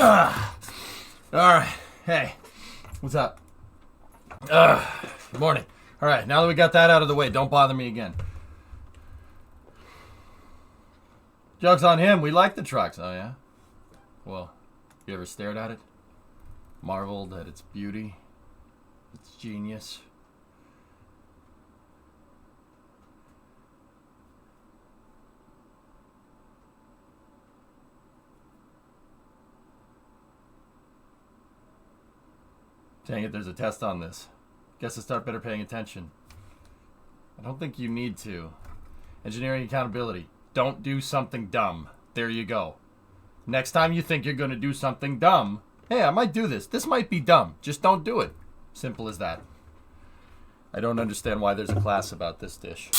Alright. Hey. What's up? Good morning. Alright, now that we got that out of the way, don't bother me again. Joke's on him. We like the trucks. Oh, yeah? Well, you ever stared at it? Marveled at its beauty? Its genius? Dang it, there's a test on this. Guess I start better paying attention. I don't think you need to. Engineering accountability. Don't do something dumb. There you go. Next time you think you're going to do something dumb, hey, I might do this. This might be dumb. Just don't do it. Simple as that. I don't understand why there's a class about this dish.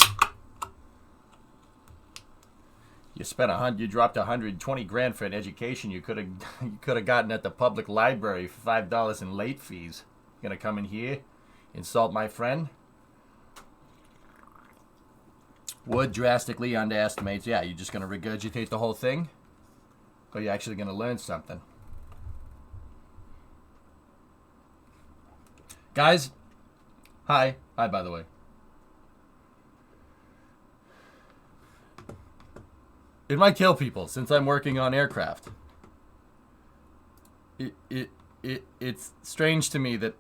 You spent you dropped 120 grand for an education you could have gotten at the public library for $5 in late fees. You gonna come in here, insult my friend? Wood drastically underestimates. Yeah, you're just gonna regurgitate the whole thing, or you're actually gonna learn something. Guys, hi, by the way. It might kill people since I'm working on aircraft. It's strange to me that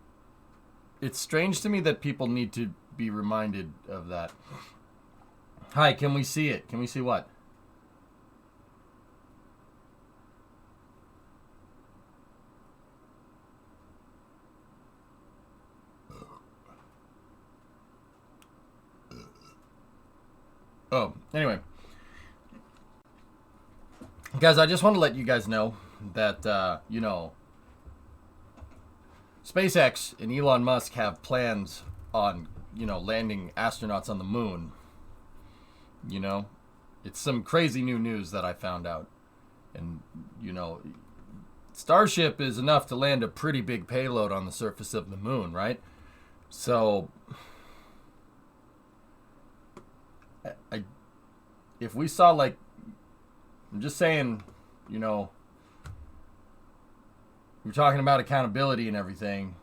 people need to be reminded of that. Hi, can we see it? Can we see what? Oh, anyway. Guys, I just want to let you guys know that, you know, SpaceX and Elon Musk have plans on, you know, landing astronauts on the moon. You know, it's some crazy new news that I found out. And, you know, Starship is enough to land a pretty big payload on the surface of the moon, right? So, if we saw, like, I'm just saying, you know, we're talking about accountability and everything,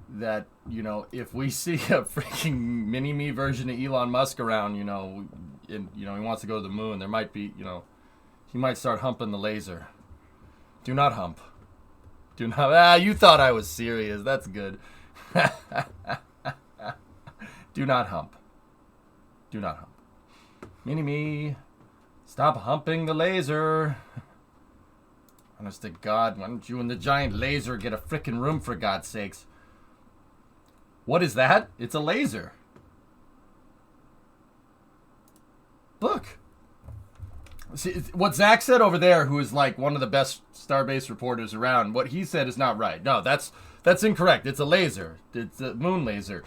that, you know, if we see a freaking mini-me version of Elon Musk around, you know, and, you know, he wants to go to the moon, there might be, you know, he might start humping the laser. Do not hump. Do not, you thought I was serious. That's good. Do not hump. Do not hump. Mini-me. Stop humping the laser. Honest to God, why don't you and the giant laser get a frickin' room, for God's sakes? What is that? It's a laser. Look. See, what Zach said over there, who is like one of the best Starbase reporters around, what he said is not right. No, that's incorrect. It's a laser. It's a moon laser.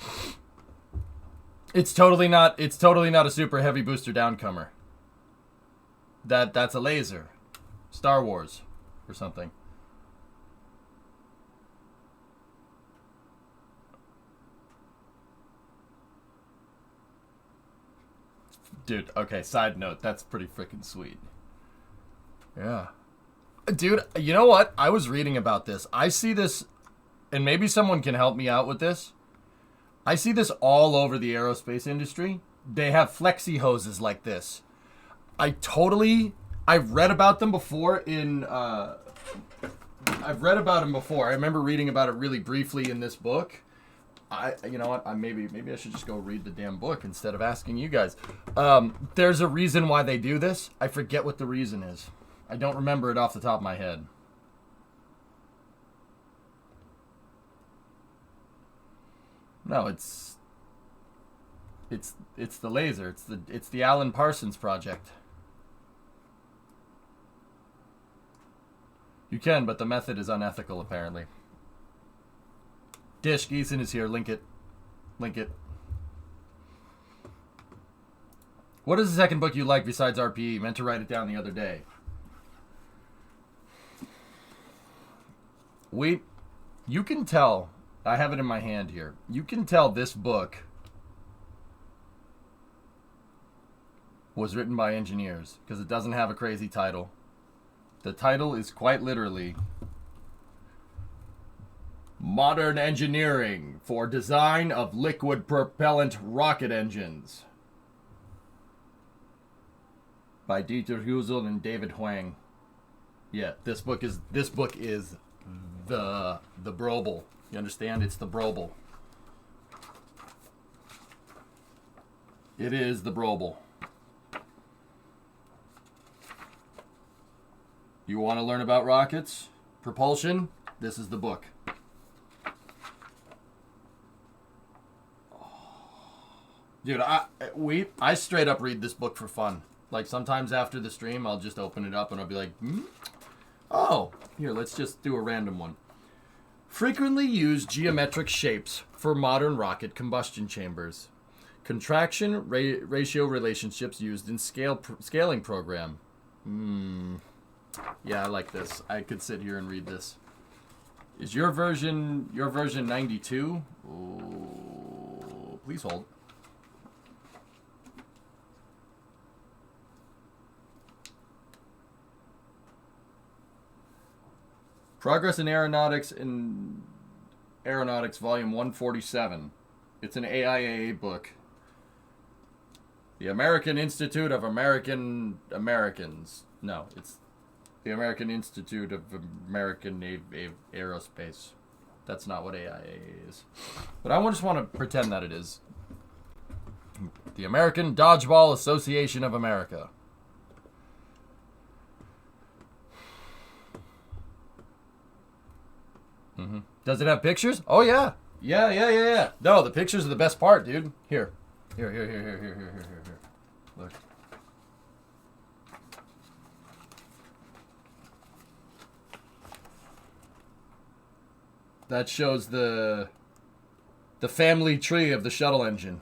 It's totally not a super heavy booster downcomer. That's a laser. Star Wars or something. Dude, okay, side note, that's pretty freaking sweet. Yeah. Dude, you know what? I was reading about this. I see this, and maybe someone can help me out with this. I see this all over the aerospace industry. They have flexi hoses like this. I've read about them before I remember reading about it really briefly in this book. You know what? Maybe I should just go read the damn book instead of asking you guys. There's a reason why they do this. I forget what the reason is. I don't remember it off the top of my head. No, it's the laser. It's the Alan Parsons project. You can, but the method is unethical, apparently. Dish Geeson is here. Link it. Link it. What is the second book you like besides RPE? Meant to write it down the other day. You can tell. I have it in my hand here. You can tell this book was written by engineers because it doesn't have a crazy title. The title is quite literally Modern Engineering for Design of Liquid Propellant Rocket Engines by Dieter Husel and David Huang. Yeah, this book is the Brobel. You understand? It's the Brobel. It is the Brobel. You want to learn about rockets? Propulsion? This is the book. Dude, I straight up read this book for fun. Like, sometimes after the stream, I'll just open it up and I'll be like, oh, here, let's just do a random one. Frequently used geometric shapes for modern rocket combustion chambers. Contraction ratio relationships used in scaling program. Yeah, I like this. I could sit here and read this. Is your version 92? Oh, please hold. Progress in Aeronautics Volume 147. It's an AIAA book. The American Institute of Americans. No, it's the American Institute of American Aerospace. That's not what AIAA is. But I just want to pretend that it is. The American Dodgeball Association of America. Does it have pictures? Oh, yeah. Yeah. No, the pictures are the best part, dude. Here. Look. That shows the family tree of the shuttle engine.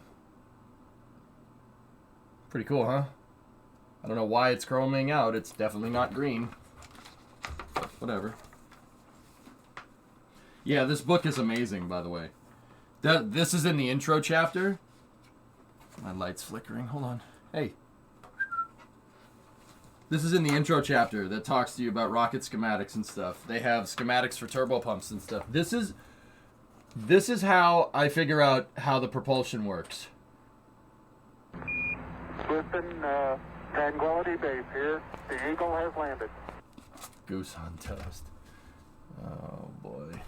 Pretty cool, huh? I don't know why it's chroming out. It's definitely not green. But whatever. Yeah, this book is amazing, by the way. This is in the intro chapter. My light's flickering. Hold on. Hey. This is in the intro chapter that talks to you about rocket schematics and stuff. They have schematics for turbopumps and stuff. This is how I figure out how the propulsion works. Listen, Tranquility Base here. The Eagle has landed. Goose on toast. Oh, boy.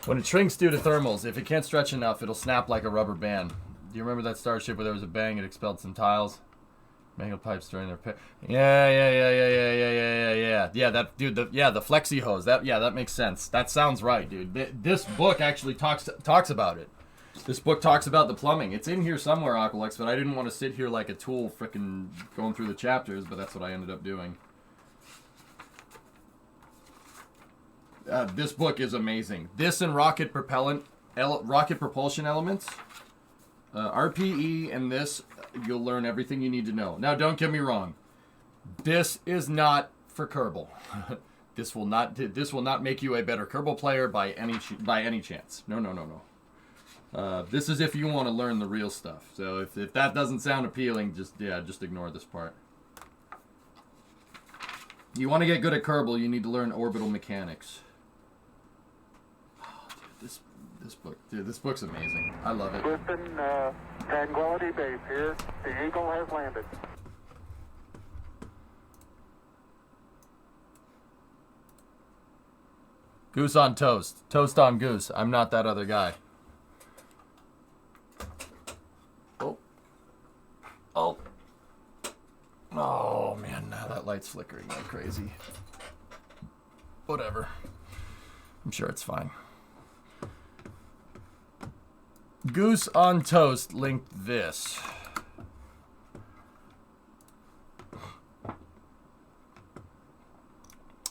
When it shrinks due to thermals, if it can't stretch enough, it'll snap like a rubber band. Do you remember that starship where there was a bang, it expelled some tiles? Mangled pipes during their Yeah, that dude, the flexi hose. That makes sense. That sounds right, dude. This book actually talks about it. This book talks about the plumbing. It's in here somewhere, Aqualex, but I didn't want to sit here like a tool frickin' going through the chapters, but that's what I ended up doing. This book is amazing. This and rocket propulsion elements, RPE, and this, you'll learn everything you need to know. Now, don't get me wrong. This is not for Kerbal. This will not make you a better Kerbal player by any chance. No. This is if you want to learn the real stuff. So if that doesn't sound appealing, just ignore this part. You want to get good at Kerbal, you need to learn orbital mechanics. This book's amazing. I love it. Listen, Tranquility Base here. The Eagle has landed. Goose on toast. Toast on goose. I'm not that other guy. Oh, man. Now that light's flickering like crazy. Whatever. I'm sure it's fine. Goose on Toast linked this.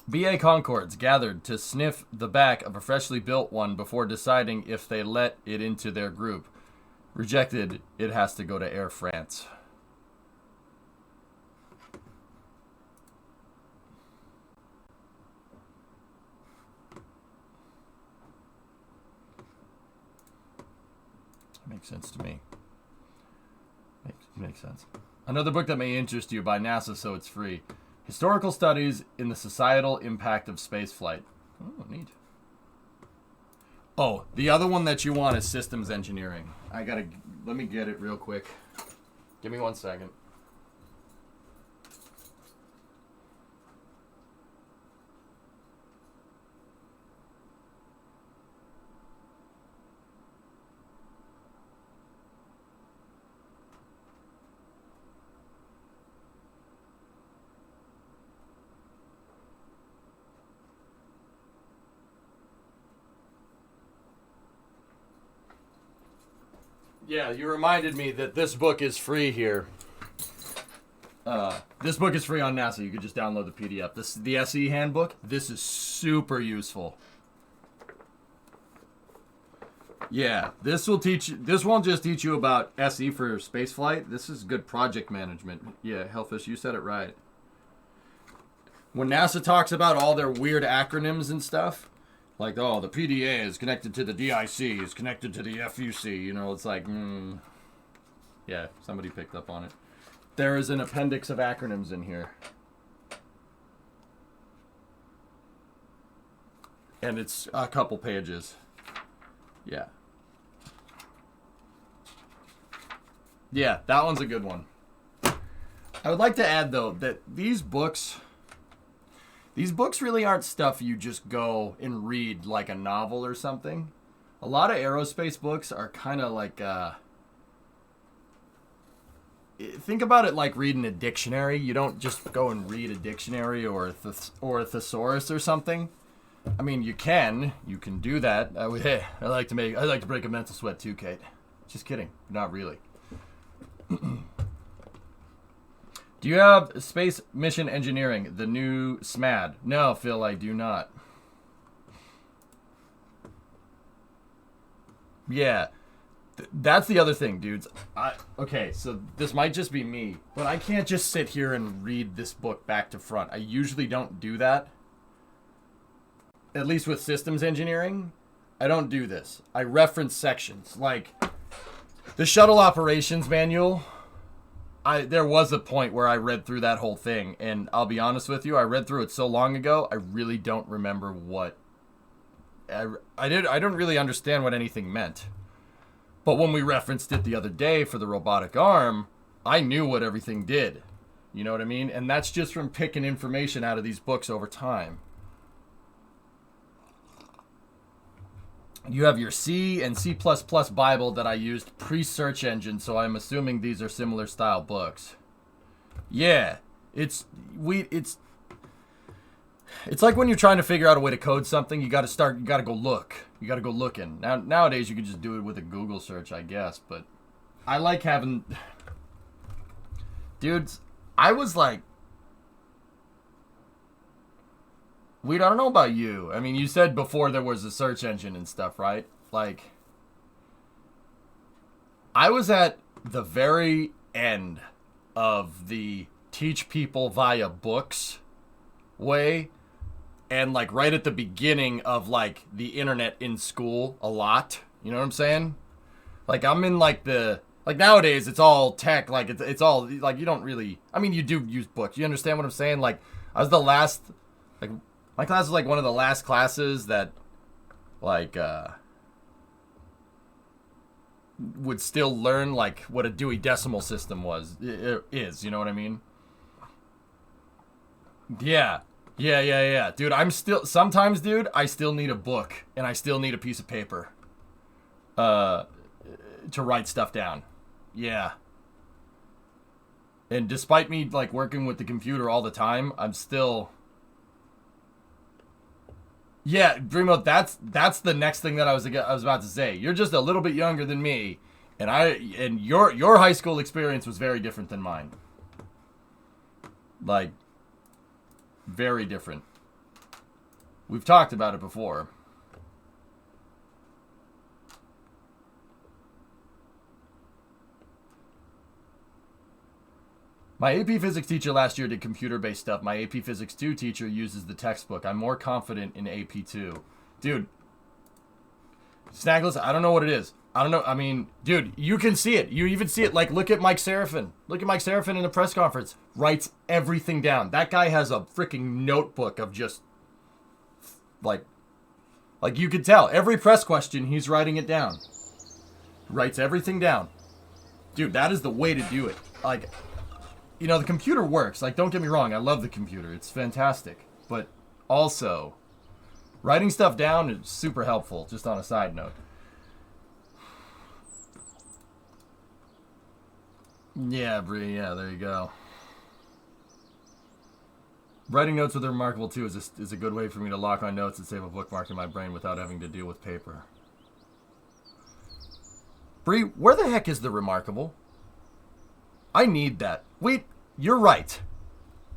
BA Concords gathered to sniff the back of a freshly built one before deciding if they let it into their group. Rejected, it has to go to Air France. Makes sense to me. Makes sense. Another book that may interest you by NASA, so it's free. Historical Studies in the Societal Impact of Spaceflight. Oh, neat. Oh, the other one that you want is Systems Engineering. Let me get it real quick. Give me 1 second. Yeah, you reminded me that this book is free here. This book is free on NASA. You could just download the PDF. The SE handbook. This is super useful. Yeah, this won't just teach you about SE for spaceflight. This is good project management. Yeah, Hellfish, you said it right. When NASA talks about all their weird acronyms and stuff, like, oh, the PDA is connected to the DIC, is connected to the FUC, you know, it's like, yeah, somebody picked up on it. There is an appendix of acronyms in here. And it's a couple pages. Yeah. Yeah, that one's a good one. I would like to add, though, that these books really aren't stuff you just go and read like a novel or something. A lot of aerospace books are kind of like, think about it like reading a dictionary. You don't just go and read a dictionary or a thesaurus or something. I mean, you can do that. Hey, I like to break a mental sweat too, Kate. Just kidding. Not really. Do you have Space Mission Engineering, the new SMAD? No, Phil, I do not. Yeah, that's the other thing, dudes. Okay, so this might just be me, but I can't just sit here and read this book back to front. I usually don't do that. At least with systems engineering, I don't do this. I reference sections. Like, the shuttle operations manual... there was a point where I read through that whole thing, and I'll be honest with you, I read through it so long ago, I really don't remember what... I don't really understand what anything meant. But when we referenced it the other day for the robotic arm, I knew what everything did. You know what I mean? And that's just from picking information out of these books over time. You have your C and C++ Bible that I used pre-search engine, so I'm assuming these are similar style books. Yeah, it's like when you're trying to figure out a way to code something, you got to go look. You got to go looking. Nowadays you can just do it with a Google search, I guess, but I like having... Dudes, I was like... I don't know about you. I mean, you said before there was a search engine and stuff, right? Like, I was at the very end of the teach people via books way, and like right at the beginning of like the internet in school a lot. You know what I'm saying? Like, I'm in like nowadays it's all tech. Like it's all like, you don't really, I mean, you do use books. You understand what I'm saying? Like, I was the last, like, my class was like one of the last classes that, like, would still learn, like, what a Dewey Decimal System is, you know what I mean? Yeah. Dude, sometimes, dude, I still need a book, and I still need a piece of paper, to write stuff down. Yeah. And despite me, like, working with the computer all the time, I'm still... Yeah, Dreamo, that's the next thing that I was about to say. You're just a little bit younger than me, and your high school experience was very different than mine. Like, very different. We've talked about it before. My AP Physics teacher last year did computer-based stuff. My AP Physics 2 teacher uses the textbook. I'm more confident in AP 2. Dude, Snagless, I don't know what it is. I don't know. I mean, dude, you can see it. You even see it. Like, look at Mike Seraphin. Look at Mike Seraphin in the press conference. Writes everything down. That guy has a freaking notebook of just, like you could tell. Every press question, he's writing it down. Writes everything down. Dude, that is the way to do it. Like, you know, the computer works. Like, don't get me wrong. I love the computer. It's fantastic. But also, writing stuff down is super helpful, just on a side note. Yeah, Bree, yeah, there you go. Writing notes with Remarkable 2 is a good way for me to lock my notes and save a bookmark in my brain without having to deal with paper. Bree, where the heck is the Remarkable? I need that. Wait, you're right.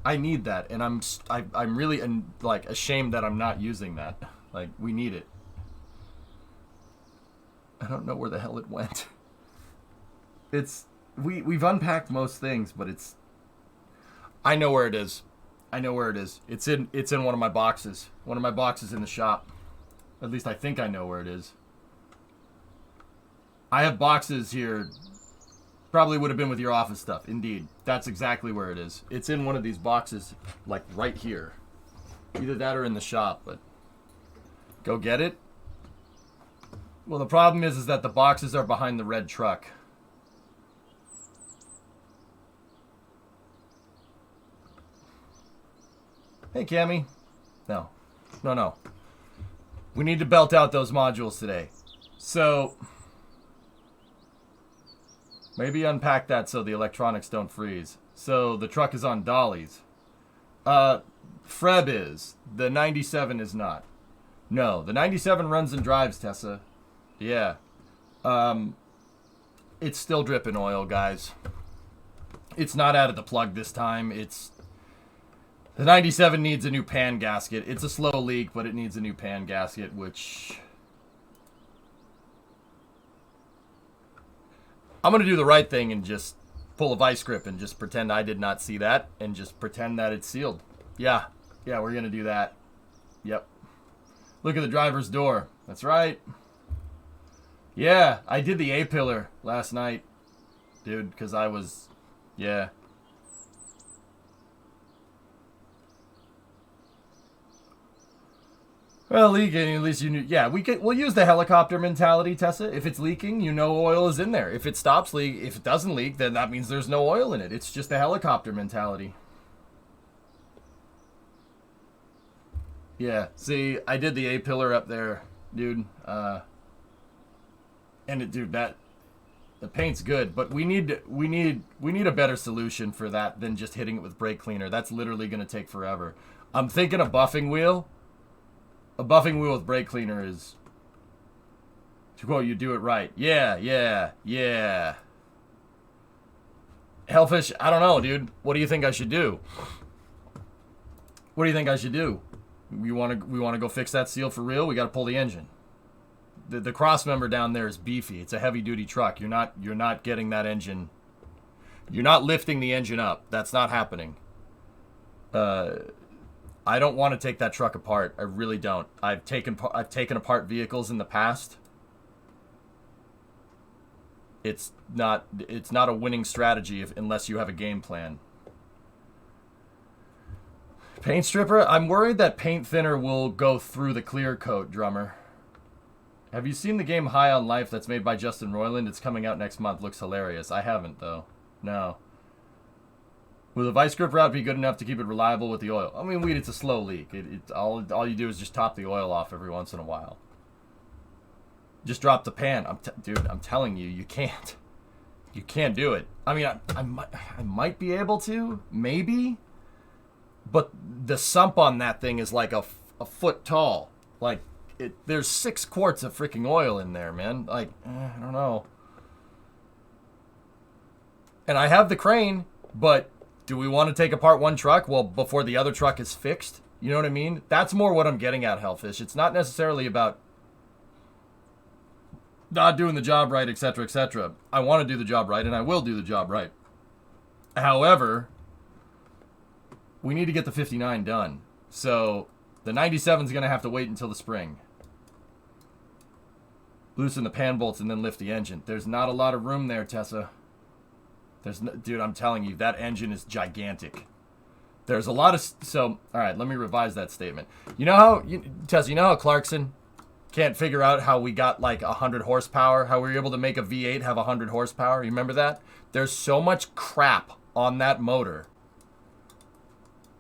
I need that, and I'm really like ashamed that I'm not using that. Like, we need it. I don't know where the hell it went. It's we've unpacked most things, but it's. I know where it is. I know where it is. It's in one of my boxes. One of my boxes in the shop. At least I think I know where it is. I have boxes here. Probably would have been with your office stuff. Indeed. That's exactly where it is. It's in one of these boxes, like right here. Either that or in the shop, but go get it. Well, the problem is that the boxes are behind the red truck. Hey, Cammy. No. No. We need to belt out those modules today. So, maybe unpack that so the electronics don't freeze. So, the truck is on dollies. Freb is. The 97 is not. No, the 97 runs and drives, Tessa. Yeah. It's still dripping oil, guys. It's not out of the plug this time. The 97 needs a new pan gasket. It's a slow leak, but it needs a new pan gasket, which I'm going to do the right thing and just pull a vice grip and just pretend I did not see that and just pretend that it's sealed. Yeah, we're going to do that. Yep. Look at the driver's door. That's right. Yeah, I did the A-pillar last night, dude, because I was, yeah. Well, leaking, at least you knew. Yeah, we'll use the helicopter mentality, Tessa. If it's leaking, you know oil is in there. If it if it doesn't leak, then that means there's no oil in it. It's just a helicopter mentality. Yeah, see, I did the A-pillar up there, dude. Dude, the paint's good, but we need a better solution for that than just hitting it with brake cleaner. That's literally going to take forever. I'm thinking a buffing wheel. A buffing wheel with brake cleaner is, to quote, you do it right. Yeah. Hellfish, I don't know, dude. What do you think I should do? We want to go fix that seal for real? We got to pull the engine. The cross member down there is beefy. It's a heavy duty truck. You're not getting that engine. You're not lifting the engine up. That's not happening. I don't want to take that truck apart. I really don't. I've taken apart vehicles in the past. It's not a winning strategy unless you have a game plan. Paint stripper? I'm worried that paint thinner will go through the clear coat, Drummer. Have you seen the game High on Life that's made by Justin Roiland? It's coming out next month. Looks hilarious. I haven't, though. No. Will the vice grip route be good enough to keep it reliable with the oil? I mean, it's a slow leak. All you do is just top the oil off every once in a while. Just drop the pan. Dude, I'm telling you, you can't. You can't do it. I mean, I might be able to, maybe. But the sump on that thing is like a foot tall. Like, there's 6 quarts of freaking oil in there, man. Like, I don't know. And I have the crane, but do we want to take apart one truck before the other truck is fixed? You know what I mean? That's more what I'm getting at, Hellfish. It's not necessarily about not doing the job right, etc., etc. I want to do the job right, and I will do the job right. However, we need to get the 59 done. So the 97 is going to have to wait until the spring. Loosen the pan bolts and then lift the engine. There's not a lot of room there, Tessa. Dude, I'm telling you, that engine is gigantic. There's a lot of... So, all right, let me revise that statement. You know how... Tessa, you know how Clarkson can't figure out how we got like 100 horsepower? How we were able to make a V8 have 100 horsepower? You remember that? There's so much crap on that motor.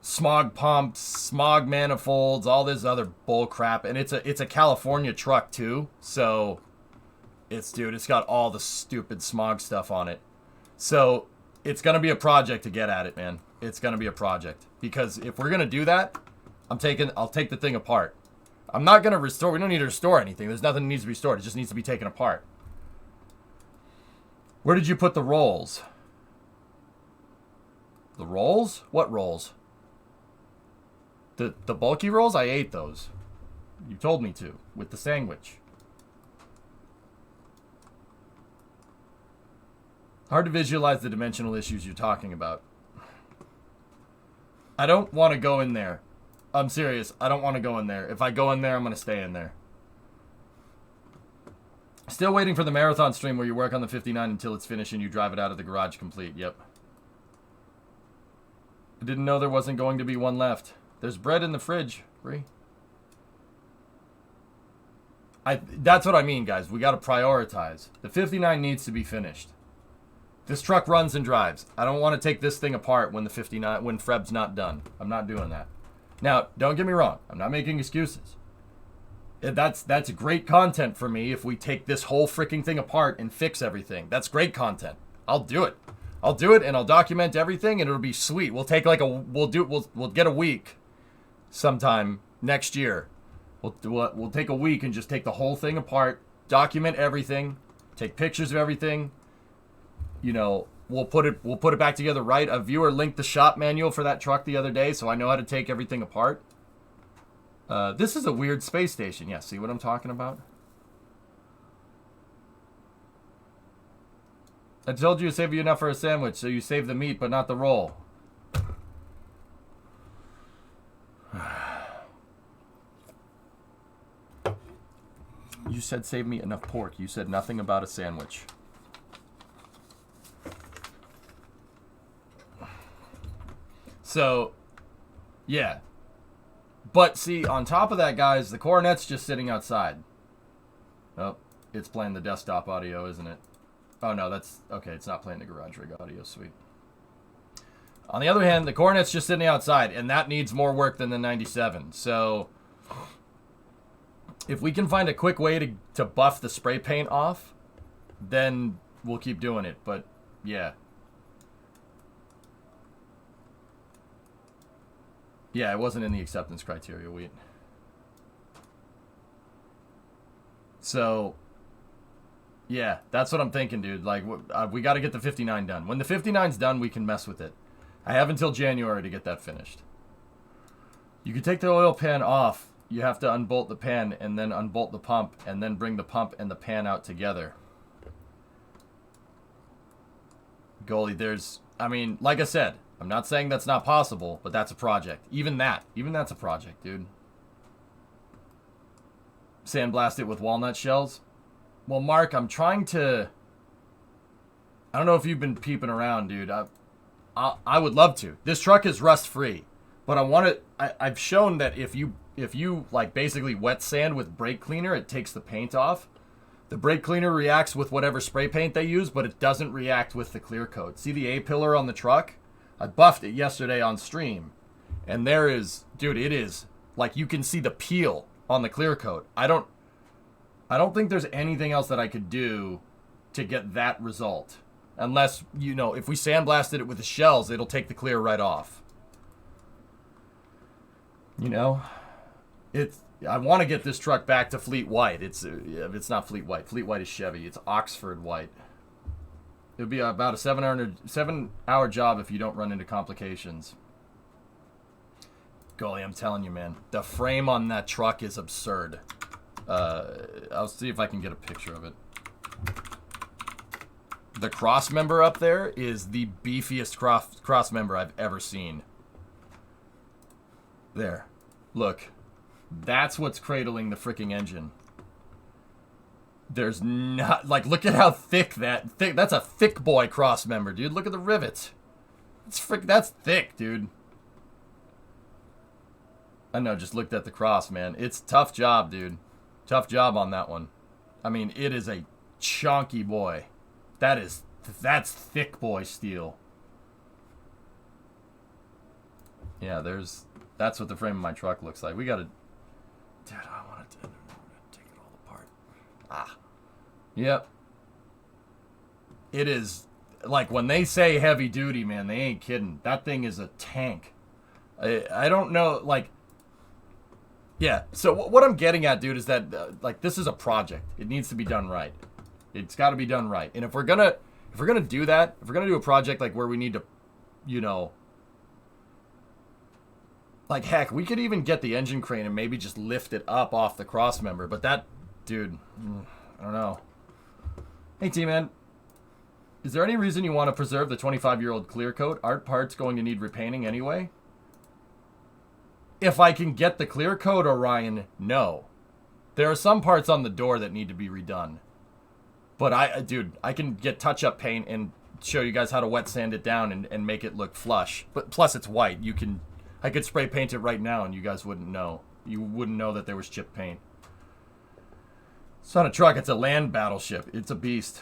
Smog pumps, smog manifolds, all this other bull crap. And it's a California truck too. So, it's got all the stupid smog stuff on it. So, it's going to be a project to get at it, man. It's going to be a project. Because if we're going to do that, I'll take the thing apart. I'm not going to restore. We don't need to restore anything. There's nothing that needs to be stored. It just needs to be taken apart. Where did you put the rolls? The rolls? What rolls? The bulky rolls? I ate those. You told me to. With the sandwich. Hard to visualize the dimensional issues you're talking about. I don't want to go in there. I'm serious. I don't want to go in there. If I go in there, I'm going to stay in there. Still waiting for the marathon stream where you work on the 59 until it's finished and you drive it out of the garage complete. Yep. I didn't know there wasn't going to be one left. There's bread in the fridge, Bree. That's what I mean, guys. We got to prioritize. The 59 needs to be finished. This truck runs and drives. I don't want to take this thing apart when the 59, when Freb's not done. I'm not doing that. Now, don't get me wrong. I'm not making excuses. That's great content for me if we take this whole freaking thing apart and fix everything. That's great content. I'll do it. I'll do it and I'll document everything and it'll be sweet. We'll take like we'll get a week sometime next year. We'll take a week and just take the whole thing apart, document everything, take pictures of everything. You know, we'll put it back together right. A viewer linked the shop manual for that truck the other day, so I know how to take everything apart. This is a weird space station. Yeah, see what I'm talking about? I told you to save you enough for a sandwich, so you save the meat, but not the roll. You said save me enough pork. You said nothing about a sandwich. So, yeah. But see, on top of that, guys, the Coronet's just sitting outside. Oh, it's playing the desktop audio, isn't it? Oh, no, that's... Okay, it's not playing the garage rig audio. Sweet. On the other hand, the Coronet's just sitting outside, and that needs more work than the 97. So, if we can find a quick way to buff the spray paint off, then we'll keep doing it. But, yeah. Yeah, it wasn't in the acceptance criteria, Wheat. So, yeah, that's what I'm thinking, dude. Like, we got to get the 59 done. When the 59's done, we can mess with it. I have until January to get that finished. You can take the oil pan off. You have to unbolt the pan and then unbolt the pump and then bring the pump and the pan out together. Goalie, there's... I mean, like I said... I'm not saying that's not possible, but that's a project. Even that's a project, dude. Sandblast it with walnut shells. Well, Mark, I'm trying to... I don't know if you've been peeping around, dude. I would love to. This truck is rust-free, but I want to... I've shown that if you like basically wet sand with brake cleaner, it takes the paint off. The brake cleaner reacts with whatever spray paint they use, but it doesn't react with the clear coat. See the A-pillar on the truck? I buffed it yesterday on stream, and there is, dude, it is, like, you can see the peel on the clear coat. I don't think there's anything else that I could do to get that result. Unless, you know, if we sandblasted it with the shells, it'll take the clear right off. You know? I want to get this truck back to Fleet White. It's not Fleet White. Fleet White is Chevy. It's Oxford White. It would be about a 7-hour job if you don't run into complications. Golly, I'm telling you, man. The frame on that truck is absurd. I'll see if I can get a picture of it. The cross member up there is the beefiest cross member I've ever seen. There. Look. That's what's cradling the freaking engine. There's not, like, look at how thick that's a thick boy cross member, dude. Look at the rivets. That's thick, dude. I know, just looked at the cross, man. It's a tough job, dude. Tough job on that one. I mean, it is a chonky boy. That's thick boy steel. Yeah, that's what the frame of my truck looks like. We gotta, dude, I want to take it all apart. Ah. Yep. It is, like, when they say heavy duty, man, they ain't kidding. That thing is a tank. I don't know, like, yeah. So what I'm getting at, dude, is that, like, this is a project. It needs to be done right. It's got to be done right. And if we're gonna do that, if we're gonna do a project like where we need to, you know, like, heck, we could even get the engine crane and maybe just lift it up off the cross member. But that, dude, I don't know. Hey, T-Man, is there any reason you want to preserve the 25-year-old clear coat? Aren't parts going to need repainting anyway? If I can get the clear coat, Orion, no. There are some parts on the door that need to be redone. But dude, I can get touch-up paint and show you guys how to wet sand it down and make it look flush. But plus it's white. I could spray paint it right now and you guys wouldn't know. You wouldn't know that there was chip paint. It's not a truck, it's a land battleship. It's a beast.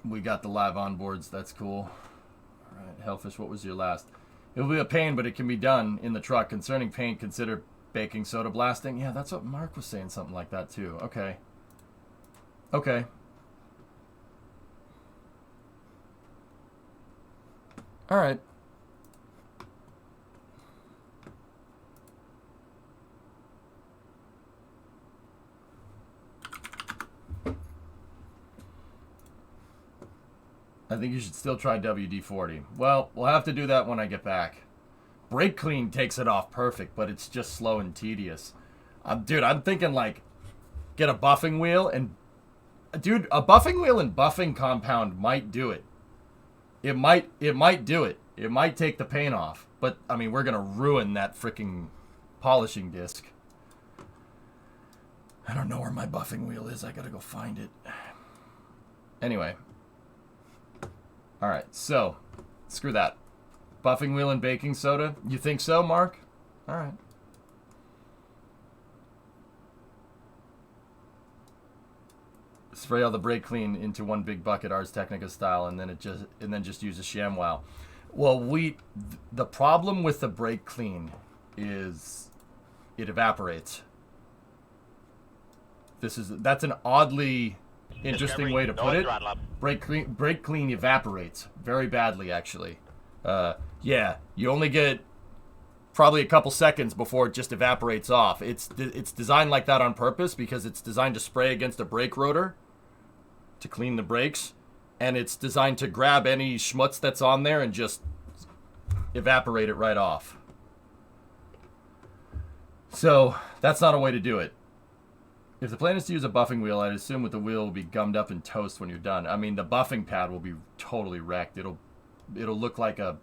We got the live onboards, that's cool. Alright, Hellfish, what was your last? It'll be a pain, but it can be done in the truck. Concerning paint, consider baking soda blasting. Yeah, that's what Mark was saying, something like that too. Okay. Okay. Alright. I think you should still try WD-40. Well, we'll have to do that when I get back. Brake clean takes it off perfect, but it's just slow and tedious. Dude, I'm thinking, like, get a buffing wheel and... Dude, a buffing wheel and buffing compound might do it. It might do it. It might take the paint off. But, I mean, we're going to ruin that freaking polishing disc. I don't know where my buffing wheel is. I got to go find it. Anyway. Alright, so, screw that. Buffing wheel and baking soda? You think so, Mark? Alright. Spray all the brake clean into one big bucket, Ars Technica style, and then just use a ShamWow. Well, the problem with the brake clean is it evaporates. That's an oddly interesting way to put it. Brake clean evaporates very badly, actually. Yeah, you only get probably a couple seconds before it just evaporates off. It's designed like that on purpose because it's designed to spray against a brake rotor to clean the brakes, and it's designed to grab any schmutz that's on there and just evaporate it right off. So that's not a way to do it. If the plan is to use a buffing wheel, I'd assume with the wheel will be gummed up and toast when you're done. I mean, the buffing pad will be totally wrecked. It'll look like a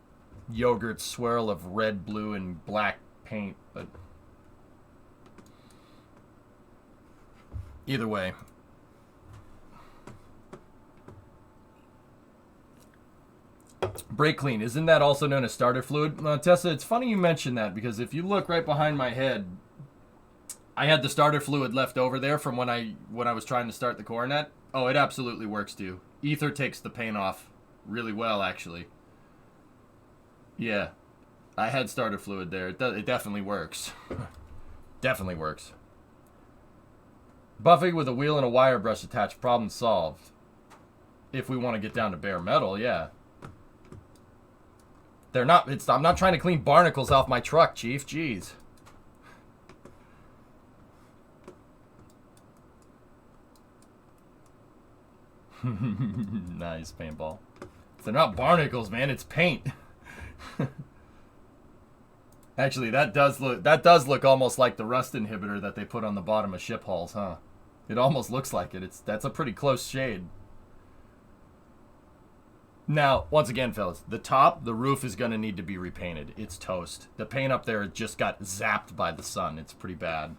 yogurt swirl of red, blue, and black paint, but either way. Brake clean, isn't that also known as starter fluid? Tessa, it's funny you mention that because if you look right behind my head, I had the starter fluid left over there from when I was trying to start the Coronet. Oh, it absolutely works too. Ether takes the paint off really well, actually. Yeah, I had starter fluid there. It definitely works. Definitely works. Buffing with a wheel and a wire brush attached, problem solved. If we want to get down to bare metal, yeah. I'm not trying to clean barnacles off my truck, Chief. Jeez. Nice, paintball. They're not barnacles, man. It's paint. Actually, that does look almost like the rust inhibitor that they put on the bottom of ship hulls, huh? It almost looks like it. That's a pretty close shade. Now, once again, fellas, the roof is going to need to be repainted. It's toast. The paint up there just got zapped by the sun. It's pretty bad.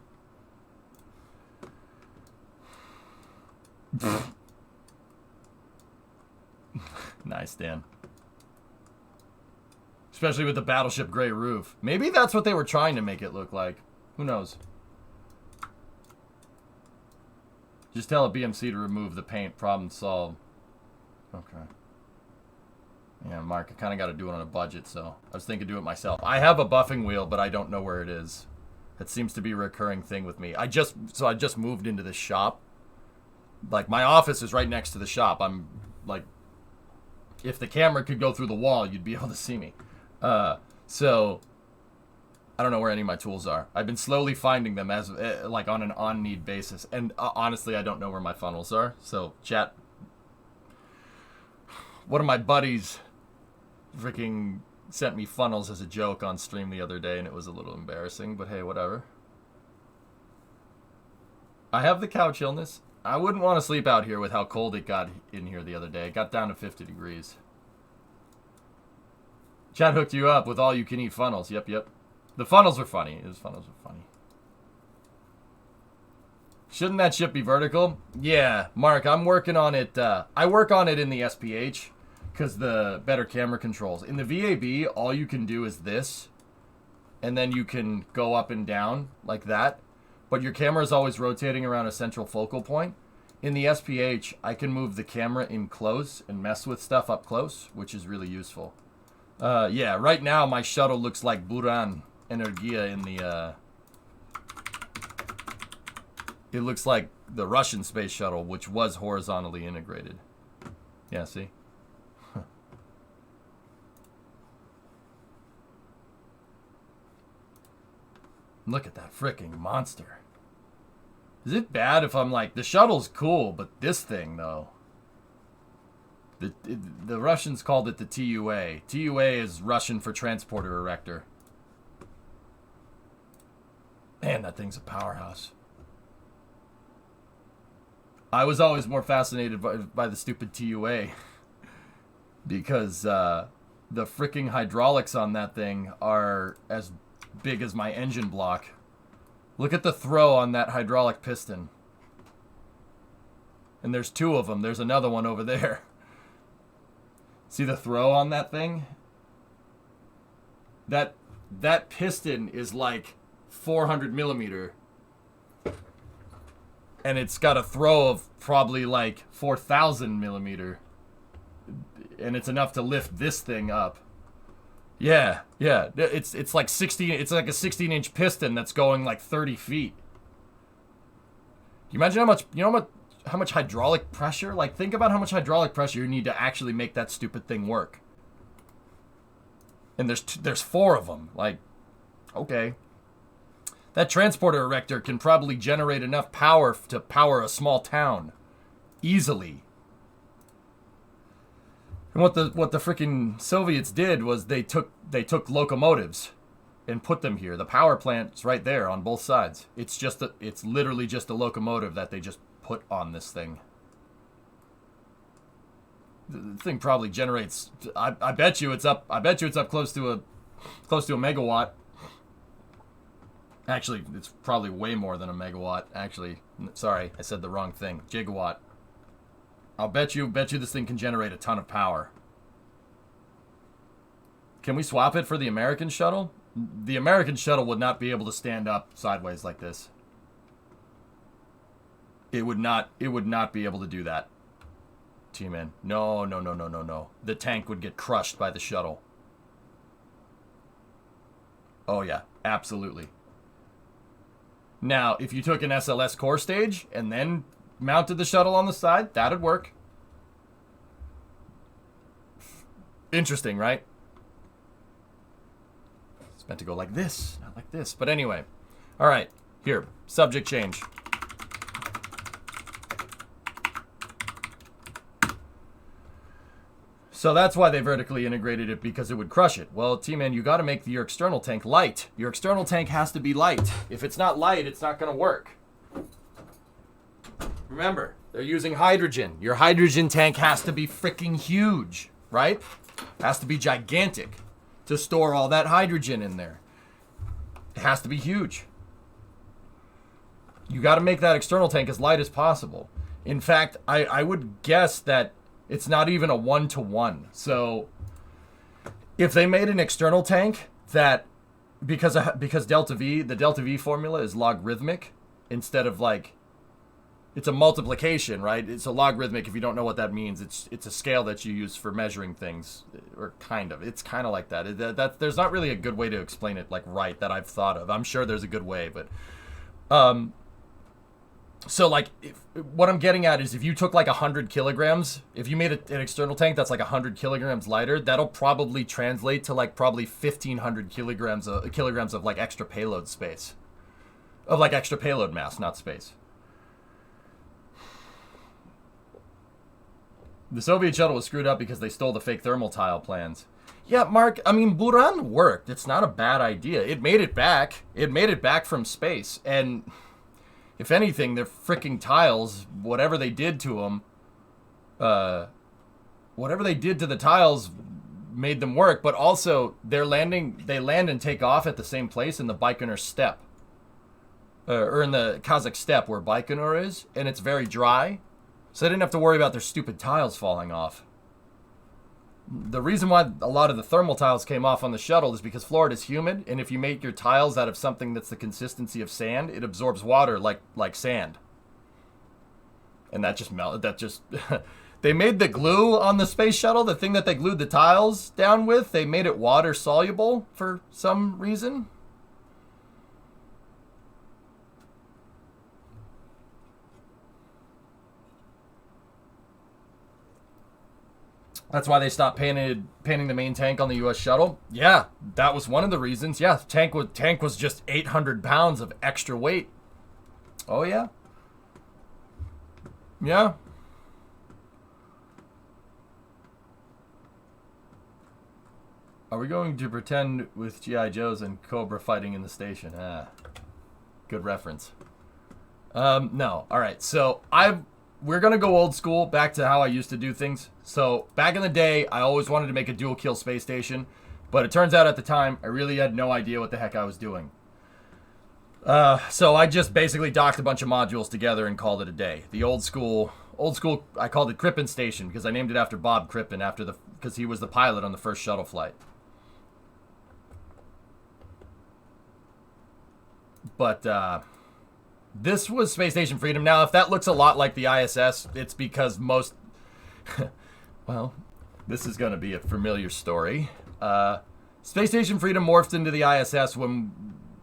Nice, Dan. Especially with the Battleship Gray roof. Maybe that's what they were trying to make it look like. Who knows? Just tell a BMC to remove the paint. Problem solved. Okay. Yeah, Mark, I kind of got to do it on a budget, so I was thinking do it myself. I have a buffing wheel, but I don't know where it is. That seems to be a recurring thing with me. I just moved into this shop. Like, my office is right next to the shop. I'm, like, if the camera could go through the wall, you'd be able to see me. So, I don't know where any of my tools are. I've been slowly finding them as, like, on an on-need basis. And, honestly, I don't know where my funnels are. So, chat. One of my buddies freaking sent me funnels as a joke on stream the other day, and it was a little embarrassing, but hey, whatever. I have the couch illness. I wouldn't want to sleep out here with how cold it got in here the other day. It got down to 50 degrees. Chat hooked you up with all-you-can-eat funnels. Yep. The funnels were funny. His funnels were funny. Shouldn't that ship be vertical? Yeah, Mark, I'm working on it. I work on it in the SPH because the better camera controls. In the VAB, all you can do is this, and then you can go up and down like that. But your camera is always rotating around a central focal point. In the SPH, I can move the camera in close and mess with stuff up close, which is really useful. Yeah, right now my shuttle looks like Buran Energia in the... It looks like the Russian space shuttle, which was horizontally integrated. Yeah, see? Look at that freaking monster. Is it bad if I'm like, the shuttle's cool, but this thing, though. The Russians called it the TUA. TUA is Russian for transporter erector. Man, that thing's a powerhouse. I was always more fascinated by the stupid TUA. Because the freaking hydraulics on that thing are as big as my engine block. Look at the throw on that hydraulic piston. And there's two of them. There's another one over there. See the throw on that thing? That piston is like 400 millimeter. And it's got a throw of probably like 4,000 millimeter. And it's enough to lift this thing up. Yeah. It's like 16. It's like a 16-inch piston that's going like 30 feet. Can you imagine how much? You know how much hydraulic pressure? Like, think about how much hydraulic pressure you need to actually make that stupid thing work. And there's four of them. Like, okay. That transporter erector can probably generate enough power to power a small town easily. And what the freaking Soviets did was they took locomotives and put them here. The power plant's right there on both sides. It's literally just a locomotive that they just put on this thing. The thing probably generates. I bet you it's up close to a megawatt. Actually, it's probably way more than a megawatt. Actually, sorry, I said the wrong thing. Gigawatt. I'll bet you this thing can generate a ton of power. Can we swap it for the American shuttle? The American shuttle would not be able to stand up sideways like this. It would not be able to do that. T-Man. No. The tank would get crushed by the shuttle. Oh yeah, absolutely. Now, if you took an SLS core stage and then mounted the shuttle on the side, that'd work. Interesting, right? It's meant to go like this, not like this. But anyway. All right. Here. Subject change. So that's why they vertically integrated it, because it would crush it. Well, T-Man, you got to make your external tank light. Your external tank has to be light. If it's not light, it's not going to work. Remember, they're using hydrogen. Your hydrogen tank has to be freaking huge. right? Has to be gigantic to store all that hydrogen in there. It has to be huge. You got to make that external tank as light as possible. In fact, I would guess that it's not even a 1-to-1. So if they made an external tank that, because delta V, the delta V formula is logarithmic instead of like, it's a multiplication, right? It's a logarithmic. If you don't know what that means, it's a scale that you use for measuring things, or kind of. It's kind of like that. There's not really a good way to explain it, like, right, that I've thought of. I'm sure there's a good way, but so like, what I'm getting at is if you took like 100 kilograms, if you made an external tank that's like 100 kilograms lighter, that'll probably translate to like probably 1,500 kilograms of like extra payload space, of like extra payload mass, not space. The Soviet shuttle was screwed up because they stole the fake thermal tile plans. Yeah, Mark, I mean, Buran worked. It's not a bad idea. It made it back. It made it back from space. And if anything, their freaking tiles, whatever they did to them, whatever they did to the tiles made them work. But also, they land and take off at the same place in the Baikonur steppe. Or in the Kazakh steppe where Baikonur is. And it's very dry. So they didn't have to worry about their stupid tiles falling off. The reason why a lot of the thermal tiles came off on the shuttle is because Florida's humid, and if you make your tiles out of something that's the consistency of sand, it absorbs water like sand. And that just melted. That just they made the glue on the space shuttle, the thing that they glued the tiles down with, they made it water soluble for some reason. That's why they stopped painting the main tank on the U.S. shuttle. Yeah, that was one of the reasons. Yeah, tank was just 800 pounds of extra weight. Oh, yeah. Yeah. Are we going to pretend with G.I. Joes and Cobra fighting in the station? Good reference. No. All right, so we're going to go old school, back to how I used to do things. So, back in the day, I always wanted to make a dual-kill space station. But it turns out at the time, I really had no idea what the heck I was doing. So I just basically docked a bunch of modules together and called it a day. The old school, I called it Crippen Station because I named it after Bob Crippen because he was the pilot on the first shuttle flight. But, this was Space Station Freedom. Now, if that looks a lot like the ISS, it's because most... well, this is going to be a familiar story. Space Station Freedom morphed into the ISS when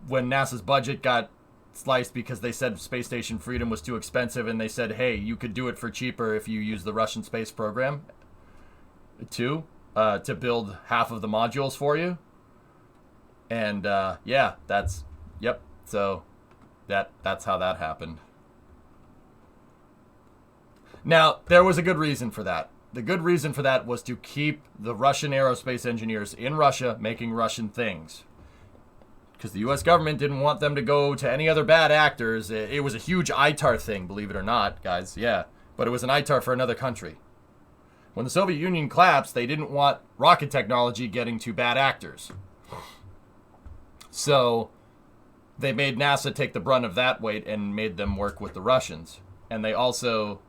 NASA's budget got sliced because they said Space Station Freedom was too expensive, and they said, hey, you could do it for cheaper if you use the Russian space program to build half of the modules for you. And, yeah, yep, so... That's how that happened. Now, there was a good reason for that. The good reason for that was to keep the Russian aerospace engineers in Russia making Russian things. Because the U.S. government didn't want them to go to any other bad actors. It was a huge ITAR thing, believe it or not, guys. Yeah, but it was an ITAR for another country. When the Soviet Union collapsed, they didn't want rocket technology getting to bad actors. So... they made NASA take the brunt of that weight and made them work with the Russians. And they also,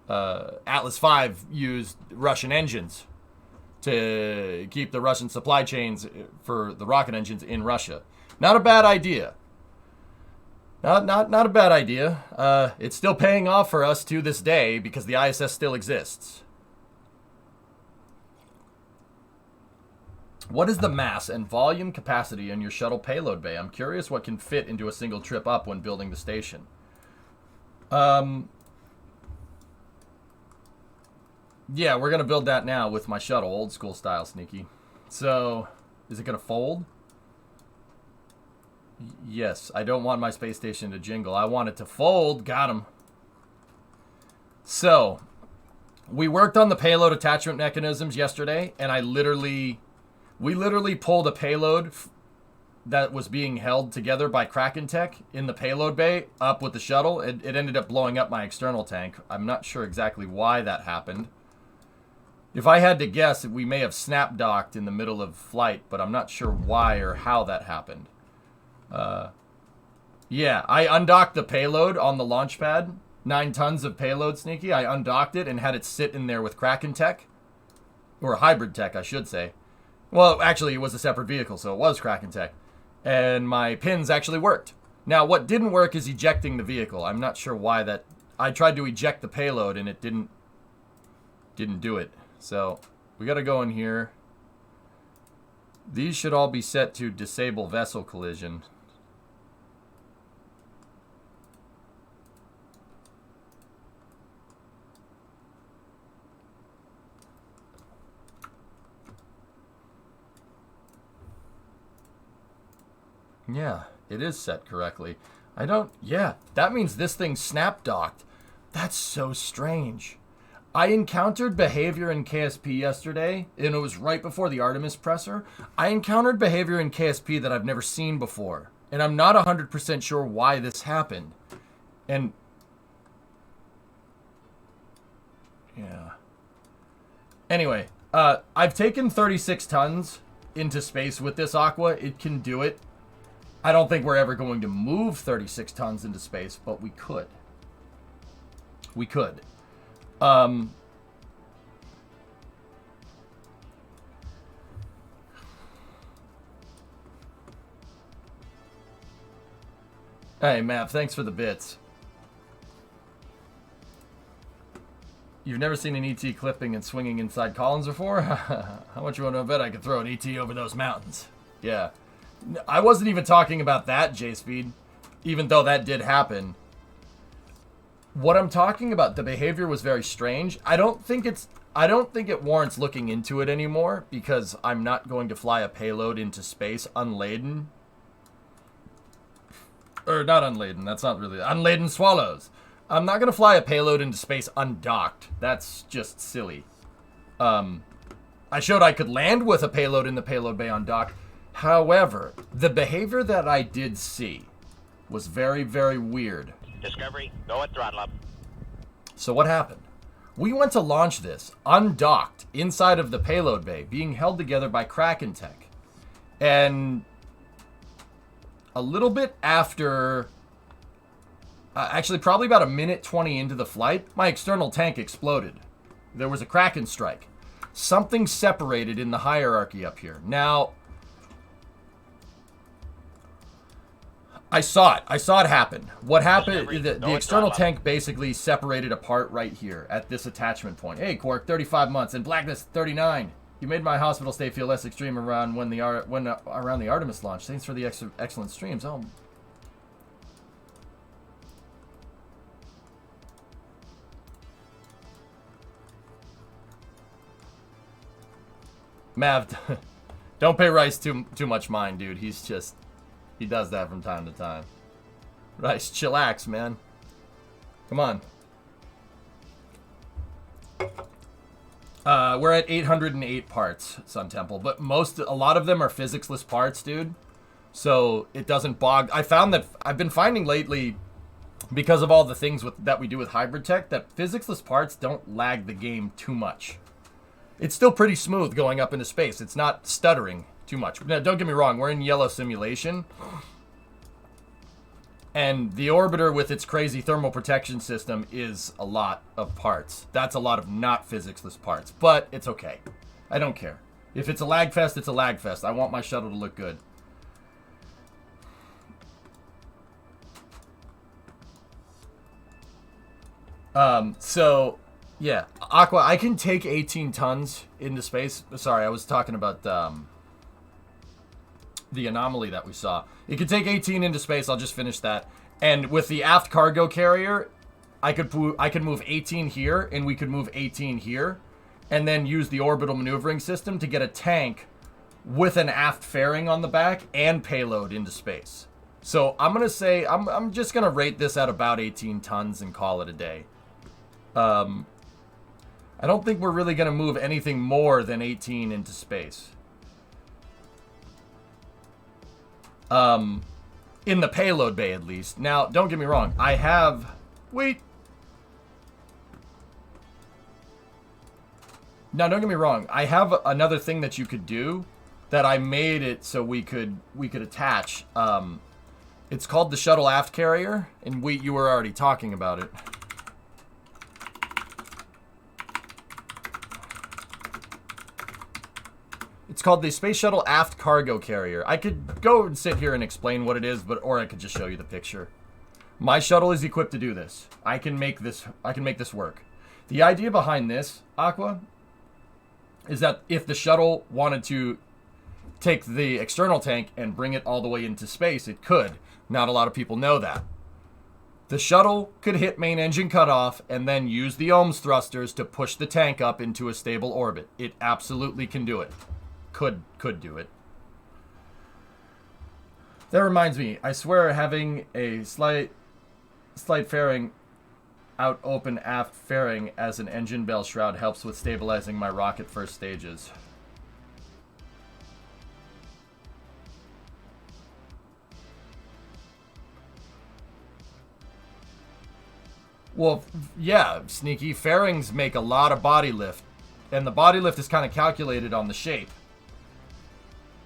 Atlas V used Russian engines to keep the Russian supply chains for the rocket engines in Russia. Not a bad idea. Not a bad idea. It's still paying off for us to this day because the ISS still exists. What is the mass and volume capacity in your shuttle payload bay? I'm curious what can fit into a single trip up when building the station. Yeah, we're going to build that now with my shuttle, old school style, Sneaky. So, is it going to fold? Yes, I don't want my space station to jingle. I want it to fold. Got him. So, we worked on the payload attachment mechanisms yesterday, and we literally pulled a payload that was being held together by Kraken Tech in the payload bay up with the shuttle. It ended up blowing up my external tank. I'm not sure exactly why that happened. If I had to guess, we may have snap docked in the middle of flight, but I'm not sure why or how that happened. Yeah, I undocked the payload on the launch pad. 9 tons of payload, Sneaky. I undocked it and had it sit in there with KRAKEN tech. Or hybrid tech, I should say. Well, actually, it was a separate vehicle, so it was KRAKEN tech. And my pins actually worked. Now, what didn't work is ejecting the vehicle. I'm not sure why that... I tried to eject the payload and it didn't do it. So, we gotta go in here. These should all be set to disable vessel collision. Yeah, it is set correctly. Yeah, that means this thing snap docked. That's so strange. I encountered behavior in KSP yesterday, and it was right before the Artemis presser. I encountered behavior in KSP that I've never seen before, and I'm not 100% sure why this happened. And yeah. Anyway, I've taken 36 tons into space with this Aqua. It can do it. I don't think we're ever going to move 36 tons into space, but we could. We could. Hey, Matt, thanks for the bits. You've never seen an ET clipping and swinging inside columns before? How much you want to bet I could throw an ET over those mountains? Yeah. I wasn't even talking about that, J-Speed, even though that did happen. What I'm talking about, the behavior was very strange. I don't think it warrants looking into it anymore because I'm not going to fly a payload into space unladen. Or not unladen, that's not really... Unladen swallows. I'm not going to fly a payload into space undocked. That's just silly. I showed I could land with a payload in the payload bay undocked. However, the behavior that I did see was very, very weird. Discovery, go at throttle up. So what happened? We went to launch this undocked inside of the payload bay, being held together by KRAKEN tech. And a little bit after, actually probably about a minute 20 into the flight, my external tank exploded. There was a KRAKEN strike. Something separated in the hierarchy up here. Now, I saw it. I saw it happen. What happened, the external tank basically separated apart right here at this attachment point. Hey, Quark, 35 months, and Blackness, 39. You made my hospital stay feel less extreme around around the Artemis launch. Thanks for the excellent streams. Oh. Mav, don't pay Rice too much mind, dude. He does that from time to time. Rice, chillax, man. Come on. We're at 808 parts, Sun Temple, but a lot of them are physicsless parts, dude. So it doesn't bog. I found that I've been finding lately, because of all the things that we do with hybrid tech, that physicsless parts don't lag the game too much. It's still pretty smooth going up into space. It's not stuttering too much. Now, don't get me wrong, we're in yellow simulation. And the orbiter with its crazy thermal protection system is a lot of parts. That's a lot of not physicsless parts, but it's okay. I don't care. If it's a lag fest, it's a lag fest. I want my shuttle to look good. So, yeah. Aqua, I can take 18 tons into space. Sorry, I was talking about the anomaly that we saw. It could take 18 into space. I'll just finish that. And with the aft cargo carrier, I could move 18 here, and we could move 18 here, and then use the orbital maneuvering system to get a tank with an aft fairing on the back and payload into space. So I'm gonna say I'm just gonna rate this at about 18 tons and call it a day. I don't think we're really gonna move anything more than 18 into space. In the payload bay, at least. Now, don't get me wrong. I have... Wait. Now, don't get me wrong. I have another thing that you could do that I made it so we could attach. It's called the shuttle aft carrier, and you were already talking about it. It's called the Space Shuttle Aft Cargo Carrier. I could go and sit here and explain what it is, or I could just show you the picture. My shuttle is equipped to do this. I can make this work. The idea behind this, Aqua, is that if the shuttle wanted to take the external tank and bring it all the way into space, it could. Not a lot of people know that. The shuttle could hit main engine cutoff and then use the ohms thrusters to push the tank up into a stable orbit. It absolutely can do it. Could do it. That reminds me, I swear having a slight fairing out open aft fairing as an engine bell shroud helps with stabilizing my rocket first stages. Well, yeah, Sneaky. Fairings make a lot of body lift. And the body lift is kind of calculated on the shape.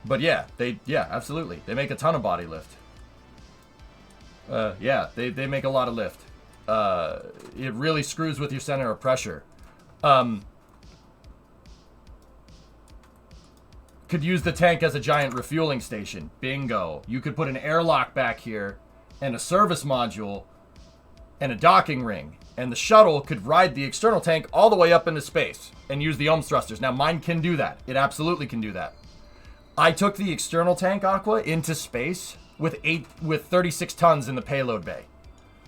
But yeah, absolutely. They make a ton of body lift. Yeah, they make a lot of lift. It really screws with your center of pressure. Could use the tank as a giant refueling station. Bingo. You could put an airlock back here and a service module and a docking ring. And the shuttle could ride the external tank all the way up into space and use the ohms thrusters. Now, mine can do that. It absolutely can do that. I took the external tank, Aqua, into space with 36 tons in the payload bay.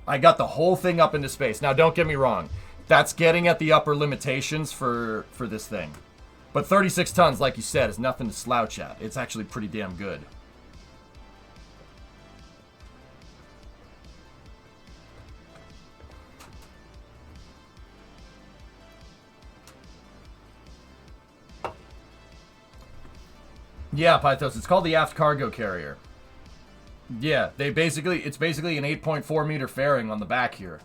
I got the whole thing up into space. Now, don't get me wrong. That's getting at the upper limitations for this thing. But 36 tons, like you said, is nothing to slouch at. It's actually pretty damn good. Yeah, Pythos, it's called the aft cargo carrier. Yeah, it's basically an 8.4 meter fairing on the back here.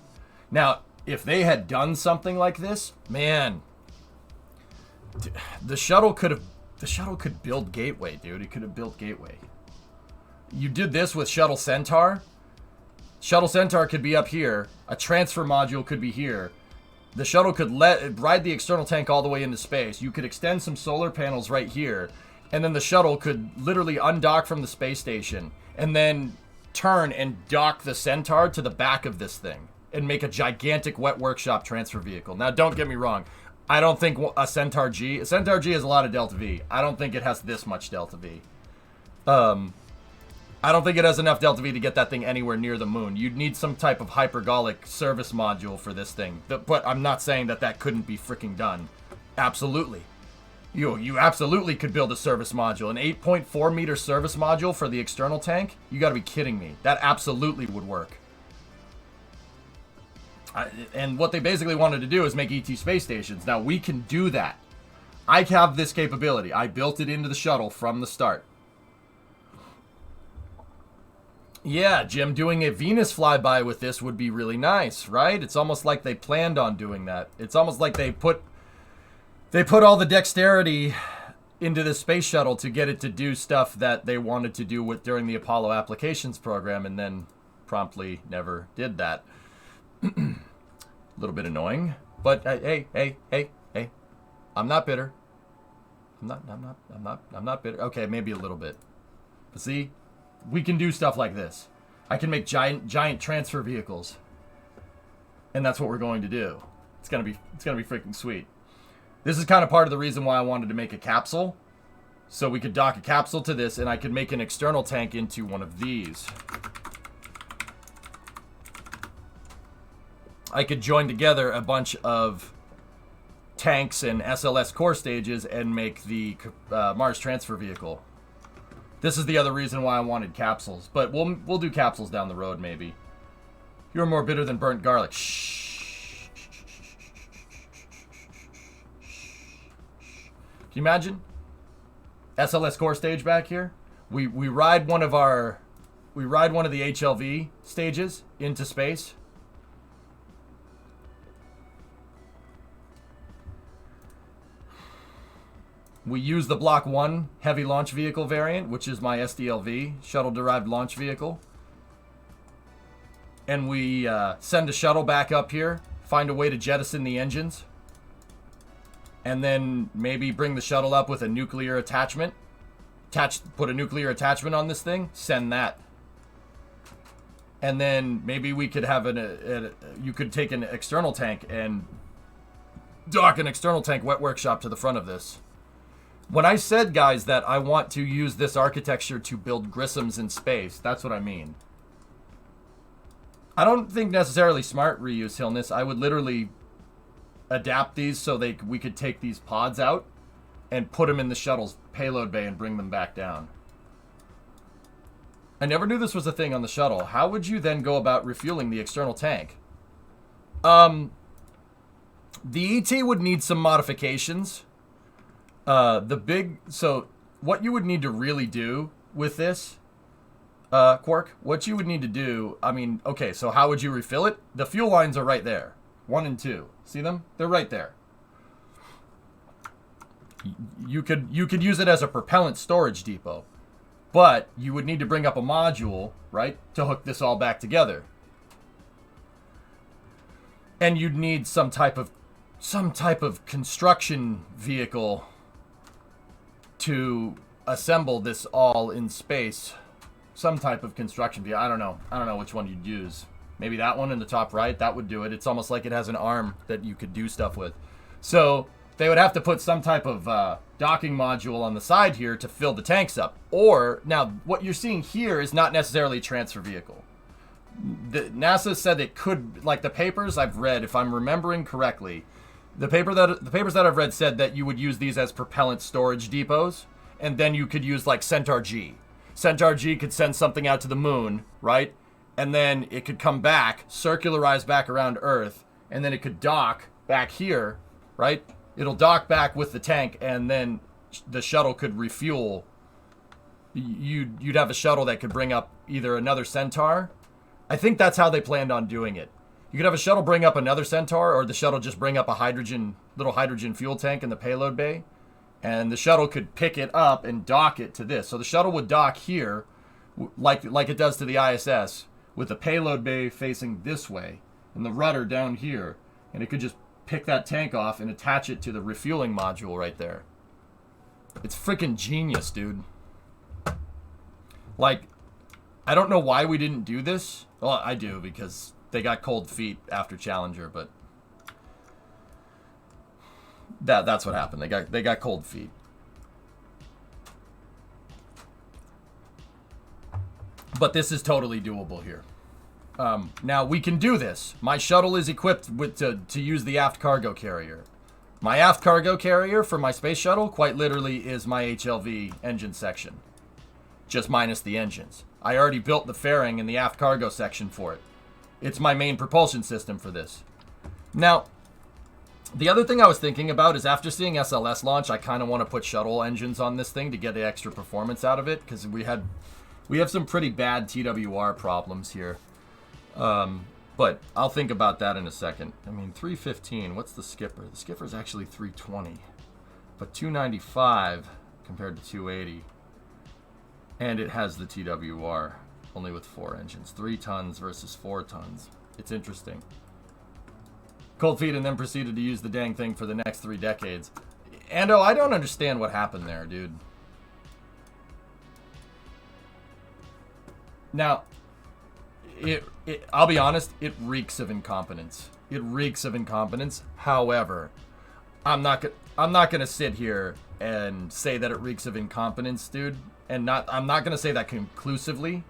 Now, if they had done something like this, man, the shuttle could build Gateway, dude. It could have built Gateway. You did this with Shuttle Centaur. Shuttle Centaur could be up here. A transfer module could be here. The shuttle could ride the external tank all the way into space. You could extend some solar panels right here. And then the shuttle could literally undock from the space station and then turn and dock the Centaur to the back of this thing and make a gigantic wet workshop transfer vehicle. Now, don't get me wrong. I don't think a Centaur G has a lot of Delta V. I don't think it has this much Delta V. I don't think it has enough Delta V to get that thing anywhere near the moon. You'd need some type of hypergolic service module for this thing. But I'm not saying that couldn't be freaking done. Absolutely. You absolutely could build a service module. An 8.4 meter service module for the external tank? You gotta be kidding me. That absolutely would work. And what they basically wanted to do is make ET space stations. Now, we can do that. I have this capability. I built it into the shuttle from the start. Yeah, Jim, doing a Venus flyby with this would be really nice, right? It's almost like they planned on doing that. It's almost like they put all the dexterity into the space shuttle to get it to do stuff that they wanted to do during the Apollo applications program and then promptly never did that. A little bit annoying, but hey. I'm not bitter. I'm not bitter. Okay, maybe a little bit. But see, we can do stuff like this. I can make giant transfer vehicles. And that's what we're going to do. It's going to be freaking sweet. This is kind of part of the reason why I wanted to make a capsule. So we could dock a capsule to this, and I could make an external tank into one of these. I could join together a bunch of tanks and SLS core stages and make the Mars transfer vehicle. This is the other reason why I wanted capsules. But we'll do capsules down the road, maybe. You're more bitter than burnt garlic. Shh. Can you imagine? SLS core stage back here. We ride one of the HLV stages into space. We use the Block 1 heavy launch vehicle variant, which is my SDLV, shuttle-derived launch vehicle. And we send a shuttle back up here, find a way to jettison the engines, and then maybe bring the shuttle up with a nuclear attachment. Put a nuclear attachment on this thing, send that. And then maybe we could have you could take an external tank and dock an external tank wet workshop to the front of this. When I said, guys, that I want to use this architecture to build Grissoms in space, that's what I mean. I don't think necessarily smart reuse, Hillness. I would literally adapt these so we could take these pods out and put them in the shuttle's payload bay and bring them back down. I never knew this was a thing on the shuttle. How would you then go about refueling the external tank? The ET would need some modifications. So what you would need to really do with this, Quark, what you would need to do, I mean, okay, so how would you refill it? The fuel lines are right there. 1 and 2. See them? They're right there. You could use it as a propellant storage depot. But you would need to bring up a module, right, to hook this all back together. And you'd need some type of construction vehicle to assemble this all in space. Some type of construction vehicle. I don't know which one you'd use. Maybe that one in the top right, that would do it. It's almost like it has an arm that you could do stuff with. So they would have to put some type of docking module on the side here to fill the tanks up. Or, now, what you're seeing here is not necessarily a transfer vehicle. NASA said it could, like the papers I've read, if I'm remembering correctly, the papers that I've read said that you would use these as propellant storage depots, and then you could use like Centaur G. Centaur G could send something out to the moon, right? And then it could come back, circularize back around Earth, and then it could dock back here, right? It'll dock back with the tank, and then the shuttle could refuel. You'd have a shuttle that could bring up either another Centaur. I think that's how they planned on doing it. You could have a shuttle bring up another Centaur, or the shuttle just bring up a little hydrogen fuel tank in the payload bay, and the shuttle could pick it up and dock it to this. So the shuttle would dock here, like it does to the ISS, with the payload bay facing this way, and the rudder down here, and it could just pick that tank off and attach it to the refueling module right there. It's freaking genius, dude. Like, I don't know why we didn't do this. Well, I do, because they got cold feet after Challenger, but that's what happened. They got cold feet. But this is totally doable here. Now, we can do this. My shuttle is equipped to use the aft cargo carrier. My aft cargo carrier for my space shuttle, quite literally, is my HLV engine section. Just minus the engines. I already built the fairing and the aft cargo section for it. It's my main propulsion system for this. Now, the other thing I was thinking about is after seeing SLS launch, I kind of want to put shuttle engines on this thing to get the extra performance out of it, because we have some pretty bad TWR problems here. But I'll think about that in a second. I mean, 315, what's the skipper? The skipper's actually 320, but 295 compared to 280. And it has the TWR, only with 4 engines. 3 tons versus 4 tons. It's interesting. Cold feet and then proceeded to use the dang thing for the next 3 decades. Ando, I don't understand what happened there, dude. Now, I'll be honest, it reeks of incompetence. It reeks of incompetence. However, I'm not gonna sit here and say that it reeks of incompetence, dude. And I'm not gonna say that conclusively,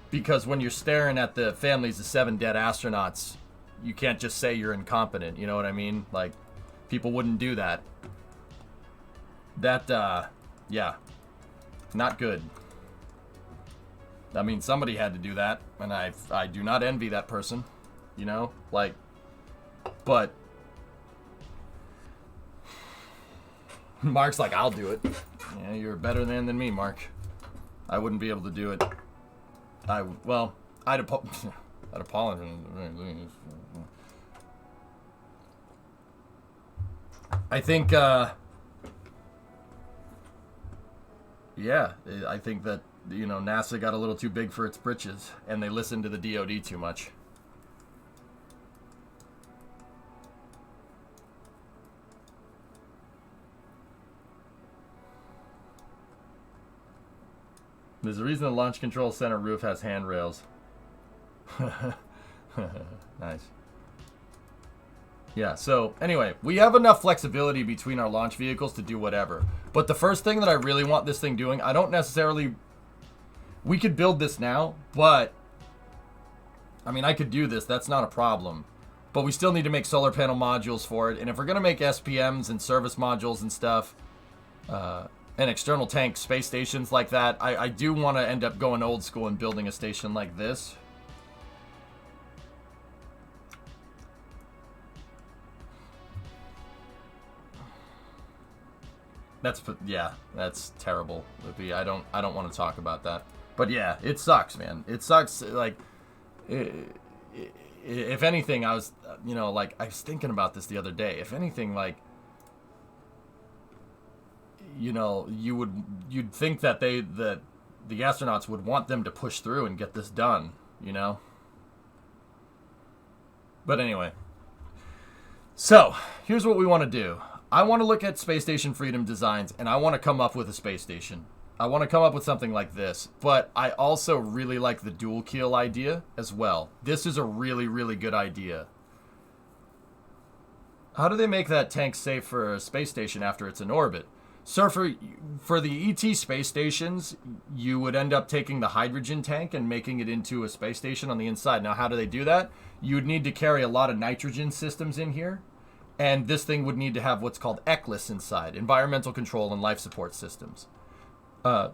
because when you're staring at the families of 7 dead astronauts, you can't just say you're incompetent. You know what I mean? Like, people wouldn't do that. Yeah, not good. I mean, somebody had to do that, and I do not envy that person, you know? Like, but Mark's like, I'll do it. Yeah, you're a better man than me, Mark. I wouldn't be able to do it. I'd apologize. I think, yeah, I think that, you know, NASA got a little too big for its britches, and they listened to the DoD too much. There's a reason the Launch Control Center roof has handrails. Nice. Yeah, so anyway, we have enough flexibility between our launch vehicles to do whatever. But the first thing that I really want this thing doing, I don't necessarily... We could build this now, but... I mean, I could do this. That's not a problem. But we still need to make solar panel modules for it. And if we're going to make SPMs and service modules and stuff... and external tank space stations like that, I do want to end up going old school and building a station like this. That's terrible, Lippy. I don't want to talk about that. But yeah, it sucks, man. It sucks. Like, if anything, I was, you know, like, I was thinking about this the other day. If anything, like, you know, you'd think that the astronauts would want them to push through and get this done, you know? But anyway. So, here's what we want to do. I want to look at Space Station Freedom designs, and I want to come up with a space station. I want to come up with something like this, but I also really like the dual keel idea as well. This is a really, really good idea. How do they make that tank safe for a space station after it's in orbit? So for the ET space stations, you would end up taking the hydrogen tank and making it into a space station on the inside. Now, how do they do that? You would need to carry a lot of nitrogen systems in here. And this thing would need to have what's called ECLS inside, Environmental Control and Life Support Systems.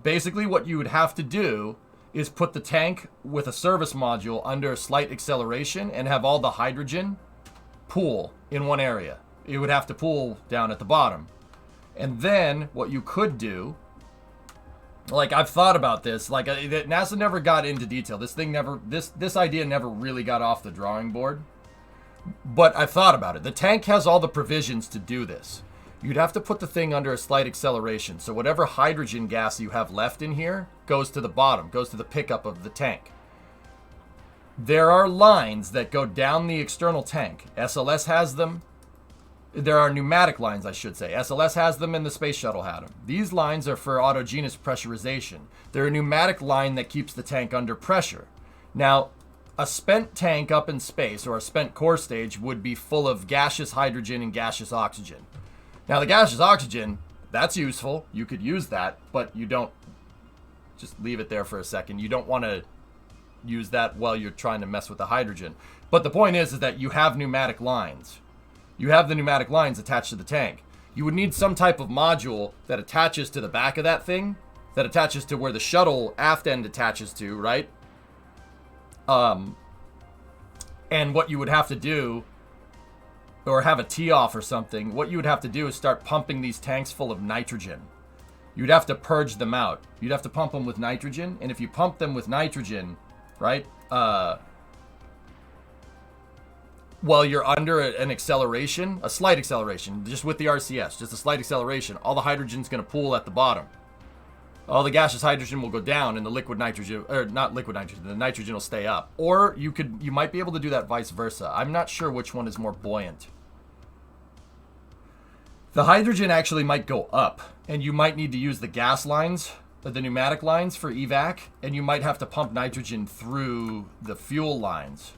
Basically, what you would have to do is put the tank with a service module under a slight acceleration and have all the hydrogen pool in one area. It would have to pool down at the bottom. And then what you could do, like, I've thought about this, like, NASA never got into detail. This idea never really got off the drawing board. But I thought about it. The tank has all the provisions to do this. You'd have to put the thing under a slight acceleration. So whatever hydrogen gas you have left in here goes to the bottom, goes to the pickup of the tank. There are lines that go down the external tank. SLS has them. There are pneumatic lines, I should say. SLS has them and the Space Shuttle had them. These lines are for autogenous pressurization. They're a pneumatic line that keeps the tank under pressure. Now, a spent tank up in space, or a spent core stage, would be full of gaseous hydrogen and gaseous oxygen. Now, the gaseous oxygen, that's useful. You could use that, but you don't just leave it there for a second. You don't want to use that while you're trying to mess with the hydrogen. But the point is that you have pneumatic lines. You have the pneumatic lines attached to the tank. You would need some type of module that attaches to the back of that thing, that attaches to where the shuttle aft end attaches to, right? And what you would have to do, or have a tee-off or something, what you would have to do is start pumping these tanks full of nitrogen. You'd have to purge them out. You'd have to pump them with nitrogen, and if you pump them with nitrogen, right, while you're under an acceleration, a slight acceleration, just with the RCS, just a slight acceleration, all the hydrogen's going to pool at the bottom. All the gaseous hydrogen will go down and the liquid nitrogen, or not liquid nitrogen, the nitrogen will stay up. Or you might be able to do that vice versa. I'm not sure which one is more buoyant. The hydrogen actually might go up, and you might need to use the gas lines, the pneumatic lines for evac, and you might have to pump nitrogen through the fuel lines.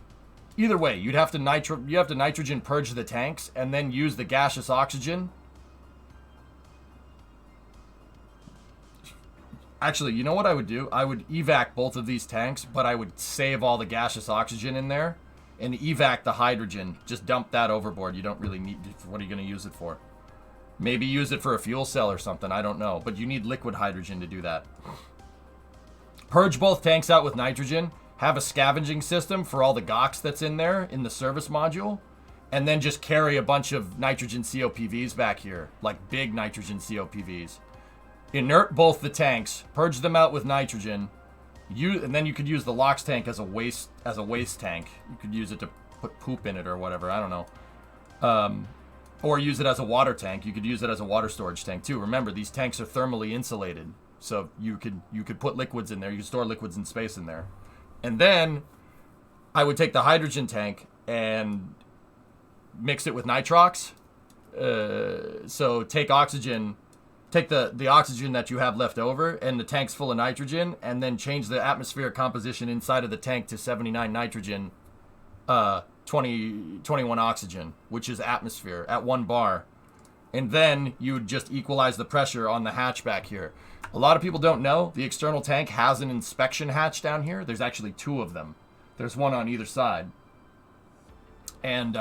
Either way, you have to nitrogen purge the tanks and then use the gaseous oxygen. Actually, you know what I would do? I would evac both of these tanks, but I would save all the gaseous oxygen in there and evac the hydrogen. Just dump that overboard. You don't really need it. What are you going to use it for? Maybe use it for a fuel cell or something. I don't know. But you need liquid hydrogen to do that. Purge both tanks out with nitrogen. Have a scavenging system for all the GOX that's in there in the service module. And then just carry a bunch of nitrogen COPVs back here. Like big nitrogen COPVs. Inert both the tanks, purge them out with nitrogen, and then you could use the LOX tank as a waste tank. You could use it to put poop in it or whatever, I don't know. Or use it as a water tank. You could use it as a water storage tank too. Remember, these tanks are thermally insulated. So you could put liquids in there. You could store liquids in space in there. And then I would take the hydrogen tank and mix it with nitrox. So take oxygen, take the oxygen that you have left over, and the tank's full of nitrogen, and then change the atmospheric composition inside of the tank to 79 nitrogen, 21 oxygen, which is atmosphere at 1 bar. And then you would just equalize the pressure on the hatch back here. A lot of people don't know the external tank has an inspection hatch down here. There's actually 2 of them. There's one on either side. And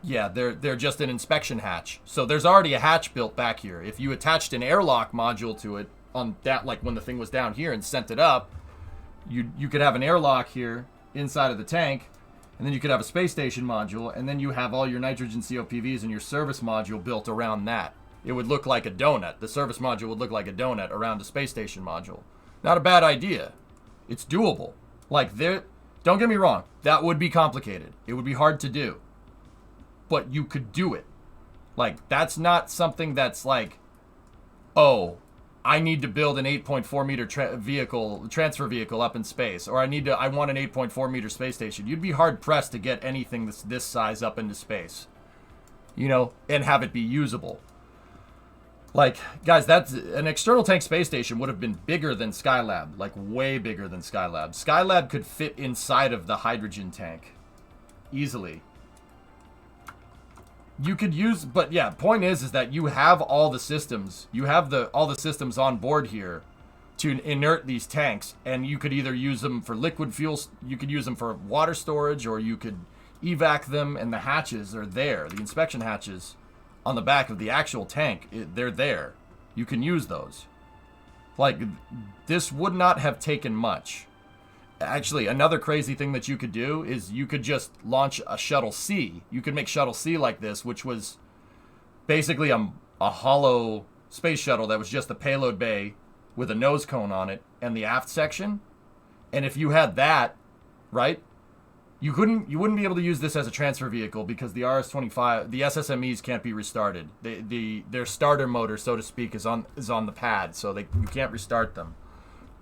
yeah, they're just an inspection hatch. So there's already a hatch built back here. If you attached an airlock module to it on that, like when the thing was down here, and sent it up, you could have an airlock here inside of the tank, and then you could have a space station module, and then you have all your nitrogen COPVs and your service module built around that. It would look like a donut. The service module would look like a donut around a space station module. Not a bad idea. It's doable. Like, don't get me wrong, that would be complicated. It would be hard to do. But you could do it. Like, that's not something that's like, oh, I need to build an 8.4 meter transfer vehicle up in space, or I want an 8.4 meter space station. You'd be hard pressed to get anything that's this size up into space, you know, and have it be usable. Like, guys, that's an external tank space station would have been bigger than Skylab, like way bigger than Skylab. Skylab could fit inside of the hydrogen tank easily. You could use, but yeah, point is that you have all the systems. You have all the systems on board here to inert these tanks, and you could either use them for liquid fuels, you could use them for water storage, or you could evac them, and the hatches are there. The inspection hatches on the back of the actual tank, they're there. You can use those. Like, this would not have taken much. Actually, another crazy thing that you could do is you could just launch a Shuttle C. You could make Shuttle C like this, which was basically a hollow space shuttle that was just the payload bay with a nose cone on it and the aft section. And if you had that, right, you wouldn't be able to use this as a transfer vehicle because the RS-25, the SSMEs can't be restarted. Their starter motor, so to speak, is on the pad, so you can't restart them.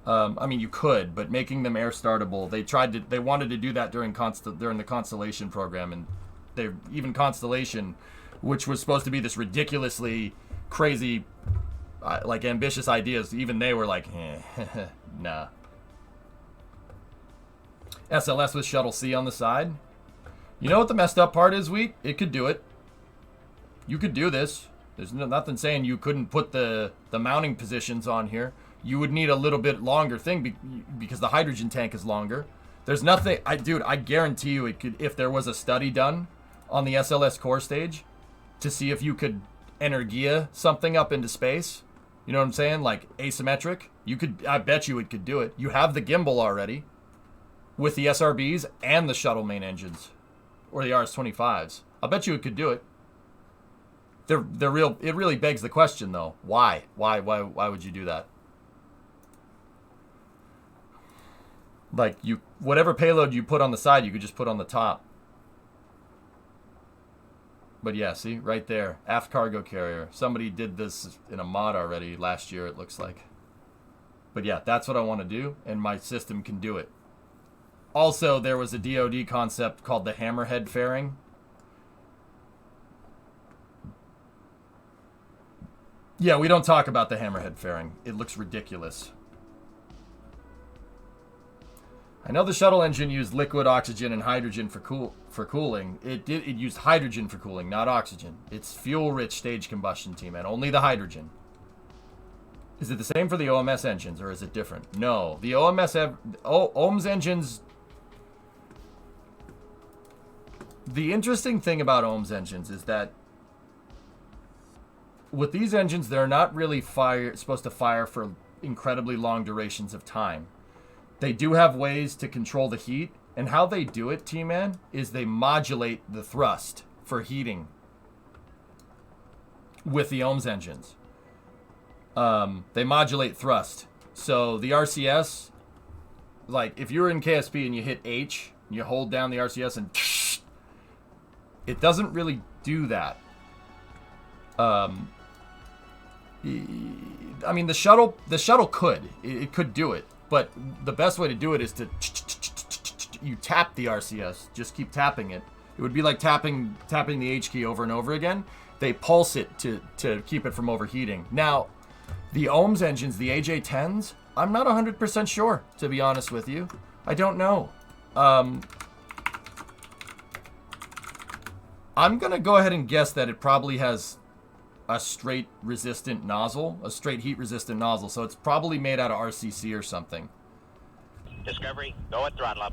I mean, you could, but making them air startable, they wanted to do that during the Constellation program, and even Constellation, which was supposed to be this ridiculously crazy, like ambitious ideas, even they were like, nah. SLS with Shuttle C on the side. You know what the messed up part is, Wheat? It could do it. You could do this. There's nothing saying you couldn't put the mounting positions on here. You would need a little bit longer thing because the hydrogen tank is longer. There's nothing, dude, I guarantee you it could, if there was a study done on the SLS core stage to see if you could energia something up into space, you know what I'm saying? Like asymmetric, I bet you it could do it. You have the gimbal already with the SRBs and the shuttle main engines or the RS-25s. I bet you it could do it. They're real. It really begs the question though. Why would you do that? Like, whatever payload you put on the side, you could just put on the top. But yeah, see, right there, aft cargo carrier. Somebody did this in a mod already last year, it looks like. But yeah, that's what I want to do, and my system can do it. Also, there was a DoD concept called the hammerhead fairing. Yeah, we don't talk about the hammerhead fairing. It looks ridiculous. I know the shuttle engine used liquid oxygen and hydrogen for cooling. It used hydrogen for cooling, not oxygen. It's fuel-rich stage combustion, T-Man. Only the hydrogen. Is it the same for the OMS engines, or is it different? No. The OMS engines... The interesting thing about OMS engines is that with these engines, they're not really supposed to fire for incredibly long durations of time. They do have ways to control the heat, and how they do it, T-Man, is they modulate the thrust for heating with the OMS engines. They modulate thrust. So the RCS, like if you're in KSP and you hit H, and you hold down the RCS and it doesn't really do that. I mean, the shuttle could. It could do it. But the best way to do it is to you tap the RCS. Just keep tapping it. It would be like tapping the H key over and over again. They pulse it to keep it from overheating. Now, the OHMS engines, the AJ10s, I'm not 100% sure, to be honest with you. I don't know. I'm going to go ahead and guess that it probably has a straight resistant nozzle, a straight heat resistant nozzle. So it's probably made out of RCC or something. Discovery, go at throttle up.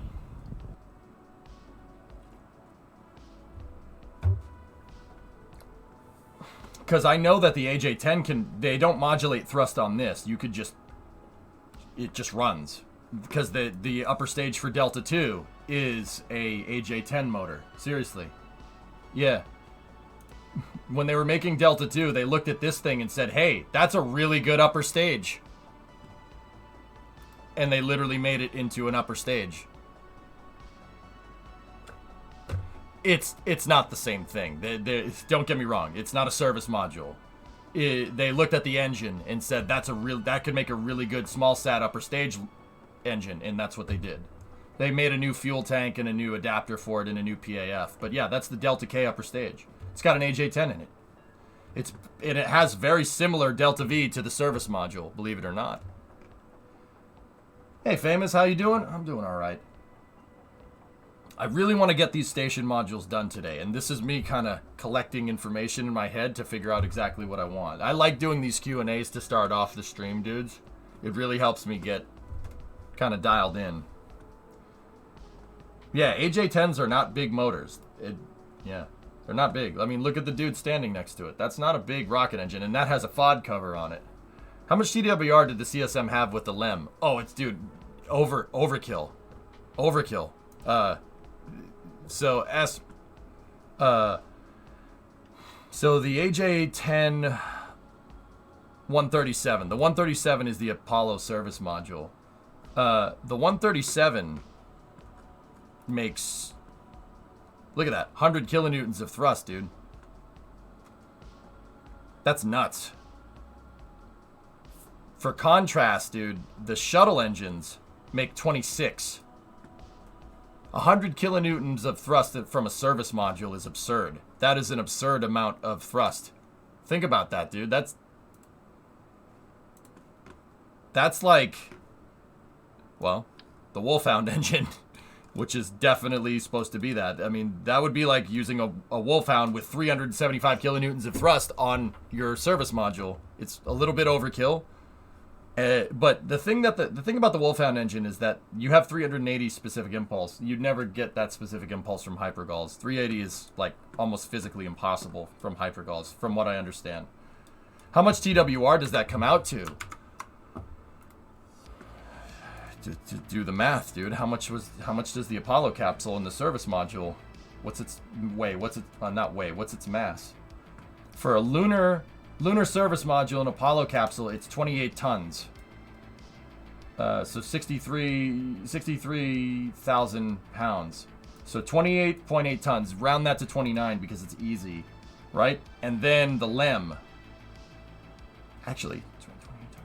Because I know that the AJ10 they don't modulate thrust on this. It just runs. Because the upper stage for Delta 2 is a AJ10 motor. Seriously. Yeah. When they were making Delta 2, they looked at this thing and said, hey, that's a really good upper stage. And they literally made it into an upper stage. It's not the same thing. Don't get me wrong. It's not a service module. They looked at the engine and said that could make a really good small sat upper stage engine, and that's what they did. They made a new fuel tank and a new adapter for it and a new PAF. But yeah, that's the Delta K upper stage. It's got an AJ10 in it. It has very similar Delta V to the service module, believe it or not. Hey, Famous, how you doing? I'm doing all right. I really want to get these station modules done today, and this is me kind of collecting information in my head to figure out exactly what I want. I like doing these Q&As to start off the stream, dudes. It really helps me get kind of dialed in. Yeah, AJ10s are not big motors. Yeah, they're not big. I mean, look at the dude standing next to it. That's not a big rocket engine, and that has a FOD cover on it. How much TWR did the CSM have with the LEM? Oh, it's, dude, overkill. Overkill. So the AJ10 137. The 137 is the Apollo service module. The 137 makes, look at that, 100 kilonewtons of thrust, dude. That's nuts. For contrast, dude, the shuttle engines make 26. 100 kilonewtons of thrust from a service module is absurd. That is an absurd amount of thrust. Think about that, dude. That's like, well, the Wolfhound engine, which is definitely supposed to be that. I mean, that would be like using a Wolfhound with 375 kilonewtons of thrust on your service module. It's a little bit overkill. But the thing about the Wolfhound engine is that you have 380 specific impulse. You'd never get that specific impulse from hypergulls. 380 is like almost physically impossible from hypergulls, from what I understand. How much TWR does that come out to? To do the math, dude. How much does the Apollo capsule in the service module? What's its weight? What's its mass? For a lunar service module and Apollo capsule, it's 28 tons. So 63,000 pounds. So 28.8 tons. Round that to 29 because it's easy, right? And then the LEM. Actually, 28 tons.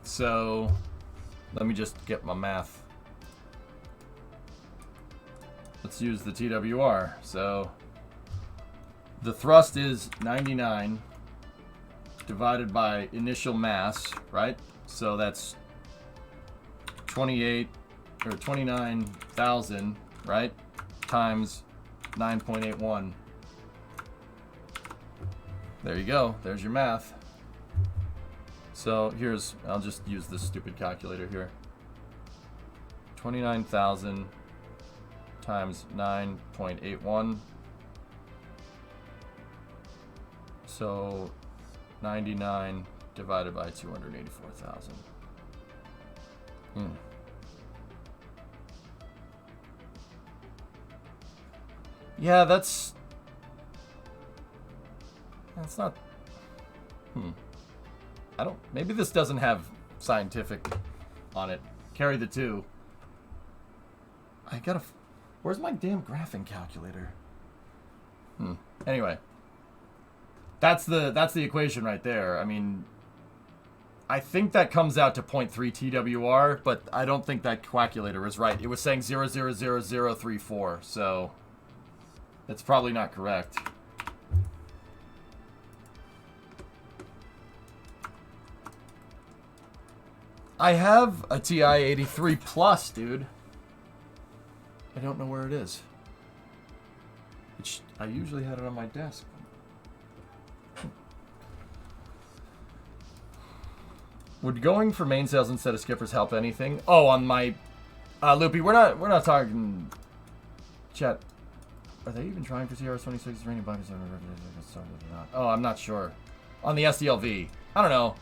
So let me just get my math. Let's use the TWR. So the thrust is 99 divided by initial mass, right? So that's 29,000, right? Times 9.81. There you go. There's your math. So I'll just use this stupid calculator here. 29,000 times 9.81. So 99 divided by 284,000. Yeah, that's not. Maybe this doesn't have scientific on it. Carry the two. I gotta... Where's my damn graphing calculator? Anyway. That's the equation right there. I mean... I think that comes out to 0.3 TWR, but I don't think that calculator is right. It was saying 0.00034, so... That's probably not correct. I have a TI 83 Plus, dude. I don't know where it is. I usually had it on my desk. Would going for main sales instead of skippers help anything? Oh, on my Loopy, we're not talking chat. Are they even trying for CRS-26? Is there any buggers that are started or not? Oh, I'm not sure. On the SDLV. I don't know.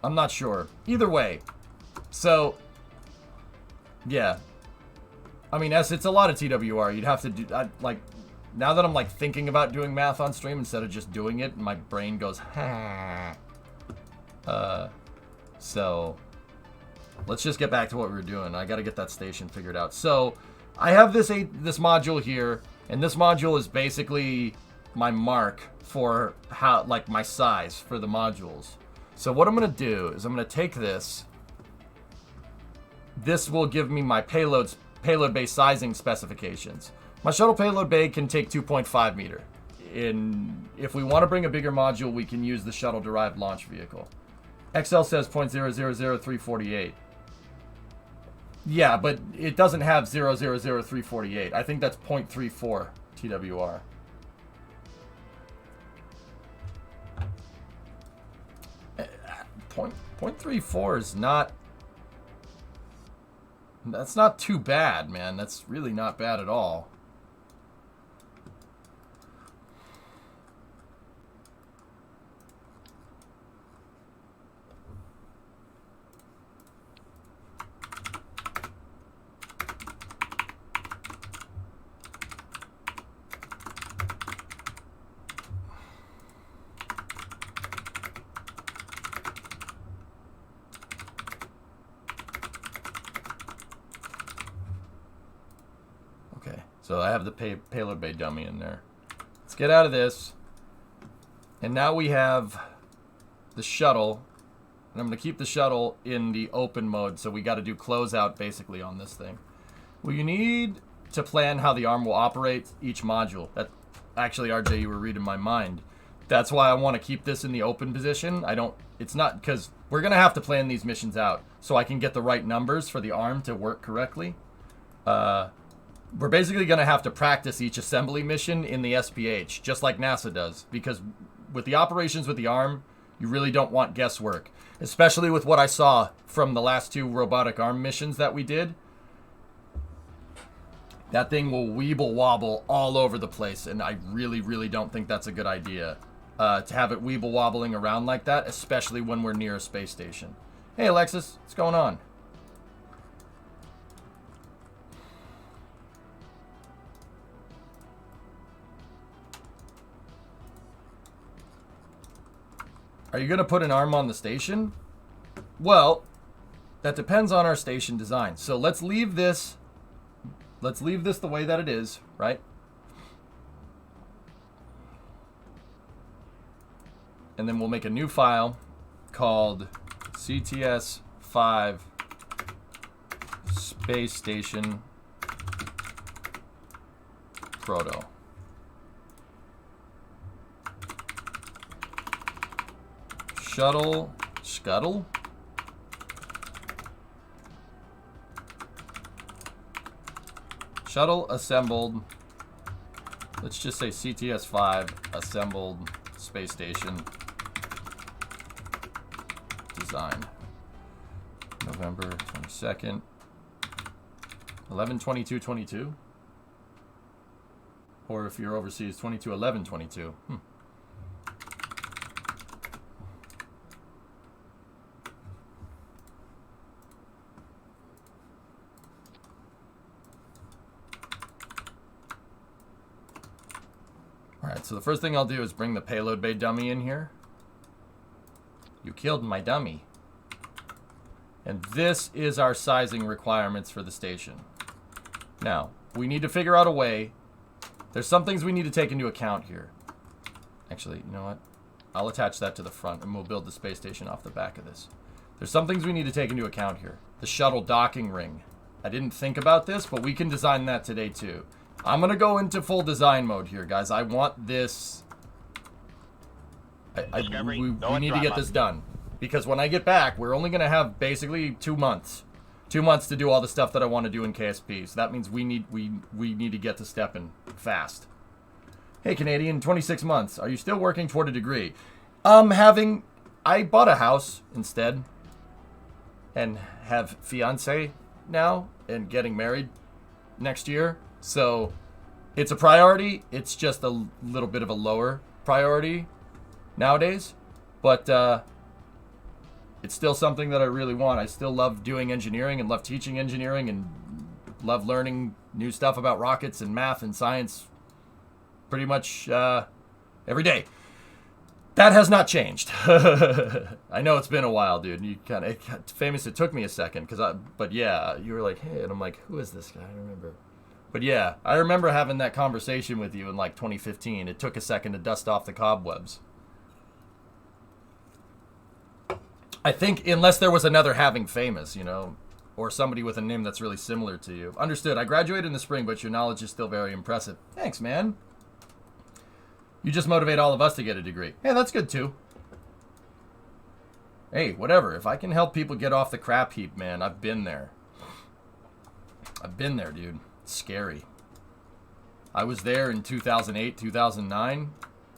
I'm not sure. Either way. So, yeah. I mean, it's a lot of TWR. You'd have to do... like, now that I'm, like, thinking about doing math on stream instead of just doing it, my brain goes, ha. So, let's just get back to what we were doing. I gotta get that station figured out. So, I have this module here, and this module is basically my mark for how, like, my size for the modules. So what I'm gonna do is I'm gonna take this. This will give me my payload bay sizing specifications. My shuttle payload bay can take 2.5 meter. If we want to bring a bigger module, we can use the shuttle derived launch vehicle. XL says 0.000348. Yeah, but it doesn't have 0.00348. I think that's 0.34 TWR. Point 0.34 is not... That's not too bad, man. That's really not bad at all. So I have the payload bay dummy in there. Let's get out of this. And now we have the shuttle. And I'm going to keep the shuttle in the open mode. So we got to do closeout basically on this thing. Well, you need to plan how the arm will operate each module. That actually, RJ, you were reading my mind. That's why I want to keep this in the open position. It's not because we're going to have to plan these missions out so I can get the right numbers for the arm to work correctly. We're basically going to have to practice each assembly mission in the SPH, just like NASA does, because with the operations with the arm, you really don't want guesswork, especially with what I saw from the last 2 robotic arm missions that we did. That thing will weeble wobble all over the place, and I really, really don't think that's a good idea to have it weeble wobbling around like that, especially when we're near a space station. Hey, Alexis, what's going on? Are you going to put an arm on the station? Well, that depends on our station design. So let's leave this the way that it is, right? And then we'll make a new file called CTS5 Space Station Proto. Scuttle. Shuttle assembled. Let's just say CTS5 assembled space station design. November 22nd. 11/22/22. Or if you're overseas, 22/11/22. Alright, so the first thing I'll do is bring the payload bay dummy in here. You killed my dummy. And this is our sizing requirements for the station. Now, we need to figure out a way. There's some things we need to take into account here. Actually, you know what? I'll attach that to the front and we'll build the space station off the back of this. There's some things we need to take into account here. The shuttle docking ring. I didn't think about this, but we can design that today too. I'm going to go into full design mode here, guys. I want this... we need to get this done. Because when I get back, we're only going to have basically 2 months. 2 months to do all the stuff that I want to do in KSP. So that means we need to get to stepping fast. Hey, Canadian, 26 months. Are you still working toward a degree? I bought a house instead. And have fiance now. And getting married next year. So it's a priority. It's just a little bit of a lower priority nowadays. But it's still something that I really want. I still love doing engineering and love teaching engineering and love learning new stuff about rockets and math and science pretty much every day. That has not changed. I know it's been a while, dude. You kind of famous. It took me a second but yeah, you were like, hey, and I'm like, who is this guy? I don't remember. But yeah, I remember having that conversation with you in like 2015. It took a second to dust off the cobwebs. I think unless there was another having famous, you know, or somebody with a name that's really similar to you. Understood. I graduated in the spring, but your knowledge is still very impressive. Thanks, man. You just motivate all of us to get a degree. Hey, that's good too. Hey, whatever. If I can help people get off the crap heap, man, I've been there. I've been there, dude. It's scary. I was there in 2008, 2009.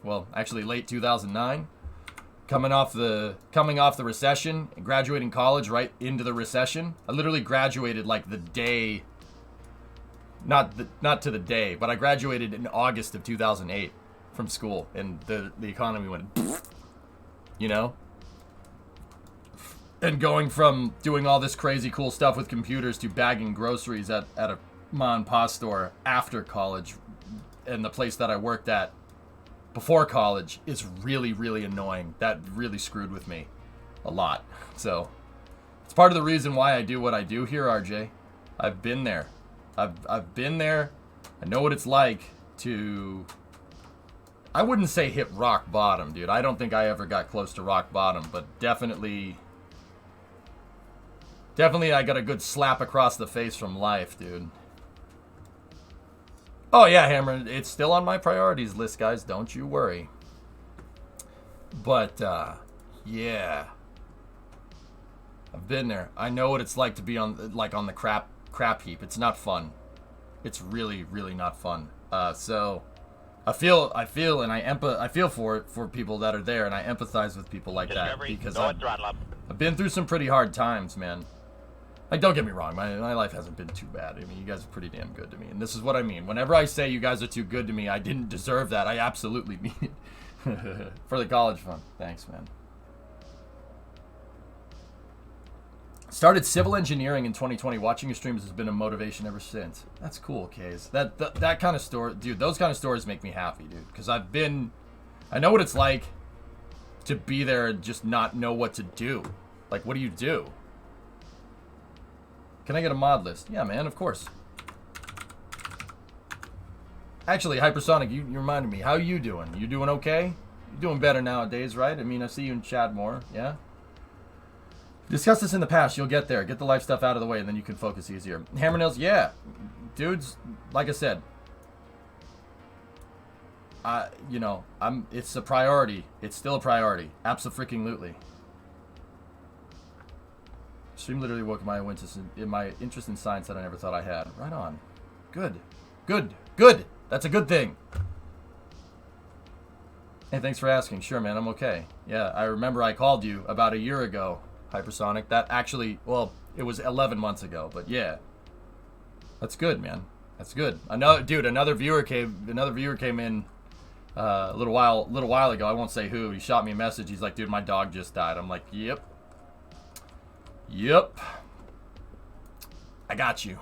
Well, actually late 2009. Coming off the recession, graduating college right into the recession. I literally graduated like the day, not to the day, but I graduated in August of 2008 from school, and the economy went, you know? And going from doing all this crazy cool stuff with computers to bagging groceries at a mom and pop store after college, and the place that I worked at before college is really, really annoying. That really screwed with me a lot. So it's part of the reason why I do what I do here, RJ. I've been there. I've been there. I know what it's like to... I wouldn't say hit rock bottom, dude. I don't think I ever got close to rock bottom, but definitely I got a good slap across the face from life, dude. Oh, yeah, Hammer, it's still on my priorities list, guys. Don't you worry. But, yeah. I've been there. I know what it's like to be on the crap heap. It's not fun. It's really, really not fun. So, I feel and I feel for people that are there, and I empathize with people like that. Because I've been through some pretty hard times, man. Like, don't get me wrong, my life hasn't been too bad. I mean, you guys are pretty damn good to me. And this is what I mean. Whenever I say you guys are too good to me, I didn't deserve that. I absolutely mean it. For the college fund. Thanks, man. Started civil engineering in 2020. Watching your streams has been a motivation ever since. That's cool, Kays. That kind of story, dude, those kind of stories make me happy, dude. Because I know what it's like to be there and just not know what to do. Like, what do you do? Can I get a mod list? Yeah, man, of course. Actually, Hypersonic, you reminded me. How you doing? You doing okay? You're doing better nowadays, right? I mean, I see you in chat more, yeah? Discuss this in the past. You'll get there. Get the life stuff out of the way, and then you can focus easier. Hammer nails, yeah. Dudes, like I said, it's a priority. It's still a priority. Abso-freaking-lutely. Stream literally woke my interest in science that I never thought I had. Right on. Good. Good. Good. That's a good thing. Hey, thanks for asking. Sure, man. I'm okay. Yeah, I remember I called you about a year ago, Hypersonic. That actually, well, it was 11 months ago, but yeah. That's good, man. That's good. Another viewer came in a little while ago. I won't say who. He shot me a message. He's like, dude, my dog just died. I'm like, yep. Yep. I got you.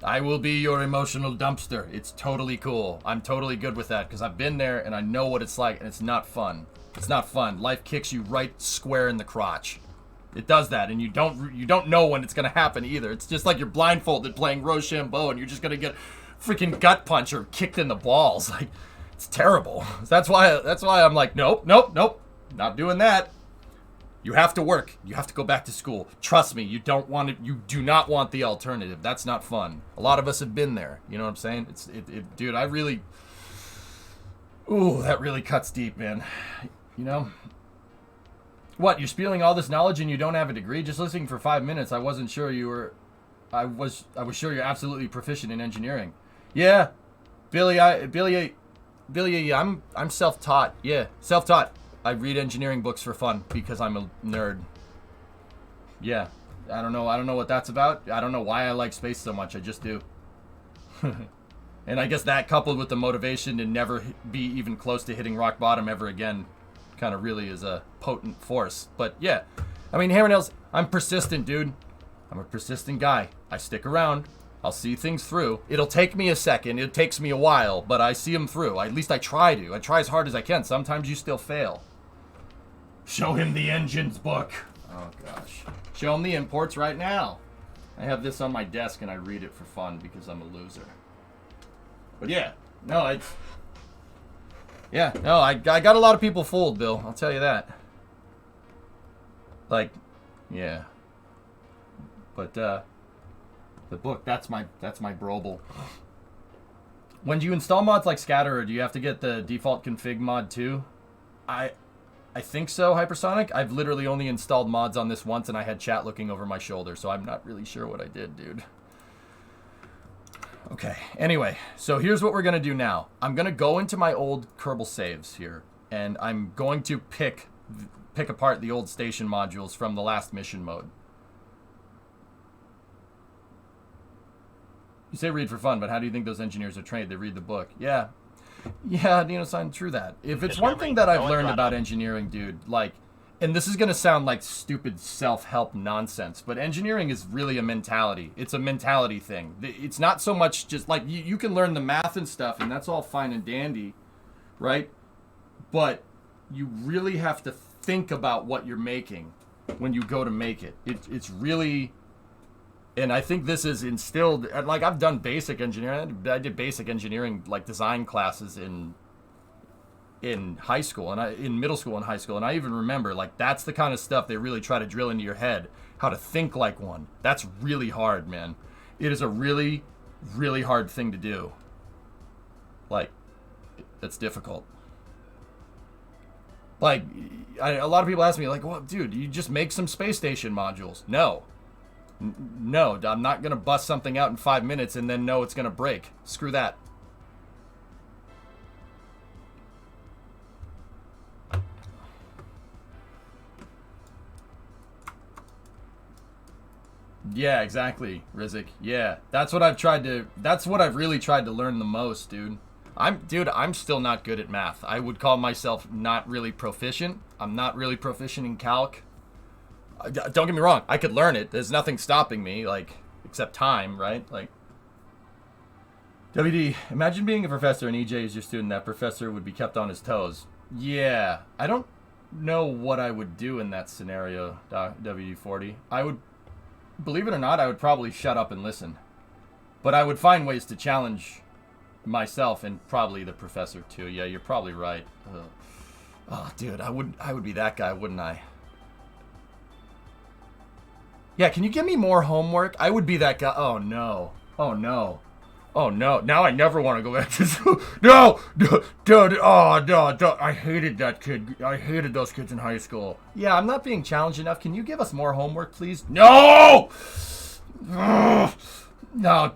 I will be your emotional dumpster. It's totally cool. I'm totally good with that because I've been there and I know what it's like, and it's not fun. It's not fun. Life kicks you right square in the crotch. It does that, and you don't know when it's gonna happen either. It's just like you're blindfolded playing Rochambeau, and you're just gonna get freaking gut punch or kicked in the balls. Like, it's terrible. That's why I'm like, nope, not doing that. You have to work. You have to go back to school. Trust me, you do not want the alternative. That's not fun. A lot of us have been there. You know what I'm saying? Dude, that really cuts deep, man. You know? What, you're spewing all this knowledge and you don't have a degree? Just listening for 5 minutes, I wasn't sure you were... I was sure you're absolutely proficient in engineering. Yeah, Billy, I'm self-taught. Yeah, self-taught. I read engineering books for fun because I'm a nerd. Yeah, I don't know what that's about. I don't know why I like space so much. I just do. And I guess that coupled with the motivation to never be even close to hitting rock bottom ever again kind of really is a potent force. But yeah, I mean, Hammer Nails, I'm persistent, dude. I'm a persistent guy. I stick around. I'll see things through. It'll take me a second. It takes me a while, but I see them through. At least I try to. I try as hard as I can. Sometimes you still fail. Show him the engines book. Oh, gosh. Show him the imports right now. I have this on my desk, and I read it for fun because I'm a loser. But yeah, no, I got a lot of people fooled, Bill. I'll tell you that. Like, yeah. But the book, that's my Brobel. When do you install mods like Scatterer, do you have to get the default config mod too? I think so, Hypersonic. I've literally only installed mods on this once, and I had chat looking over my shoulder, so I'm not really sure what I did, dude. Okay, anyway, so here's what we're going to do now. I'm going to go into my old Kerbal saves here, and I'm going to pick apart the old station modules from the last mission mode. You say read for fun, but how do you think those engineers are trained? They read the book. Yeah, Dino-san, true that. If it's one thing that I've learned about engineering, dude, like, and this is going to sound like stupid self-help nonsense, but engineering is really a mentality. It's a mentality thing. It's not so much just, like, you can learn the math and stuff, and that's all fine and dandy, right? But you really have to think about what you're making when you go to make it. It's really... And I think this is instilled, like, I've done basic engineering. I did basic engineering, like, design classes in high school, and in middle school and high school. And I even remember, like, that's the kind of stuff they really try to drill into your head, how to think like one. That's really hard, man. It is a really, really hard thing to do. Like, it's difficult. Like, a lot of people ask me, like, well, dude, you just make some space station modules. No, I'm not going to bust something out in 5 minutes and then know it's going to break. Screw that. Yeah, exactly, Rizik. Yeah, that's what I've really tried to learn the most, dude. I'm still not good at math. I would call myself not really proficient. I'm not really proficient in calc. Don't get me wrong, I could learn it. There's nothing stopping me, like, except time, right? Like, WD, imagine being a professor and EJ is your student. That professor would be kept on his toes. Yeah, I don't know what I would do in that scenario, WD40. Believe it or not, I would probably shut up and listen. But I would find ways to challenge myself and probably the professor too. Yeah, you're probably right. Oh, dude, I would be that guy, wouldn't I? Yeah, can you give me more homework? I would be that guy. Oh, no. Oh, no. Oh, no. Now I never want to go back to school. No! Dude, oh, no. I hated that kid. I hated those kids in high school. Yeah, I'm not being challenged enough. Can you give us more homework, please? No! No,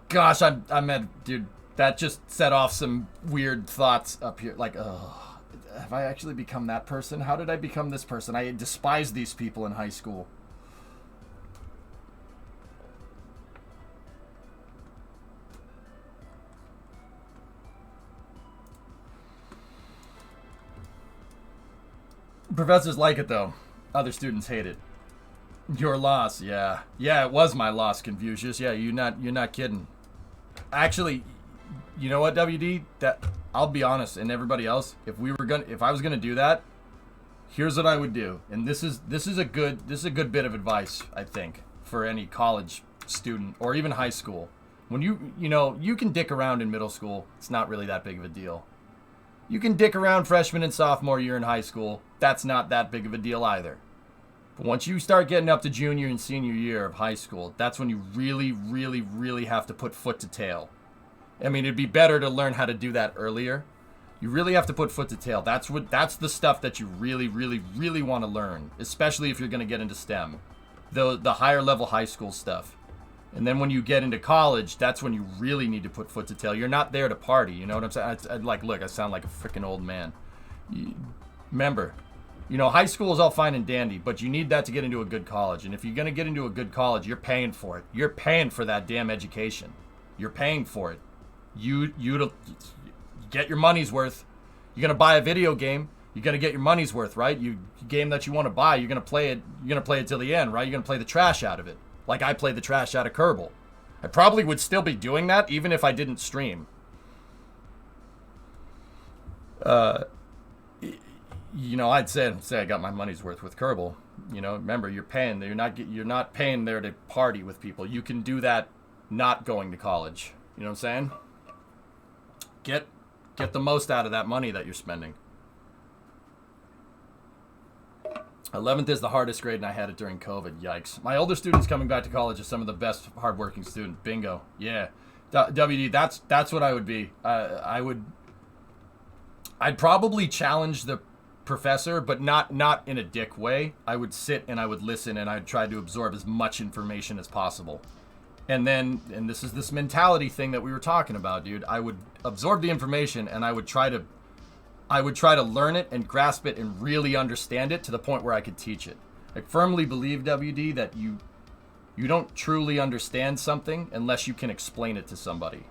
gosh, I'm at... Dude, that just set off some weird thoughts up here. Like, oh, have I actually become that person? How did I become this person? I despised these people in high school. Professors like it, though. Other students hate it. Your loss, yeah. Yeah, it was my loss, Confucius. Yeah, you're not kidding. Actually, you know what, WD? That I'll be honest, and everybody else, if I was gonna do that, Here's what I would do, and this is a good bit of advice, I think, for any college student or even high school. When you can dick around in middle school, it's not really that big of a deal. You can dick around freshman and sophomore year in high school, that's not that big of a deal either. But once you start getting up to junior and senior year of high school, that's when you really, really, really have to put foot to tail. I mean, it'd be better to learn how to do that earlier. You really have to put foot to tail. That's the stuff that you really, really, really want to learn, especially if you're going to get into STEM, the higher level high school stuff. And then when you get into college, that's when you really need to put foot to tail. You're not there to party, you know what I'm saying? Look, I sound like a freaking old man. Remember, high school is all fine and dandy, but you need that to get into a good college. And if you're going to get into a good college, you're paying for it. You're paying for that damn education. You're paying for it. You get your money's worth. You're going to buy a video game, you're going to get your money's worth, right? Game that you want to buy, you're going to play it till the end, right? You're going to play the trash out of it. Like I played the trash out of Kerbal. I probably would still be doing that even if I didn't stream. I'd say I got my money's worth with Kerbal. Remember, you're paying. You're not paying there to party with people. You can do that not going to college. You know what I'm saying? Get the most out of that money that you're spending. 11th is the hardest grade, and I had it during COVID. Yikes. My older students coming back to college are some of the best hardworking students. Bingo. Yeah. WD, that's what I would be. I'd probably challenge the professor, but not in a dick way. I would sit and I would listen, and I'd try to absorb as much information as possible. And this is this mentality thing that we were talking about, dude. I would absorb the information, and I would try to learn it and grasp it and really understand it to the point where I could teach it. I firmly believe, WD, that you don't truly understand something unless you can explain it to somebody.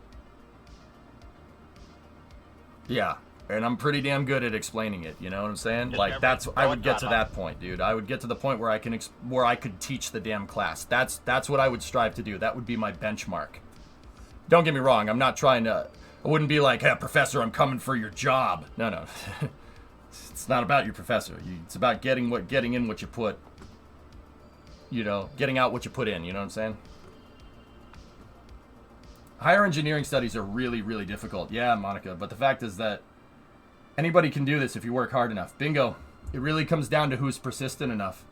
Yeah, and I'm pretty damn good at explaining it, you know what I'm saying? Like, I would get to that point, dude. I would get to the point where I could teach the damn class. That's what I would strive to do. That would be my benchmark. Don't get me wrong, I'm not trying to... I wouldn't be like, hey, professor, I'm coming for your job. No. It's not about your professor. It's about getting in what you put, getting out what you put in, you know what I'm saying? Higher engineering studies are really, really difficult. Yeah, Monica, but the fact is that anybody can do this if you work hard enough. Bingo. It really comes down to who's persistent enough.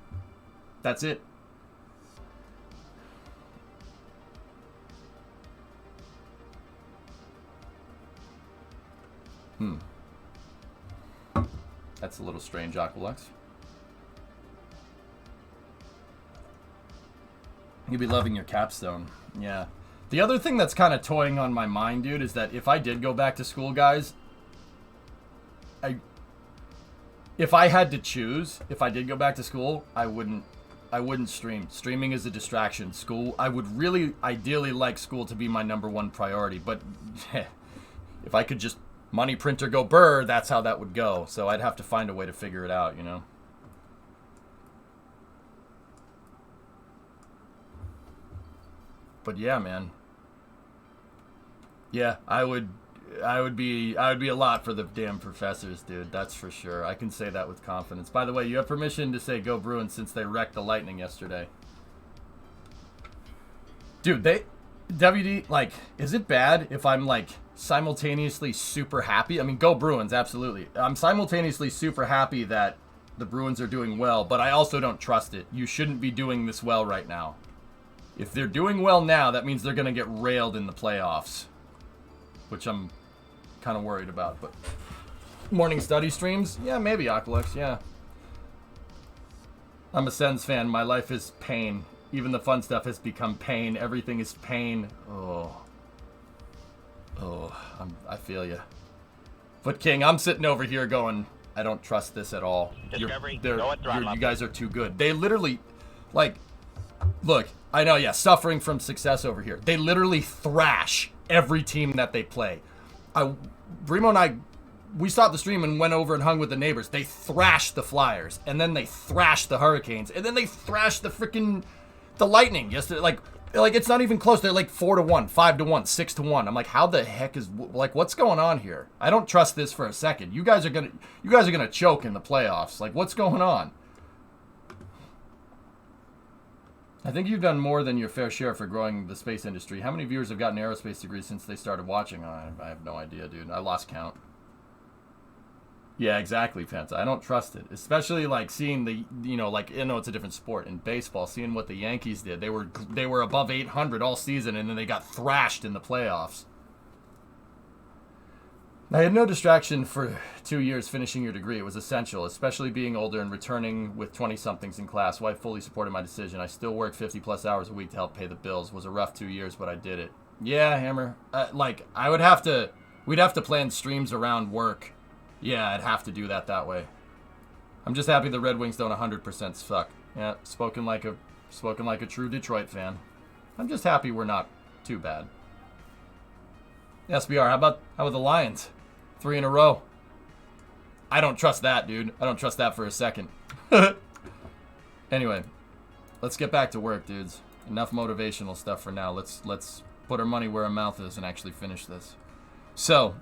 That's it. That's a little strange, Aqualux. You'd be loving your capstone. Yeah. The other thing that's kind of toying on my mind, dude, is that if I did go back to school, guys, if I had to choose, if I did go back to school, I wouldn't stream. Streaming is a distraction. School, I would really ideally like school to be my #1 priority, but if I could just money printer go burr, that's how that would go. So I'd have to find a way to figure it out, But yeah, man. Yeah, I would be a lot for the damn professors, dude. That's for sure. I can say that with confidence. By the way, you have permission to say go Bruins since they wrecked the Lightning yesterday. Dude, WD, like, is it bad if I'm, like, simultaneously super happy? I mean, go Bruins, absolutely. I'm simultaneously super happy that the Bruins are doing well, but I also don't trust it. You shouldn't be doing this well right now. If they're doing well now, that means they're going to get railed in the playoffs, which I'm kind of worried about. But morning study streams? Yeah, maybe, Aqualux, yeah. I'm a Sens fan. My life is pain. Even the fun stuff has become pain. Everything is pain. I feel you. But King, I'm sitting over here going, I don't trust this at all. You guys are too good. They literally, like, look, I know, yeah, suffering from success over here. They literally thrash every team that they play. Brimo and I, we stopped the stream and went over and hung with the neighbors. They thrashed the Flyers, and then they thrashed the Hurricanes, and then they thrashed the Lightning. Yesterday, like, Like, it's not even close. They're like 4-1, 5-1, 6-1. I'm like, how the heck is, like, what's going on here? I don't trust this for a second. You guys are gonna choke in the playoffs. Like, what's going on? I think you've done more than your fair share for growing the space industry. How many viewers have gotten aerospace degrees since they started watching? I have no idea, dude. I lost count. Yeah, exactly, Penta. I don't trust it. Especially, like, seeing the, you know, like, you know, it's a different sport. In baseball, seeing what the Yankees did. They were above 800 all season, and then they got thrashed in the playoffs. I had no distraction for 2 years finishing your degree. It was essential, especially being older and returning with 20-somethings in class. Wife fully supported my decision. I still work 50-plus hours a week to help pay the bills. It was a rough 2 years, but I did it. Yeah, Hammer. Like, we'd have to plan streams around work. Yeah, I'd have to do that way. I'm just happy the Red Wings don't 100% suck. Yeah, spoken like a true Detroit fan. I'm just happy we're not too bad. SBR, how about the Lions? 3 in a row. I don't trust that, dude. I don't trust that for a second. Anyway, let's get back to work, dudes. Enough motivational stuff for now. Let's put our money where our mouth is and actually finish this. So,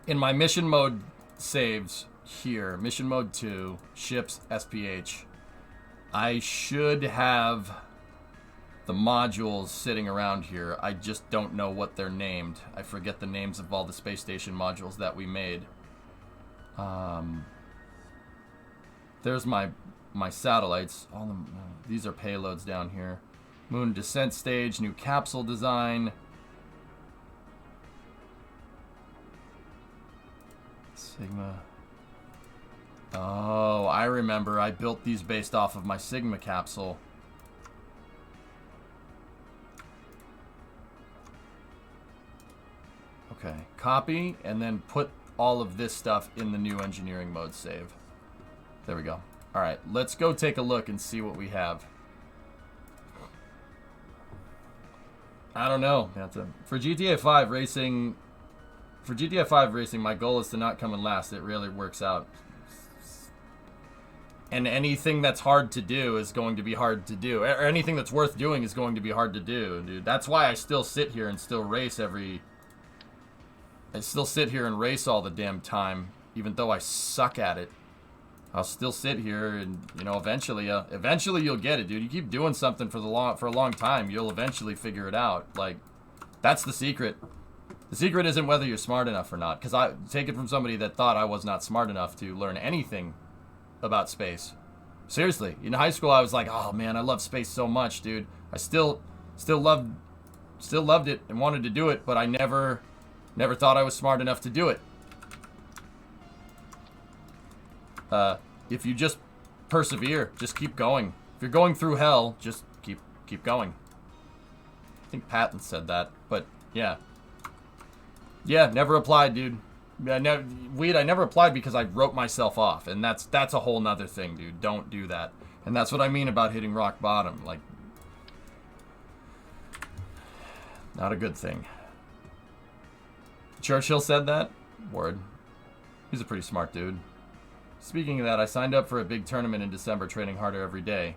in my mission mode saves here, mission mode 2, ships, SPH, I should have the modules sitting around here. I just don't know what they're named. I forget the names of all the space station modules that we made. There's my satellites. These are payloads down here. Moon descent stage, new capsule design. Sigma. Oh, I remember. I built these based off of my Sigma capsule. Okay, copy, and then put all of this stuff in the new engineering mode save. There we go. All right, let's go take a look and see what we have. I don't know. For GTA 5 racing, my goal is to not come in last. It rarely works out. And anything that's hard to do is going to be hard to do. Or anything that's worth doing is going to be hard to do, dude. That's why I still sit here and still race I still sit here and race all the damn time, even though I suck at it. I'll still sit here and, you know, eventually you'll get it, dude. You keep doing something for a long time, you'll eventually figure it out. Like, that's the secret. The secret isn't whether you're smart enough or not, because I take it from somebody that thought I was not smart enough to learn anything about space. Seriously, in high school I was like, oh man, I love space so much, dude. I still loved it and wanted to do it, but I never thought I was smart enough to do it. If you just persevere, just keep going. If you're going through hell, just keep going. I think Patton said that, but yeah. Yeah, never applied, dude. I never applied because I wrote myself off, and that's a whole nother thing, dude. Don't do that. And that's what I mean about hitting rock bottom. Like, not a good thing. Churchill said that? Word. He's a pretty smart dude. Speaking of that, I signed up for a big tournament in December, training harder every day.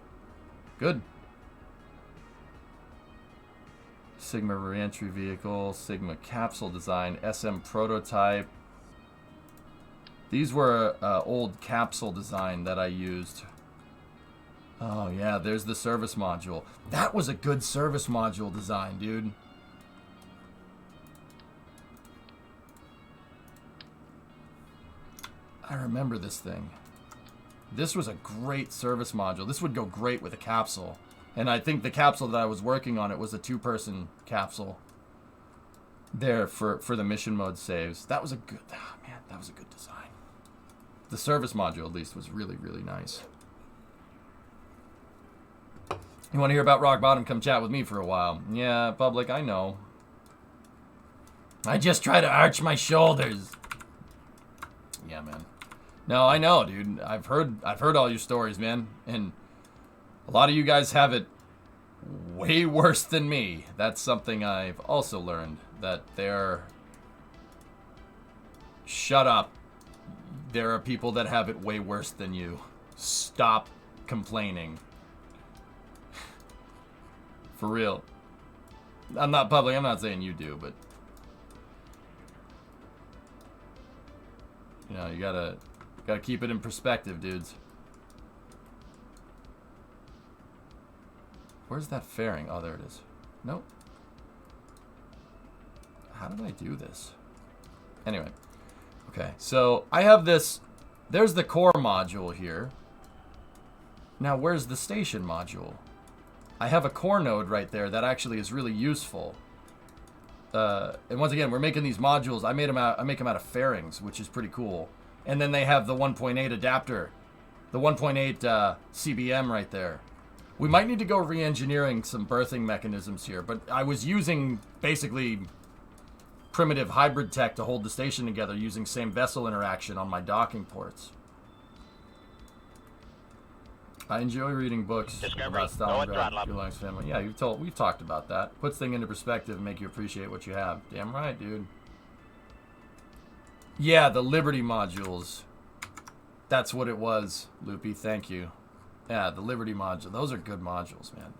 Good. Sigma reentry vehicle, Sigma capsule design, SM prototype. These were old capsule design that I used. Oh yeah, there's the service module. That was a good service module design, dude. I remember this thing. This was a great service module. This would go great with a capsule. And I think the capsule that I was working on, it was a 2-person capsule. There for the mission mode saves. That was a good, man, that was a good design. The service module, at least, was really, really nice. You want to hear about rock bottom? Come chat with me for a while. Yeah, public, I know. I just try to arch my shoulders. Yeah, man. No, I know, dude. I've heard all your stories, man. And a lot of you guys have it way worse than me. That's something I've also learned. That shut up. There are people that have it way worse than you. Stop complaining. For real. I'm not public. I'm not saying you do, but you know, you gotta keep it in perspective, dudes. Where's that fairing? Oh, there it is. Nope. How did I do this? Anyway. Okay, so I have this. There's the core module here. Now, where's the station module? I have a core node right there that actually is really useful. And once again, we're making these modules. I make them out of fairings, which is pretty cool. And then they have the 1.8 adapter, the 1.8 CBM right there. We might need to go re-engineering some berthing mechanisms here, but I was using basically primitive hybrid tech to hold the station together using same vessel interaction on my docking ports. I enjoy reading books about Stalingrad, your longest family. Yeah, we've talked about that. Puts things into perspective and make you appreciate what you have. Damn right, dude. Yeah, the Liberty modules. That's what it was, Loopy. Thank you. Yeah, the Liberty module. Those are good modules, man.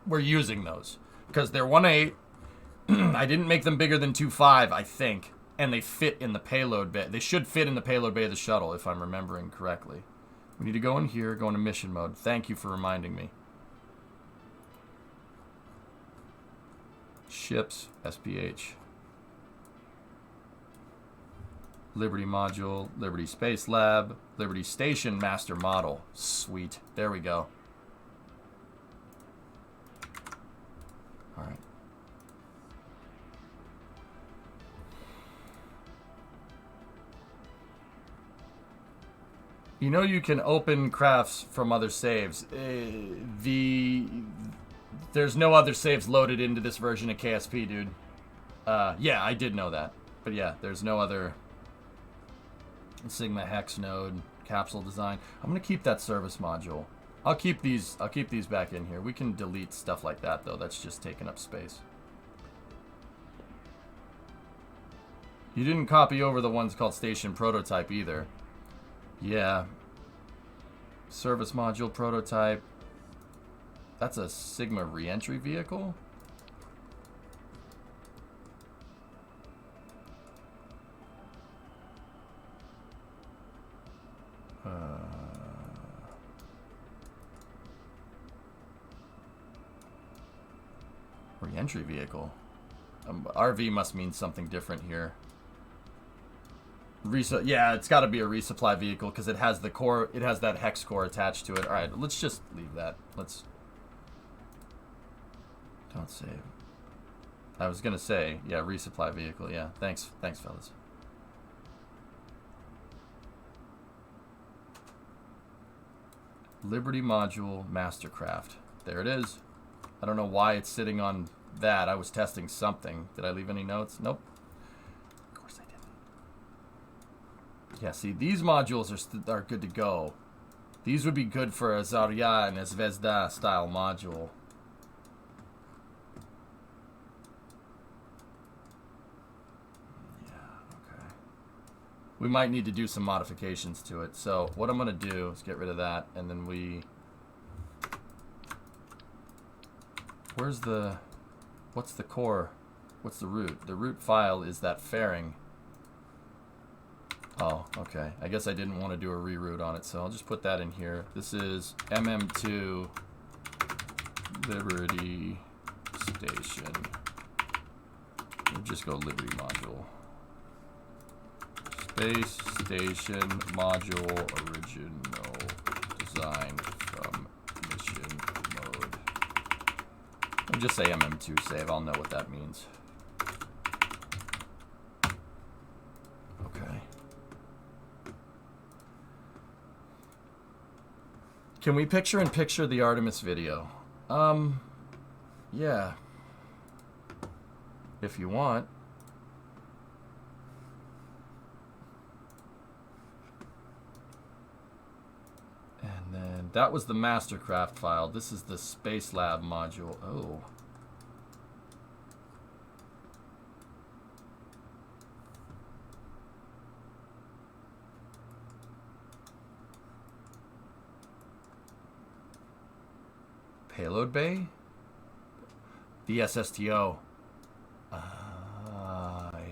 We're using those because they're 1.8. I didn't make them bigger than 2.5, I think, and they fit in the payload bay. They should fit in the payload bay of the shuttle, if I'm remembering correctly. We need to go in here, go into mission mode. Thank you for reminding me. Ships, SPH. Liberty module, Liberty Space Lab, Liberty Station Master Model. Sweet. There we go. All right. You know you can open crafts from other saves. There's no other saves loaded into this version of KSP, dude. Yeah, I did know that. But yeah, there's no other Sigma Hex node, capsule design. I'm gonna keep that service module. I'll keep these back in here. We can delete stuff like that though. That's just taking up space. You didn't copy over the ones called station prototype either. Yeah. Service module prototype. That's a Sigma re-entry vehicle? Re-entry vehicle. RV must mean something different here. Yeah, it's got to be a resupply vehicle because it has the core. It has that hex core attached to it. All right, let's just leave that. Let's don't save. I was gonna say, yeah, resupply vehicle. Yeah, thanks, fellas. Liberty module Mastercraft. There it is. I don't know why it's sitting on that. I was testing something. Did I leave any notes? Nope. Yeah, see, these modules are good to go. These would be good for a Zarya and a Zvezda style module. Yeah, okay. We might need to do some modifications to it. So what I'm going to do is get rid of that, and then where's the... What's the core? What's the root? The root file is that fairing. Oh, okay. I guess I didn't want to do a reroute on it, so I'll just put that in here. This is MM2 Liberty Station. We'll just go Liberty Module. Space Station Module Original Design from Mission Mode. I'll just say MM2 save. I'll know what that means. Okay. Can we picture-in-picture the Artemis video? Yeah. If you want. And then that was the Mastercraft file. This is the Space Lab module. Oh. Payload bay? The SSTO.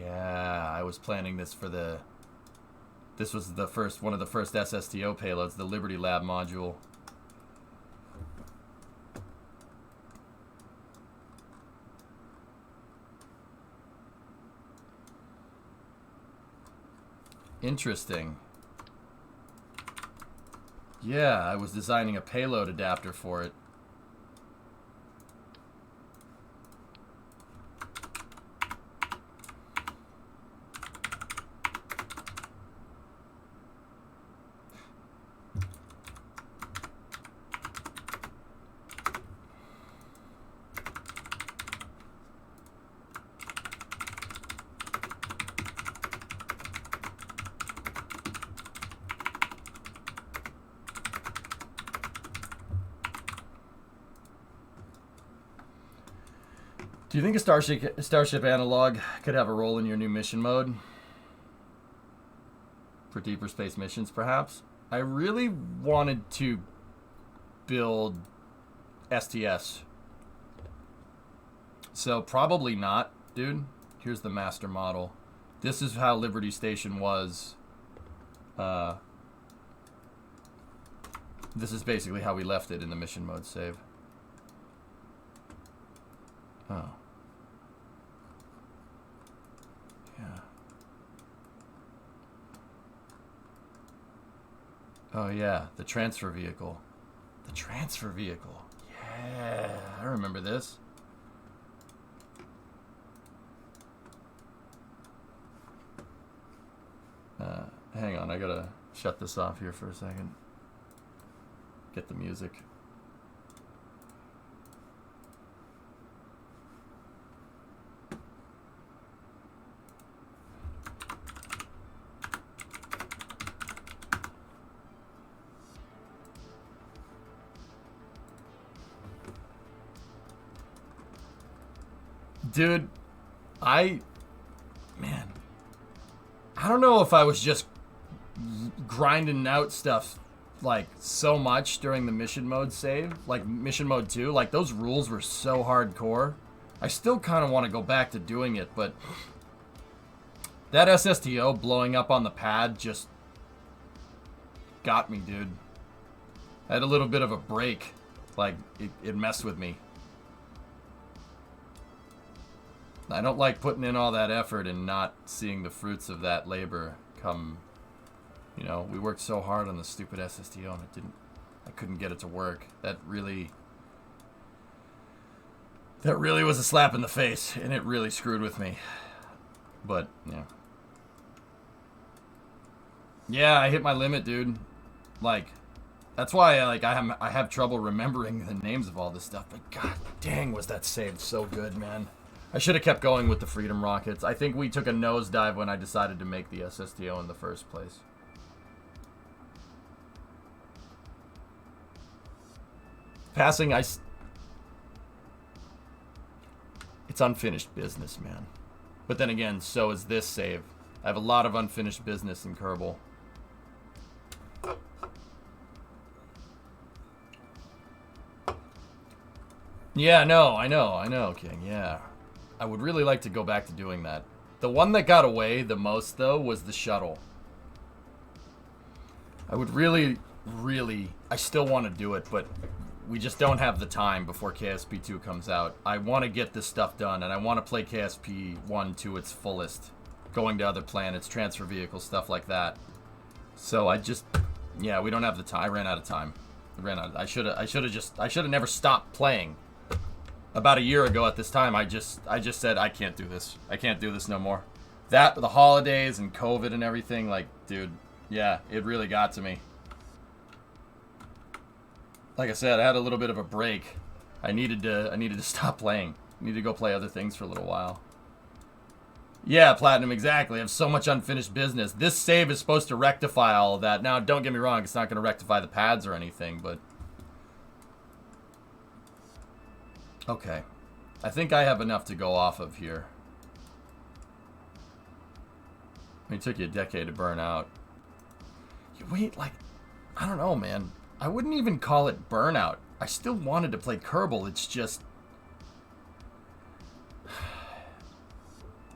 Yeah, I was planning this for the... This was the first, one of the first SSTO payloads, the Liberty Lab module. Interesting. Yeah, I was designing a payload adapter for it. Do you think a Starship analog could have a role in your new mission mode? For deeper space missions, perhaps? I really wanted to build STS. So probably not, dude. Here's the master model. This is how Liberty Station was. This is basically how we left it in the mission mode save. Oh. Yeah. Oh yeah, the transfer vehicle. The transfer vehicle. Yeah, I remember this. Hang on, I gotta shut this off here for a second. Get the music. Dude, man, I don't know if I was just grinding out stuff like so much during the mission mode save, like mission mode 2, like those rules were so hardcore. I still kind of want to go back to doing it, but that SSTO blowing up on the pad just got me, dude. I had a little bit of a break, like it messed with me. I don't like putting in all that effort and not seeing the fruits of that labor come. You know, we worked so hard on the stupid SSTO and I couldn't get it to work. That really was a slap in the face, and it really screwed with me. But, yeah. Yeah, I hit my limit, dude. Like, that's why I have trouble remembering the names of all this stuff. But god dang, was that saved so good, man. I should have kept going with the Freedom rockets. I think we took a nosedive when I decided to make the SSTO in the first place. Passing, it's unfinished business, man. But then again, so is this save. I have a lot of unfinished business in Kerbal. Yeah, no, I know, King, yeah. I would really like to go back to doing that. The one that got away the most, though, was the shuttle. I would really, I still want to do it, but we just don't have the time before KSP 2 comes out. I want to get this stuff done, and I want to play KSP 1 to its fullest. Going to other planets, transfer vehicles, stuff like that. So yeah, we don't have the time. I ran out of time. I should have never stopped playing. About a year ago at this time, I just said, I can't do this. I can't do this no more. That, the holidays and COVID and everything, like, dude, yeah, it really got to me. Like I said, I had a little bit of a break. I needed to stop playing. I needed to go play other things for a little while. Yeah, Platinum, exactly. I have so much unfinished business. This save is supposed to rectify all of that. Now, don't get me wrong, it's not going to rectify the pads or anything, but... Okay. I think I have enough to go off of here. It took you a decade to burn out. You wait, like... I don't know, man. I wouldn't even call it burnout. I still wanted to play Kerbal. It's just...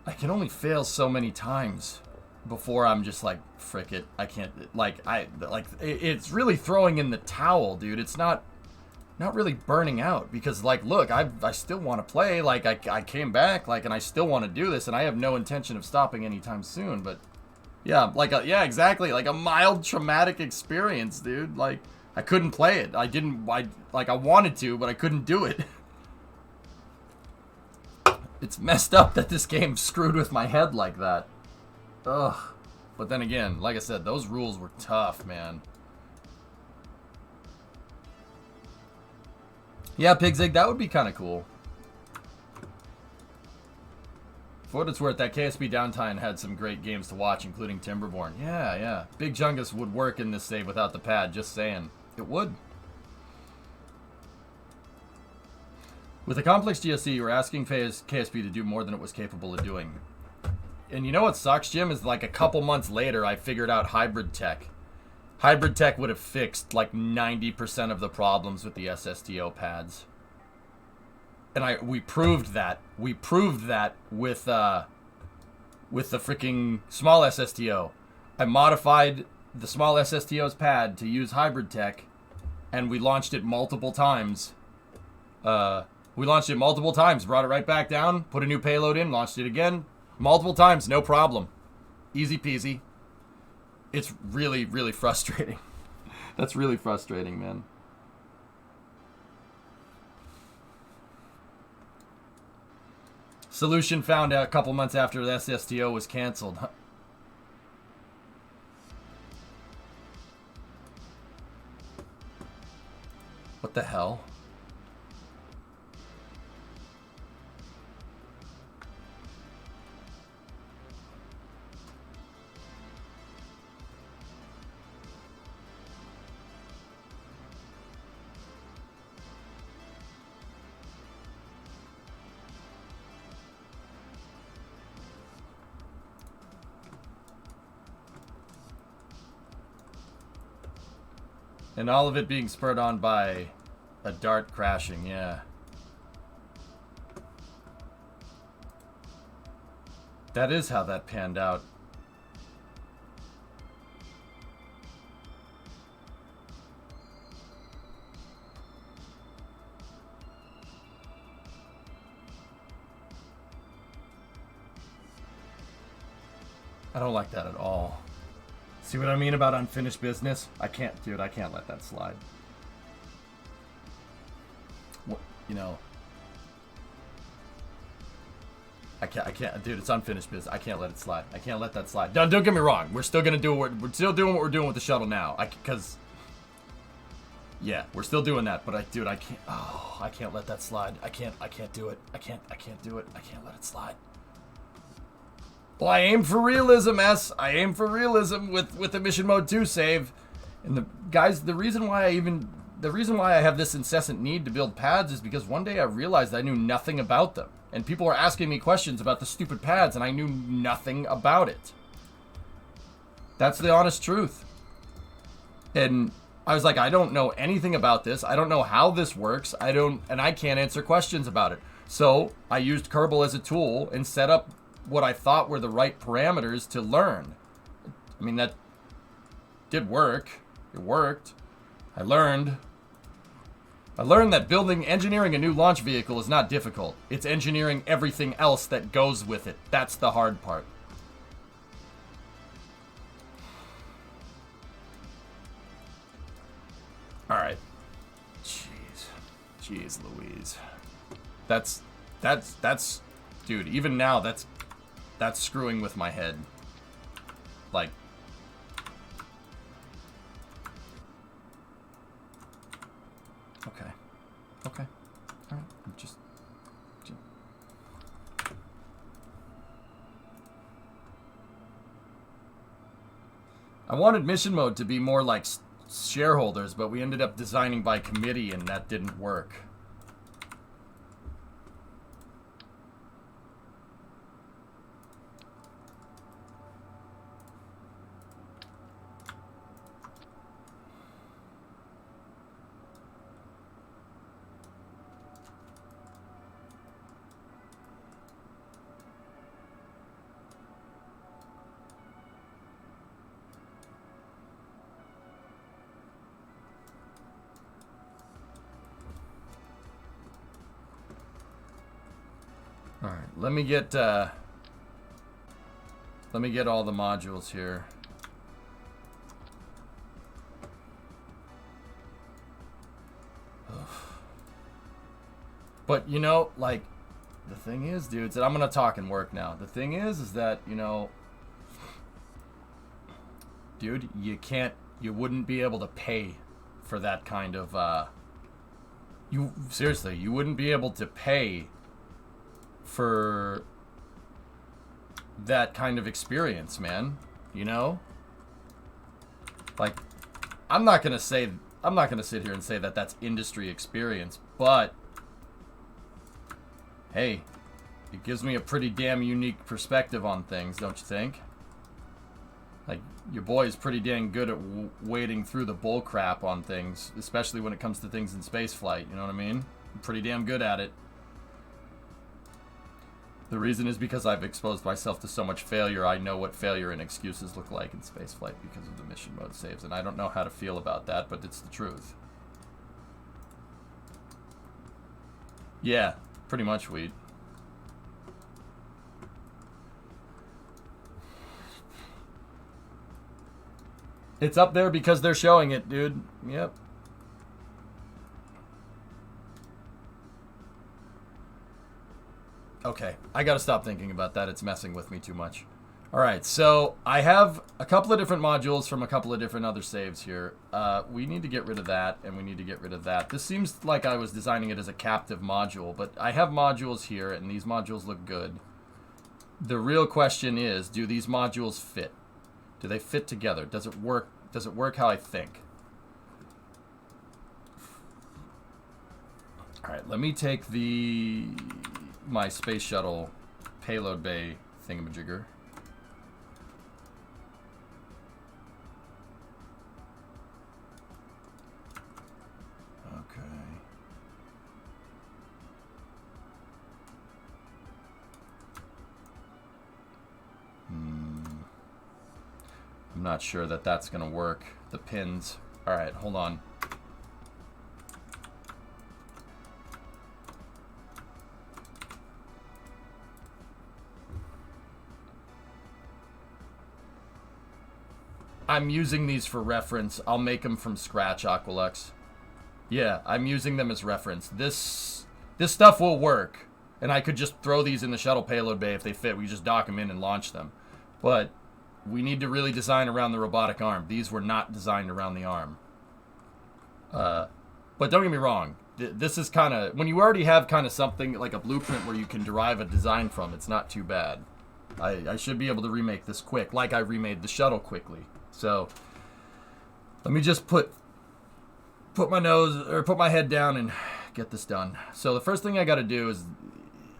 I can only fail so many times before I'm just like, frick it. I can't, it's really throwing in the towel, dude. It's not really burning out because, like, look, I still want to play. Like, I came back, like, and I still want to do this, and I have no intention of stopping anytime soon. But yeah, yeah, exactly, like a mild traumatic experience, dude. Like, I couldn't play it. I wanted to, but I couldn't do it. It's messed up that this game screwed with my head like that. Ugh. But then again, like I said, those rules were tough, man. Yeah, Pigzig, that would be kind of cool. For what it's worth, that KSP Downtime had some great games to watch, including Timberborn. Yeah, yeah. Big Jungus would work in this save without the pad, just saying. It would. With a complex GSC, you were asking KSP to do more than it was capable of doing. And you know what sucks, Jim, is like a couple months later, I figured out hybrid tech. Hybrid tech would have fixed like 90% of the problems with the SSTO pads. And we proved that. We proved that with the freaking small SSTO. I modified the small SSTO's pad to use hybrid tech, and we launched it multiple times. Brought it right back down, put a new payload in, launched it again, multiple times, no problem. Easy peasy. It's really, really frustrating. That's really frustrating, man. Solution found out a couple months after the SSTO was canceled. What the hell? And all of it being spurred on by a dart crashing, yeah. That is how that panned out. I don't like that at all. See what I mean about unfinished business? I can't, dude, I can't let that slide. What, you know, I can't, dude, it's unfinished business. I can't let it slide. I can't let that slide. Don't get me wrong. We're still gonna do what we're still doing what we're doing with the shuttle now. Yeah, we're still doing that, but I can't, oh, I can't let that slide. I can't do it. I can't do it. I can't let it slide. Well, I aim for realism, S. I aim for realism with the Mission Mode 2 save. And the reason why I have this incessant need to build pads is because one day I realized I knew nothing about them. And people were asking me questions about the stupid pads, and I knew nothing about it. That's the honest truth. And I was like, I don't know anything about this. I don't know how this works. And I can't answer questions about it. So I used Kerbal as a tool and set up what I thought were the right parameters to learn. I mean, that did work. It worked. I learned that engineering a new launch vehicle is not difficult. It's engineering everything else that goes with it. That's the hard part. All right. Jeez Louise. That's, dude, even now, that's screwing with my head. Like, okay, all right, just. I wanted Mission Mode to be more like shareholders, but we ended up designing by committee, and that didn't work. All right, let me get all the modules here. Ugh. But you know, like, the thing is, dudes, and I'm gonna talk and work now. The thing is that, you know, dude, you wouldn't be able to pay for that kind of, seriously, you wouldn't be able to pay for that kind of experience, man. You know? Like, I'm not gonna sit here and say that that's industry experience, but hey, it gives me a pretty damn unique perspective on things, don't you think? Like, your boy is pretty dang good at wading through the bull crap on things, especially when it comes to things in space flight, you know what I mean? I'm pretty damn good at it. The reason is because I've exposed myself to so much failure. I know what failure and excuses look like in spaceflight because of the mission mode saves, and I don't know how to feel about that, but it's the truth. Yeah, pretty much, Weed. It's up there because they're showing it, dude. Yep. Okay, I gotta stop thinking about that. It's messing with me too much. Alright, so I have a couple of different modules from a couple of different other saves here. We need to get rid of that, and we need to get rid of that. This seems like I was designing it as a captive module, but I have modules here, and these modules look good. The real question is, do these modules fit? Do they fit together? Does it work? Does it work how I think? Alright, let me take my space shuttle payload bay thingamajigger. Okay. I'm not sure that that's gonna work. The pins. Alright, hold on. I'm using these for reference. I'll make them from scratch, Aqualux. Yeah, I'm using them as reference. This stuff will work. And I could just throw these in the shuttle payload bay if they fit. We just dock them in and launch them. But we need to really design around the robotic arm. These were not designed around the arm. But don't get me wrong. This is kind of... When you already have kind of something like a blueprint where you can derive a design from, it's not too bad. I should be able to remake this quick, like I remade the shuttle quickly. So, let me just put my head down and get this done. So the first thing I got to do is,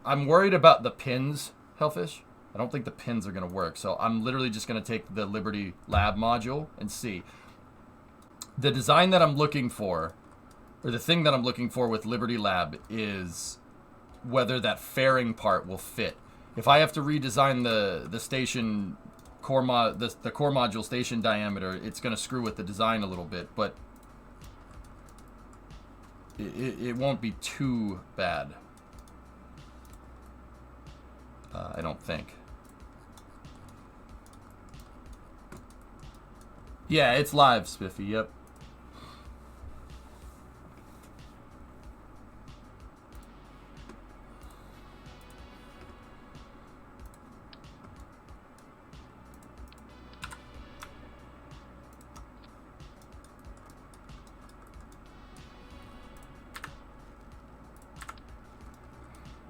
I'm worried about the pins, Hellfish. I don't think the pins are going to work. So I'm literally just going to take the Liberty Lab module and see. The design that I'm looking for, or the thing that I'm looking for with Liberty Lab is whether that fairing part will fit. If I have to redesign the station core the core module station diameter, it's going to screw with the design a little bit, but it won't be too bad. I don't think. Yeah, it's live, Spiffy, yep.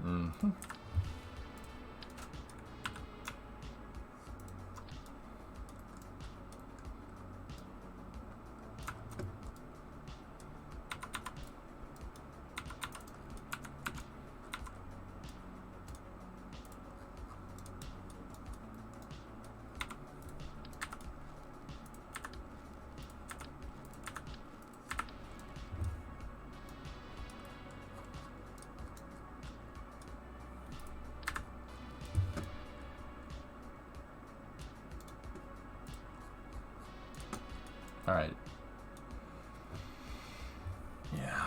Mm-hmm. All right. Yeah.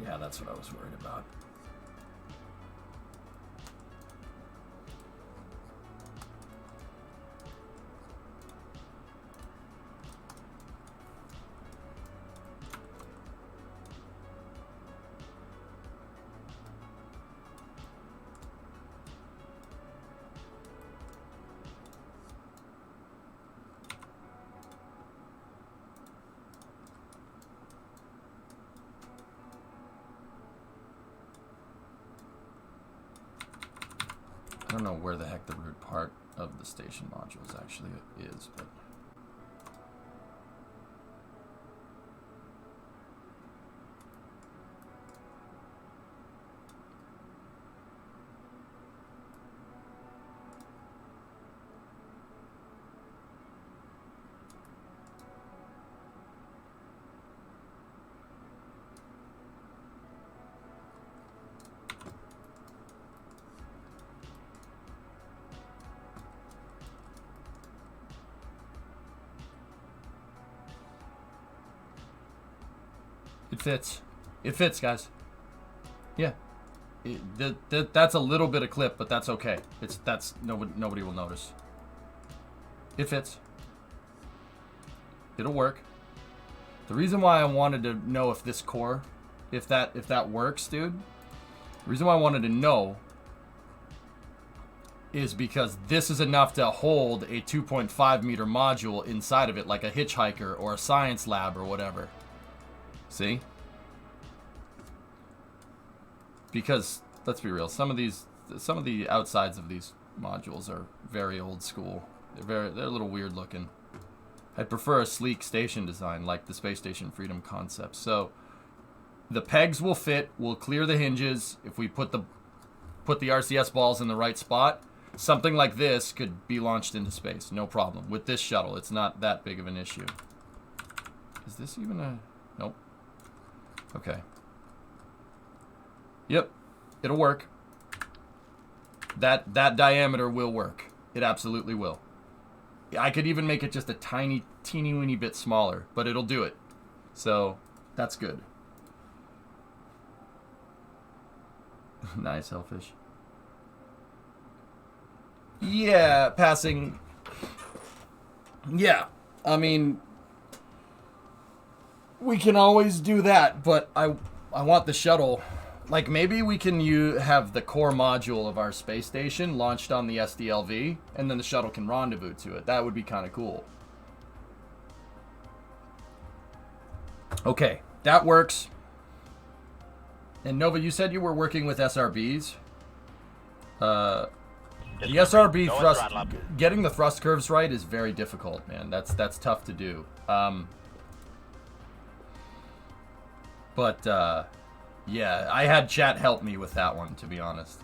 Yeah, that's what I was worried about. don't know where the heck the root part of the station modules actually is, but... It fits. It fits, guys. Yeah. That's a little bit of clip, but that's okay. That's nobody will notice. It fits. It'll work. The reason why I wanted to know if this core, if that works, dude. The reason why I wanted to know is because this is enough to hold a 2.5 meter module inside of it, like a hitchhiker or a science lab or whatever. See? Because let's be real, some of the outsides of these modules are very old school. They're a little weird looking. I'd prefer a sleek station design like the Space Station Freedom concept. So the pegs will fit. We'll clear the hinges if we put the RCS balls in the right spot. Something like this could be launched into space, no problem. With this shuttle, it's not that big of an issue. Is this even a... Nope. Okay. Yep. It'll work. That diameter will work. It absolutely will. I could even make it just a teeny weeny bit smaller, but it'll do it. So, that's good. Nice, Hellfish. Yeah, passing. Yeah, I mean, we can always do that, but I want the shuttle. Like, maybe we can have the core module of our space station launched on the SDLV, and then the shuttle can rendezvous to it. That would be kind of cool. Okay, that works. And Nova, you said you were working with SRBs. The SRB thrust, getting the thrust curves right is very difficult, man. That's tough to do. Yeah, I had chat help me with that one, to be honest.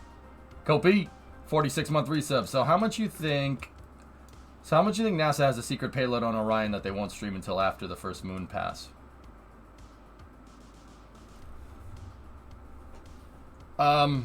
Kopi, 46-month resub. So how much you think NASA has a secret payload on Orion that they won't stream until after the first moon pass? I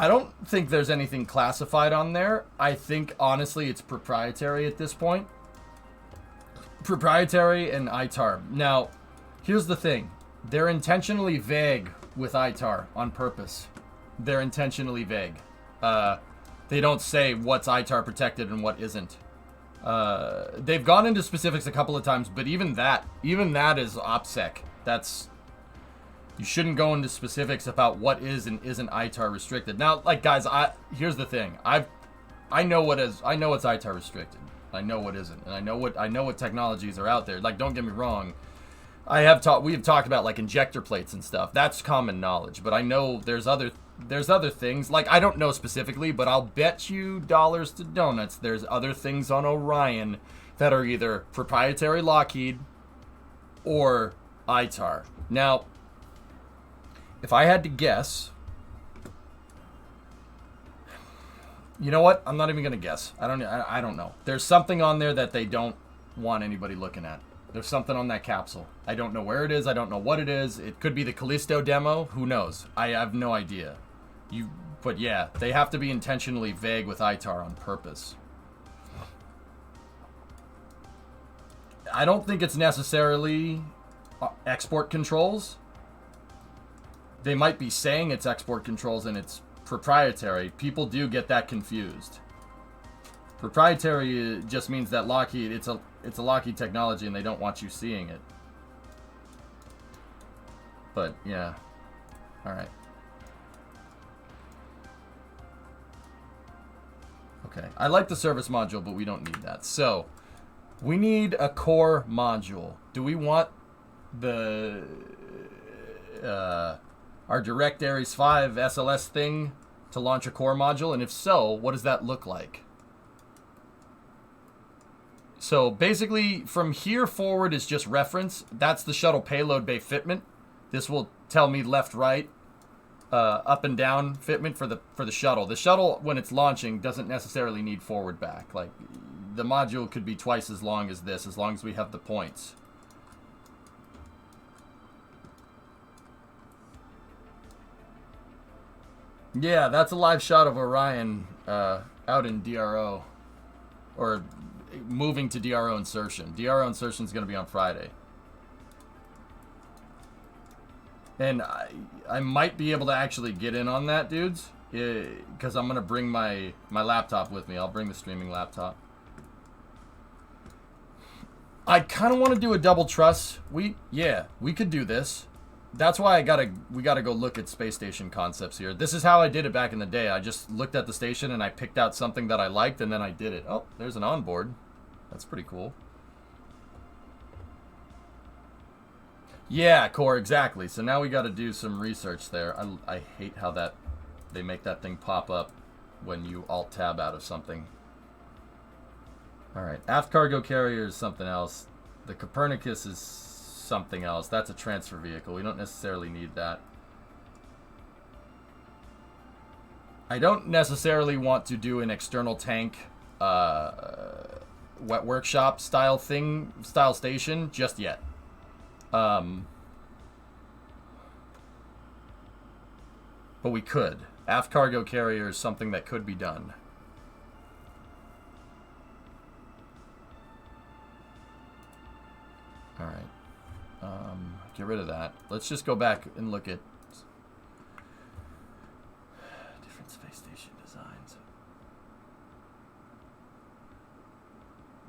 don't think there's anything classified on there. I think, honestly, it's proprietary at this point. Proprietary and ITAR. Now, here's the thing. They're intentionally vague with ITAR on purpose. They're intentionally vague. They don't say what's ITAR protected and what isn't. They've gone into specifics a couple of times, but even that is OPSEC. You shouldn't go into specifics about what is and isn't ITAR restricted. Now, like, guys, here's the thing. I know what's ITAR restricted. I know what isn't, and I know what technologies are out there. Like, don't get me wrong. We have talked about like injector plates and stuff. That's common knowledge. But I know there's other things. Like, I don't know specifically, but I'll bet you dollars to donuts there's other things on Orion that are either proprietary Lockheed or ITAR. Now, if I had to guess, you know what? I'm not even gonna guess. I don't know. There's something on there that they don't want anybody looking at. There's something on that capsule. I don't know where it is. I don't know what it is. It could be the Callisto demo. Who knows? I have no idea. But yeah, they have to be intentionally vague with ITAR on purpose. I don't think it's necessarily export controls. They might be saying it's export controls and it's proprietary. People do get that confused. Proprietary just means that Lockheed, it's a Lockheed technology and they don't want you seeing it. But yeah. All right. Okay, I like the service module, but we don't need that. So, we need a core module. Do we want the our Direct Ares 5 SLS thing to launch a core module? And if so, what does that look like? So basically, from here forward is just reference. That's the shuttle payload bay fitment. This will tell me left, right, up and down fitment for the shuttle. The shuttle, when it's launching, doesn't necessarily need forward back. Like, the module could be twice as long as this, as long as we have the points. Yeah, that's a live shot of Orion out in DRO. Or moving to DRO insertion. DRO insertion is going to be on Friday. And I might be able to actually get in on that, dudes. Because I'm going to bring my laptop with me. I'll bring the streaming laptop. I kind of want to do a double truss. We could do this. That's why we gotta go look at space station concepts here. This is how I did it back in the day. I just looked at the station and I picked out something that I liked and then I did it. Oh, there's an onboard. That's pretty cool. Yeah, core, exactly. So now we gotta do some research there. I hate how they make that thing pop up when you alt-tab out of something. Alright, aft cargo carrier is something else. The Copernicus is something else. That's a transfer vehicle. We don't necessarily need that. I don't necessarily want to do an external tank wet workshop style station just yet. But we could. Aft cargo carrier is something that could be done. All right. Get rid of that. Let's just go back and look at different space station designs.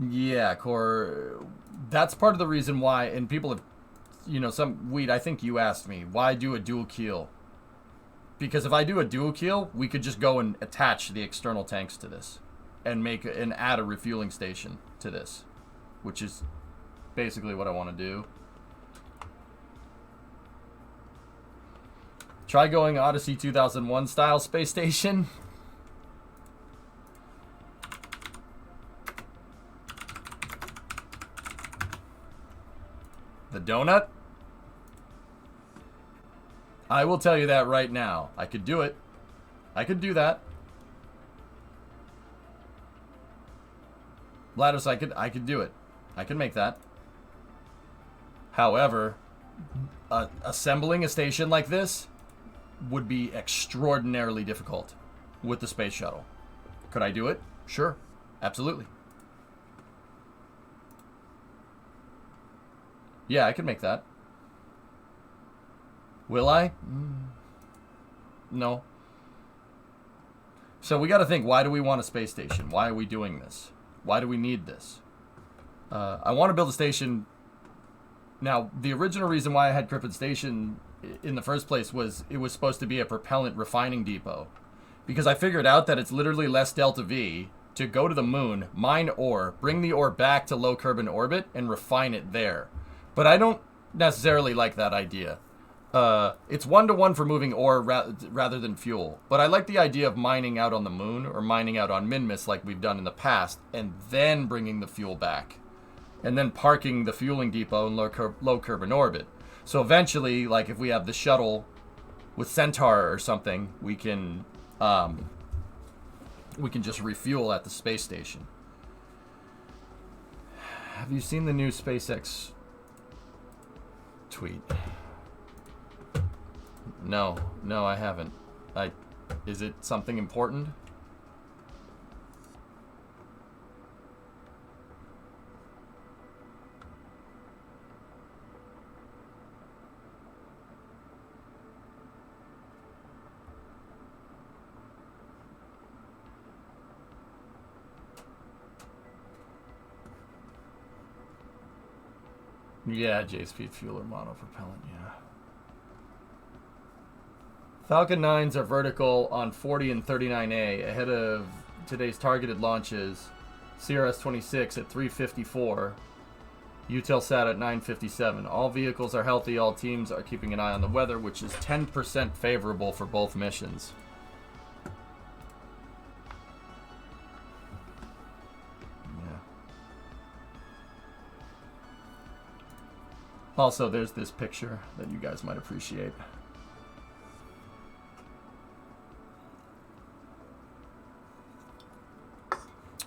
Yeah, core. That's part of the reason why, and people have, I think you asked me, why do a dual keel? Because if I do a dual keel, we could just go and attach the external tanks to this and add a refueling station to this, which is basically what I want to do. Try going Odyssey 2001 style space station. The donut? I will tell you that right now. I could do it. I could do that. Lattice, I could do it. I could make that. However, assembling a station like this would be extraordinarily difficult with the space shuttle. Could I do it? Sure. Absolutely. Yeah, I could make that. Will I? No. So we got to think, why do we want a space station? Why are we doing this? Why do we need this? I want to build a station. Now, the original reason why I had Crippen Station in the first place was it was supposed to be a propellant refining depot. Because I figured out that it's literally less delta V to go to the moon, mine ore, bring the ore back to low carbon orbit, and refine it there. But I don't necessarily like that idea. It's 1-to-1 for moving ore rather than fuel. But I like the idea of mining out on the moon or mining out on Minmus like we've done in the past, and then bringing the fuel back. And then parking the fueling depot in low carbon orbit. So eventually, like if we have the shuttle with Centaur or something, we can just refuel at the space station. Have you seen the new SpaceX tweet? No, I haven't. Is it something important? Yeah, J-speed fuel or monopropellant, yeah. Falcon 9s are vertical on 40 and 39A, ahead of today's targeted launches. CRS-26 at 354. Eutelsat at 957. All vehicles are healthy. All teams are keeping an eye on the weather, which is 10% favorable for both missions. Yeah. Also, there's this picture that you guys might appreciate.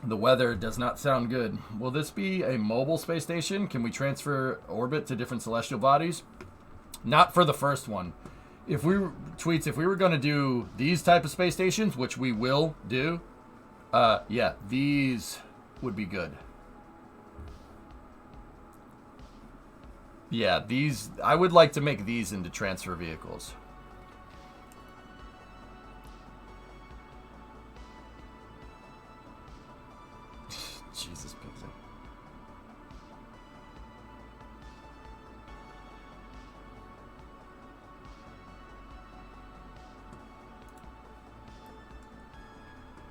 The weather does not sound good. Will this be a mobile space station? Can we transfer orbit to different celestial bodies? Not for the first one. If we were going to do these type of space stations, which we will do, yeah, these would be good. Yeah, these, I would like to make these into transfer vehicles. Jesus, Pixie.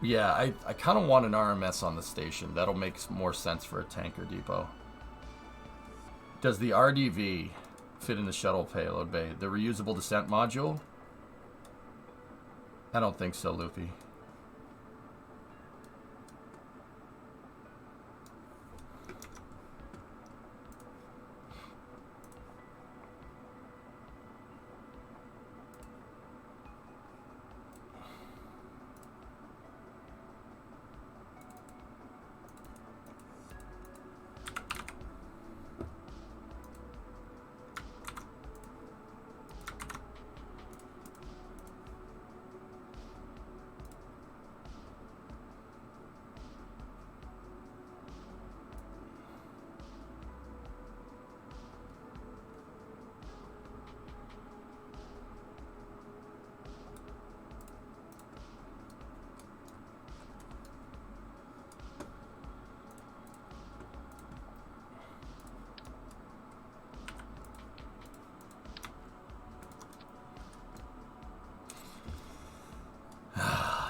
Yeah, I kind of want an RMS on the station. That'll make more sense for a tanker depot. Does the RDV fit in the shuttle payload bay? The reusable descent module? I don't think so, Loopy.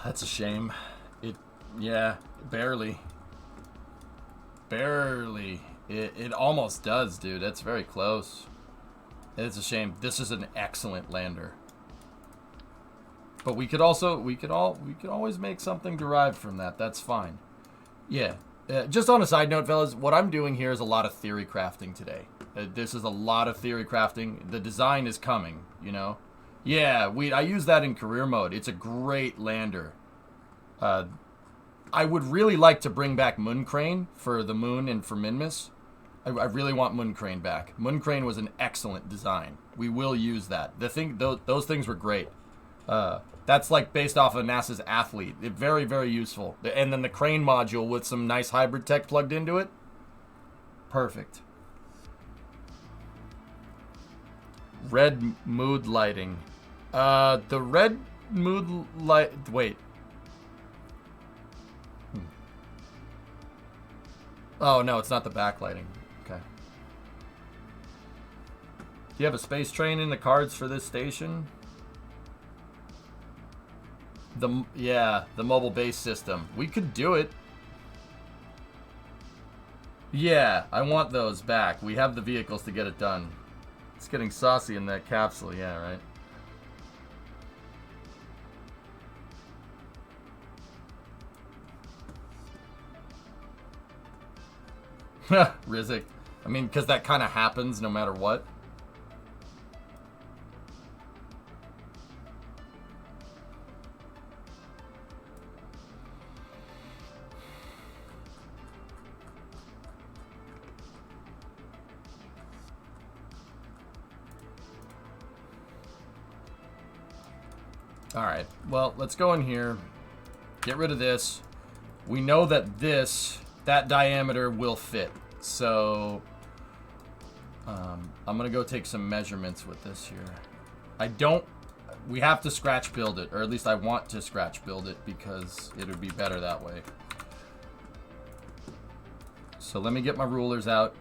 That's a shame. Yeah, barely. Barely. It almost does, dude. That's very close. It's a shame. This is an excellent lander. But we could always make something derived from that. That's fine. Yeah. Just on a side note, fellas, what I'm doing here is a lot of theory crafting today. This is a lot of theory crafting. The design is coming, you know? Yeah, I use that in career mode. It's a great lander. I would really like to bring back Moon Crane for the moon and for Minmus. I really want Moon Crane back. Moon Crane was an excellent design. We will use that. Those things were great. That's like based off of NASA's Athlete. Very, very useful. And then the crane module with some nice hybrid tech plugged into it. Perfect. Red mood lighting. The red mood light. Wait. Oh, no, it's not the backlighting. Okay. Do you have a space train in the cards for this station? Yeah, the mobile base system. We could do it. Yeah, I want those back. We have the vehicles to get it done. It's getting saucy in that capsule, yeah, right? Rizik. I mean, because that kind of happens no matter what. Alright, well, let's go in here. Get rid of this. We know that that diameter will fit. So, I'm going to go take some measurements with this here. We have to scratch build it, or at least I want to scratch build it because it would be better that way. So let me get my rulers out.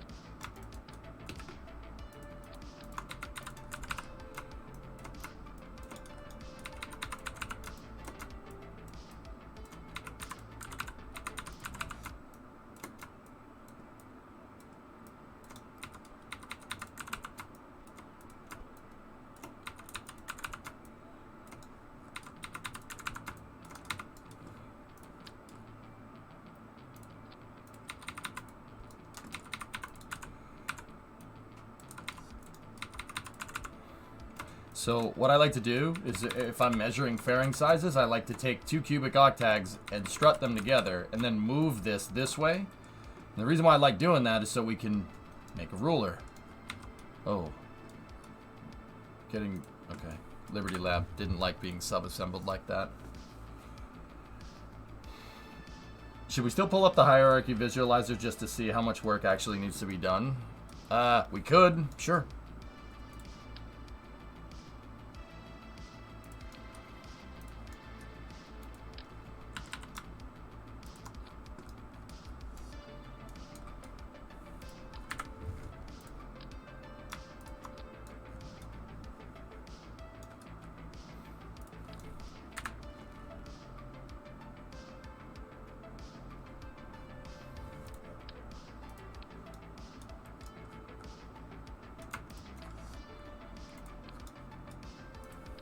So what I like to do is, if I'm measuring fairing sizes, I like to take 2 cubic octags and strut them together and then move this way. And the reason why I like doing that is so we can make a ruler. Oh. Okay. Liberty Lab didn't like being sub-assembled like that. Should we still pull up the hierarchy visualizer just to see how much work actually needs to be done? We could, sure.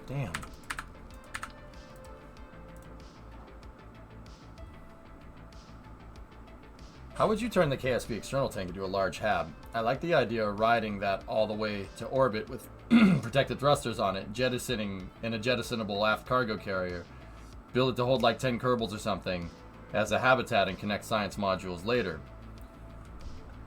Damn. How would you turn the KSP external tank into a large hab? I like the idea of riding that all the way to orbit with protected thrusters on it, jettisoning in a jettisonable aft cargo carrier. Build it to hold like 10 Kerbals or something as a habitat and connect science modules later.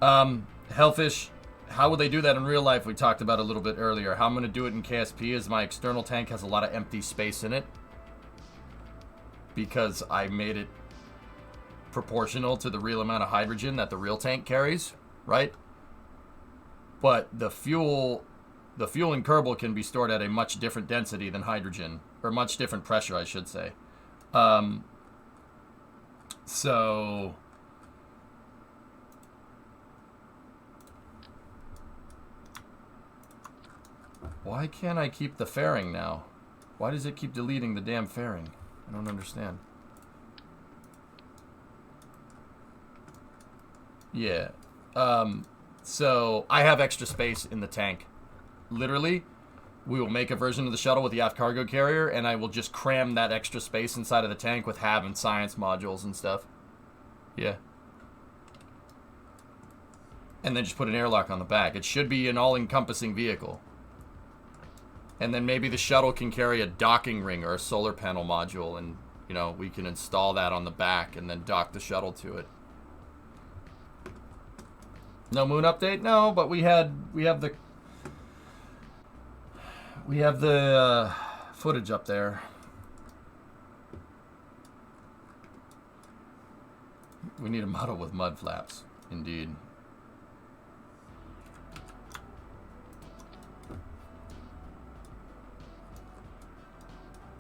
Hellfish, how would they do that in real life? We talked about a little bit earlier. How I'm going to do it in KSP is my external tank has a lot of empty space in it because I made it proportional to the real amount of hydrogen that the real tank carries, right? But the fuel in Kerbal can be stored at a much different density than hydrogen, or much different pressure, I should say. So why can't I keep the fairing now? Why does it keep deleting the damn fairing? I don't understand. Yeah. So I have extra space in the tank. Literally, we will make a version of the shuttle with the aft cargo carrier, and I will just cram that extra space inside of the tank with hab and science modules and stuff. Yeah. And then just put an airlock on the back. It should be an all-encompassing vehicle. And then maybe the shuttle can carry a docking ring or a solar panel module, and, you know, we can install that on the back and then dock the shuttle to it. No moon update? No, but we have the footage up there. We need a model with mud flaps, indeed.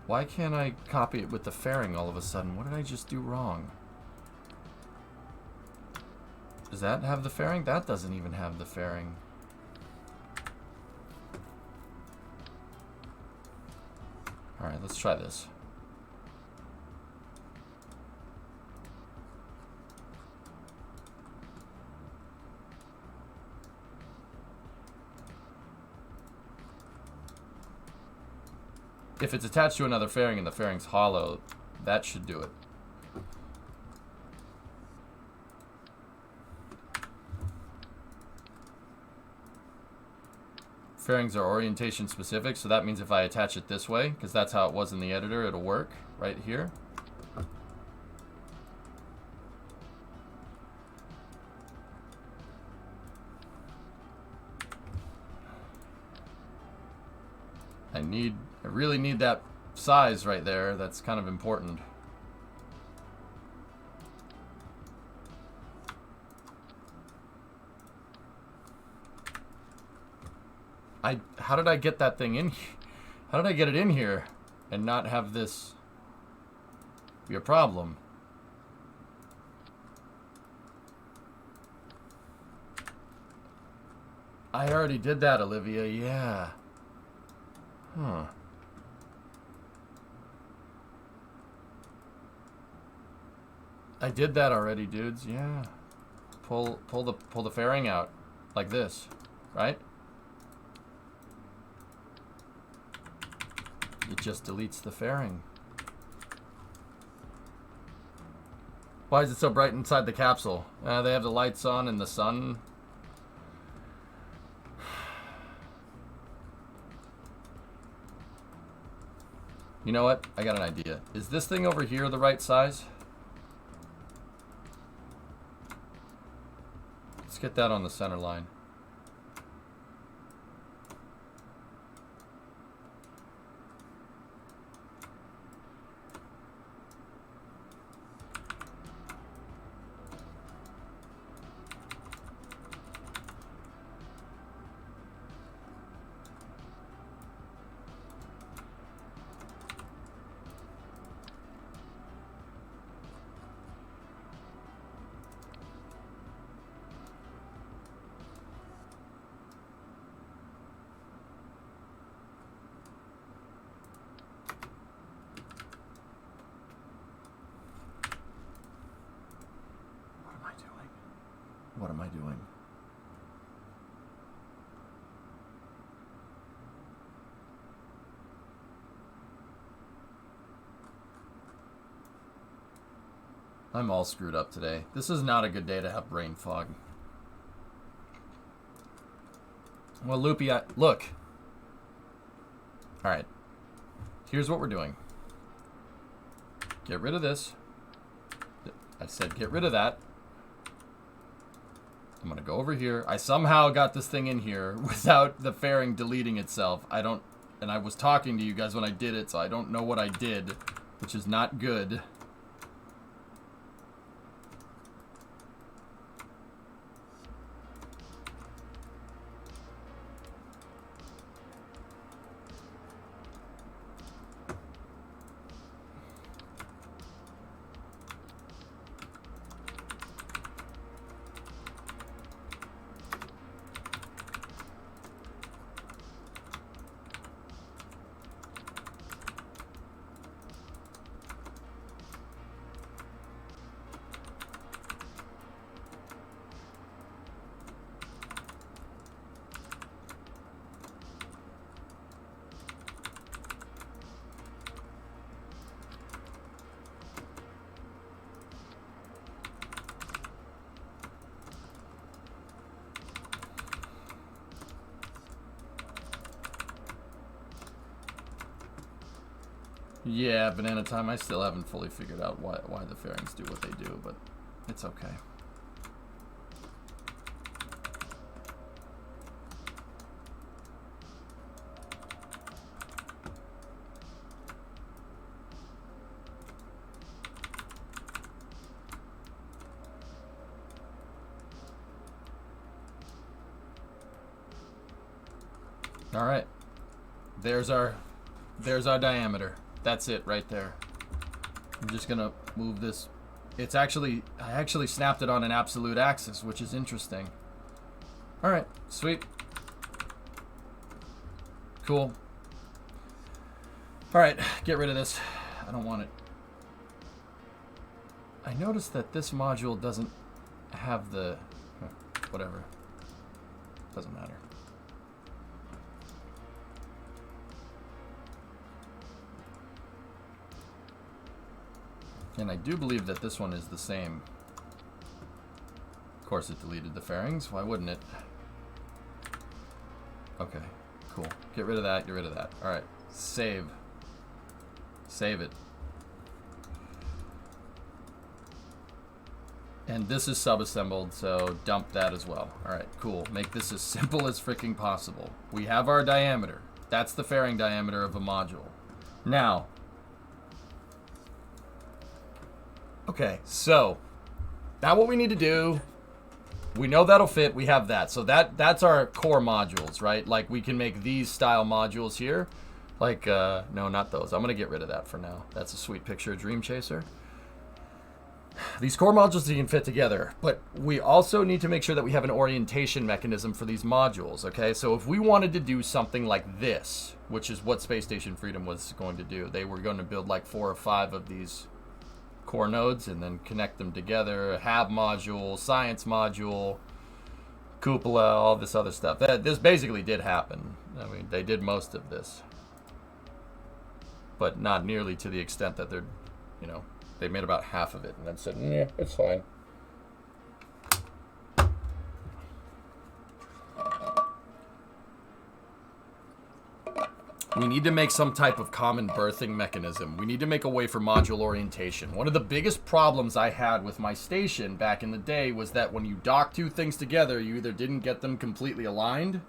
Why can't I copy it with the fairing all of a sudden? What did I just do wrong? Does that have the fairing? That doesn't even have the fairing. Alright, let's try this. If it's attached to another fairing and the fairing's hollow, that should do it. Fairings are orientation specific, so that means if I attach it this way, because that's how it was in the editor, it'll work right here. I really need that size right there. That's kind of important. How did I get that thing in here? How did I get it in here and not have this be a problem? I already did that, Olivia. Yeah. Huh. I did that already, dudes. Yeah. Pull the fairing out like this, right? It just deletes the fairing. Why is it so bright inside the capsule? They have the lights on and the sun. You know what? I got an idea. Is this thing over here the right size? Let's get that on the center line. What am I doing? I'm all screwed up today. This is not a good day to have brain fog. Well, Loopy, look. All right. Here's what we're doing. Get rid of this. I said get rid of that. I'm gonna go over here. I somehow got this thing in here without the fairing deleting itself. And I was talking to you guys when I did it, so I don't know what I did, which is not good. Yeah, banana time. I still haven't fully figured out why the fairings do what they do, but it's okay. All right. There's our diameter. That's it right there. I'm just gonna move this. I actually snapped it on an absolute axis, which is interesting. All right, sweet. Cool. All right, get rid of this. I don't want it. I noticed that this module doesn't have the, whatever. Doesn't matter. And I do believe that this one is the same. Of course it deleted the fairings. Why wouldn't it? Okay, cool. Get rid of that, get rid of that. Alright, save. Save it. And this is sub-assembled, so dump that as well. Alright, cool. Make this as simple as freaking possible. We have our diameter. That's the fairing diameter of a module. Now, okay, so now what we need to do, we know that'll fit, we have that. So that's our core modules, right? Like we can make these style modules here. Like, no, not those. I'm gonna get rid of that for now. That's a sweet picture of Dream Chaser. These core modules you can fit together, but we also need to make sure that we have an orientation mechanism for these modules, okay? So if we wanted to do something like this, which is what Space Station Freedom was going to do, they were going to build like 4 or 5 of these core nodes and then connect them together, have module, science module, cupola, all this other stuff. This basically did happen. I mean, they did most of this, but not nearly to the extent that they're, you know, they made about half of it and then said, yeah, it's fine. We need to make some type of common berthing mechanism. We need to make a way for module orientation. One of the biggest problems I had with my station back in the day was that when you dock two things together, you either didn't get them completely aligned,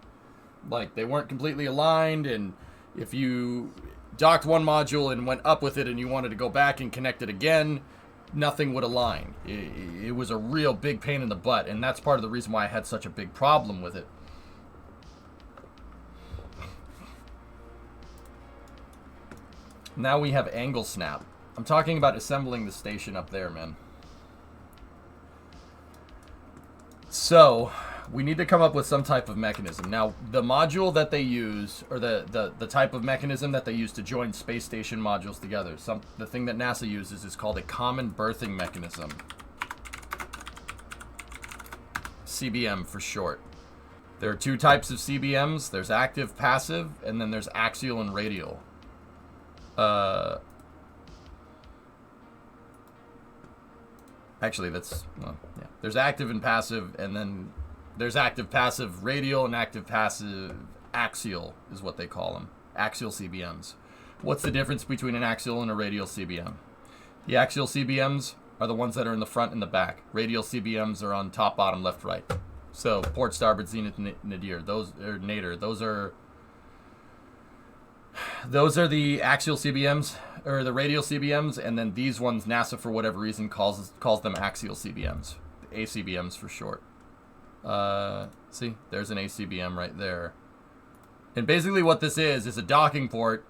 like they weren't completely aligned, and if you docked one module and went up with it and you wanted to go back and connect it again, nothing would align. It was a real big pain in the butt, and that's part of the reason why I had such a big problem with it. Now we have angle snap. I'm talking about assembling the station up there, man. So, we need to come up with some type of mechanism. Now, the module that they use, or the type of mechanism that they use to join space station modules together, the thing that NASA uses is called a common berthing mechanism. CBM for short. There are two types of CBMs. There's active, passive, and then there's axial and radial. Actually, that's, well, yeah. There's active and passive, and then there's active, passive, radial, and active, passive, axial is what they call them. Axial CBMs. What's the difference between an axial and a radial CBM? The axial CBMs are the ones that are in the front and the back. Radial CBMs are on top, bottom, left, right. So, port, starboard, zenith, nadir. Those are nadir. Those are the axial CBMs, or the radial CBMs, and then these ones, NASA, for whatever reason, calls them axial CBMs. ACBMs for short. See, there's an ACBM right there. And basically what this is a docking port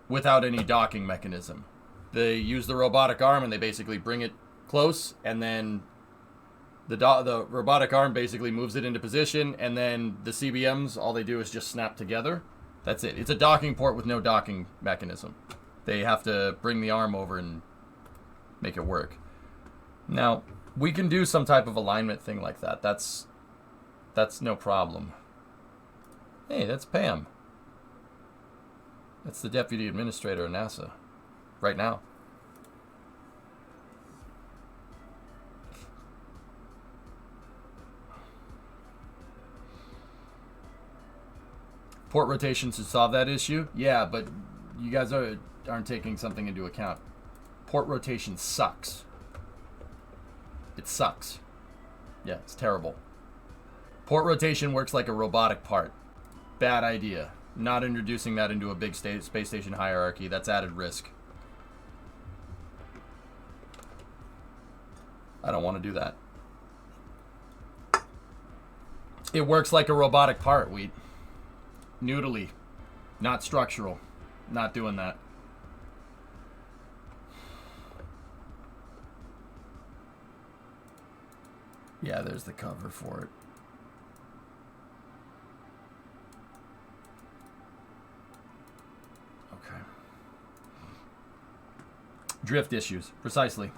without any docking mechanism. They use the robotic arm, and they basically bring it close, and then the robotic arm basically moves it into position, and then the CBMs, all they do is just snap together. That's it. It's a docking port with no docking mechanism. They have to bring the arm over and make it work. Now, we can do some type of alignment thing like that. That's no problem. Hey, that's Pam. That's the Deputy Administrator of NASA. Right now. Port rotation should solve that issue? Yeah, but you guys aren't taking something into account. Port rotation sucks. It sucks. Yeah, it's terrible. Port rotation works like a robotic part. Bad idea. Not introducing that into a big space station hierarchy. That's added risk. I don't want to do that. It works like a robotic part, Wheat. Noodly. Not structural. Not doing that. Yeah, there's the cover for it. Okay. Drift issues. Precisely.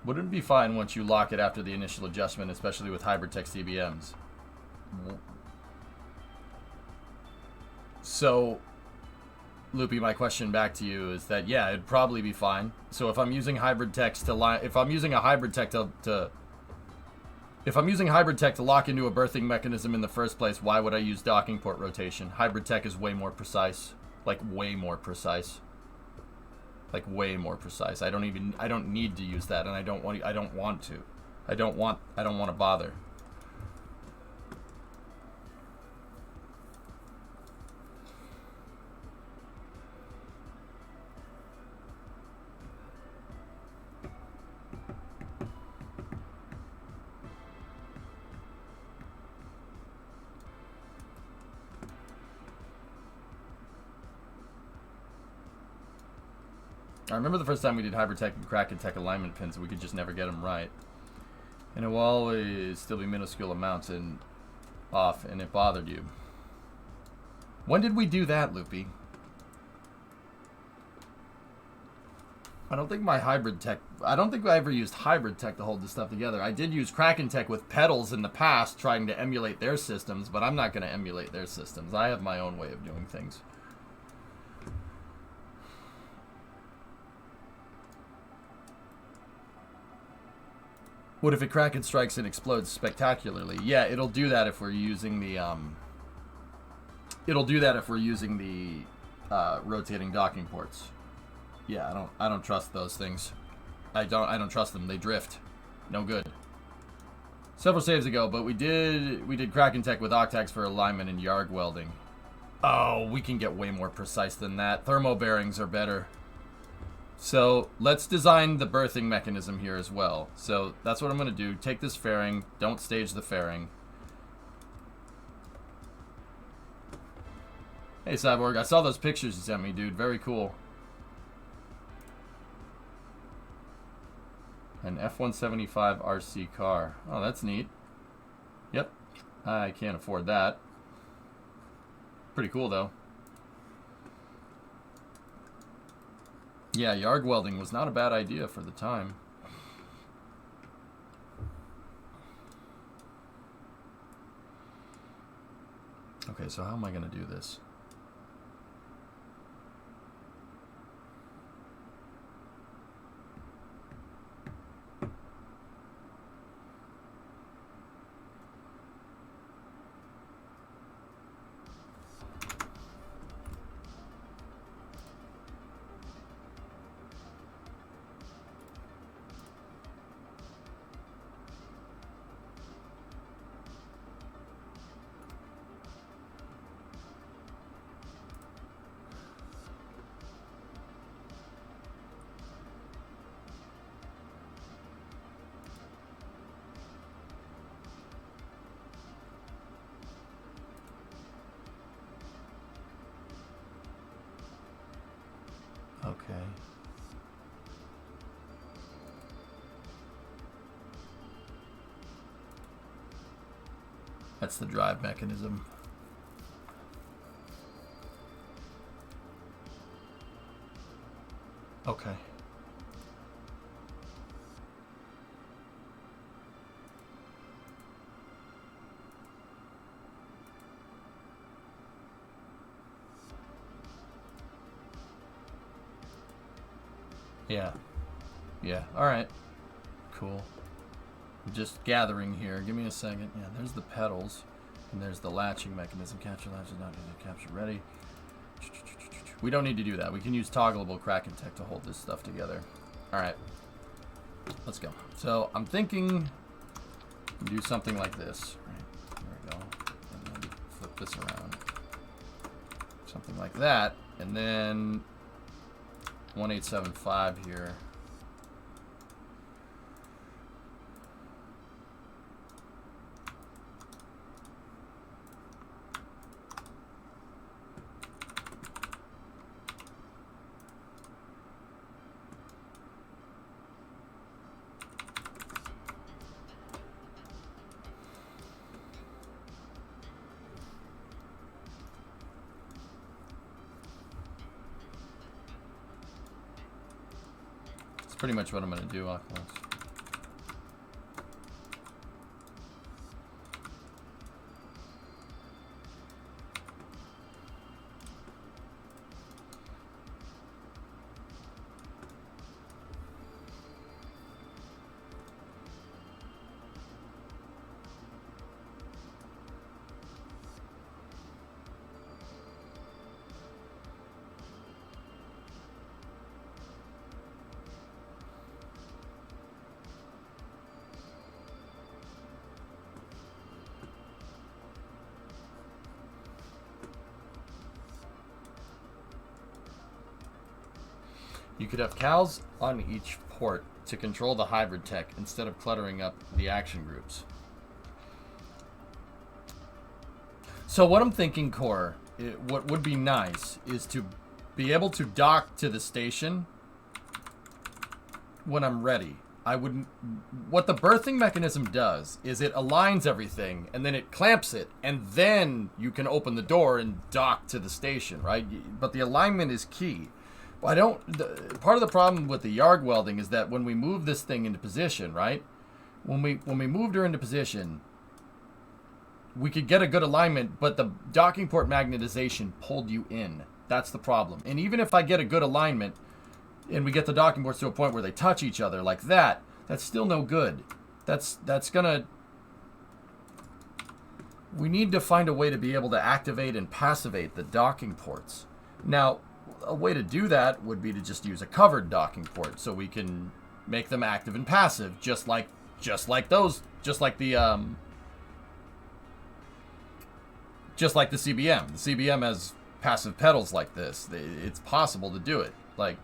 Wouldn't it be fine once you lock it after the initial adjustment, especially with hybrid tech CBMs? So, Loopy, my question back to you is that, yeah, it'd probably be fine. So if I'm using hybrid tech if I'm using a hybrid tech if I'm using hybrid tech to lock into a berthing mechanism in the first place, why would I use docking port rotation? Hybrid tech is way more precise. Like, way more precise. Like, way more precise. I don't need to use that, and I don't want to. I don't want to bother. I remember the first time we did hybrid tech and KRAKEN tech alignment pins, and we could just never get them right. And it will always still be minuscule amounts and off, and it bothered you. When did we do that, Loopy? I don't think I ever used hybrid tech to hold this stuff together. I did use KRAKEN tech with pedals in the past, trying to emulate their systems, but I'm not going to emulate their systems. I have my own way of doing things. What if it Kraken strikes and explodes spectacularly? Yeah, it'll do that if we're using the rotating docking ports. Yeah, I don't trust those things. I don't trust them. They drift. No good. Several saves ago, but we did Kraken tech with octags for alignment and Yarg welding. Oh, we can get way more precise than that. Thermo bearings are better. So let's design the berthing mechanism here as well. So that's what I'm going to do. Take this fairing. Don't stage the fairing. Hey, Cyborg. I saw those pictures you sent me, dude. Very cool. An F-175 RC car. Oh, that's neat. Yep. I can't afford that. Pretty cool, though. Yeah, Yarg welding was not a bad idea for the time. Okay, so how am I going to do this? Okay. That's the drive mechanism. Okay. Yeah. Yeah. All right. Cool. I'm just gathering here. Give me a second. Yeah, there's the pedals. And there's the latching mechanism. Capture latch is not capture ready. We don't need to do that. We can use toggleable Kraken tech to hold this stuff together. All right. Let's go. So I'm thinking do something like this. Right. There we go. And then flip this around. Something like that. And then 1875 here. Pretty much what I'm going to do, Oculus. You could have cows on each port to control the hybrid tech instead of cluttering up the action groups. So what I'm thinking, Core, what would be nice is to be able to dock to the station when I'm ready. What the berthing mechanism does is it aligns everything and then it clamps it and then you can open the door and dock to the station, right? But the alignment is key. Part of the problem with the Yarg welding is that when we move this thing into position, right? When we moved her into position, we could get a good alignment, but the docking port magnetization pulled you in. That's the problem. And even if I get a good alignment and we get the docking ports to a point where they touch each other like that, that's still no good. That's gonna... We need to find a way to be able to activate and passivate the docking ports. Now, a way to do that would be to just use a covered docking port, so we can make them active and passive, just like the CBM. The CBM has passive pedals like this. It's possible to do it. Like,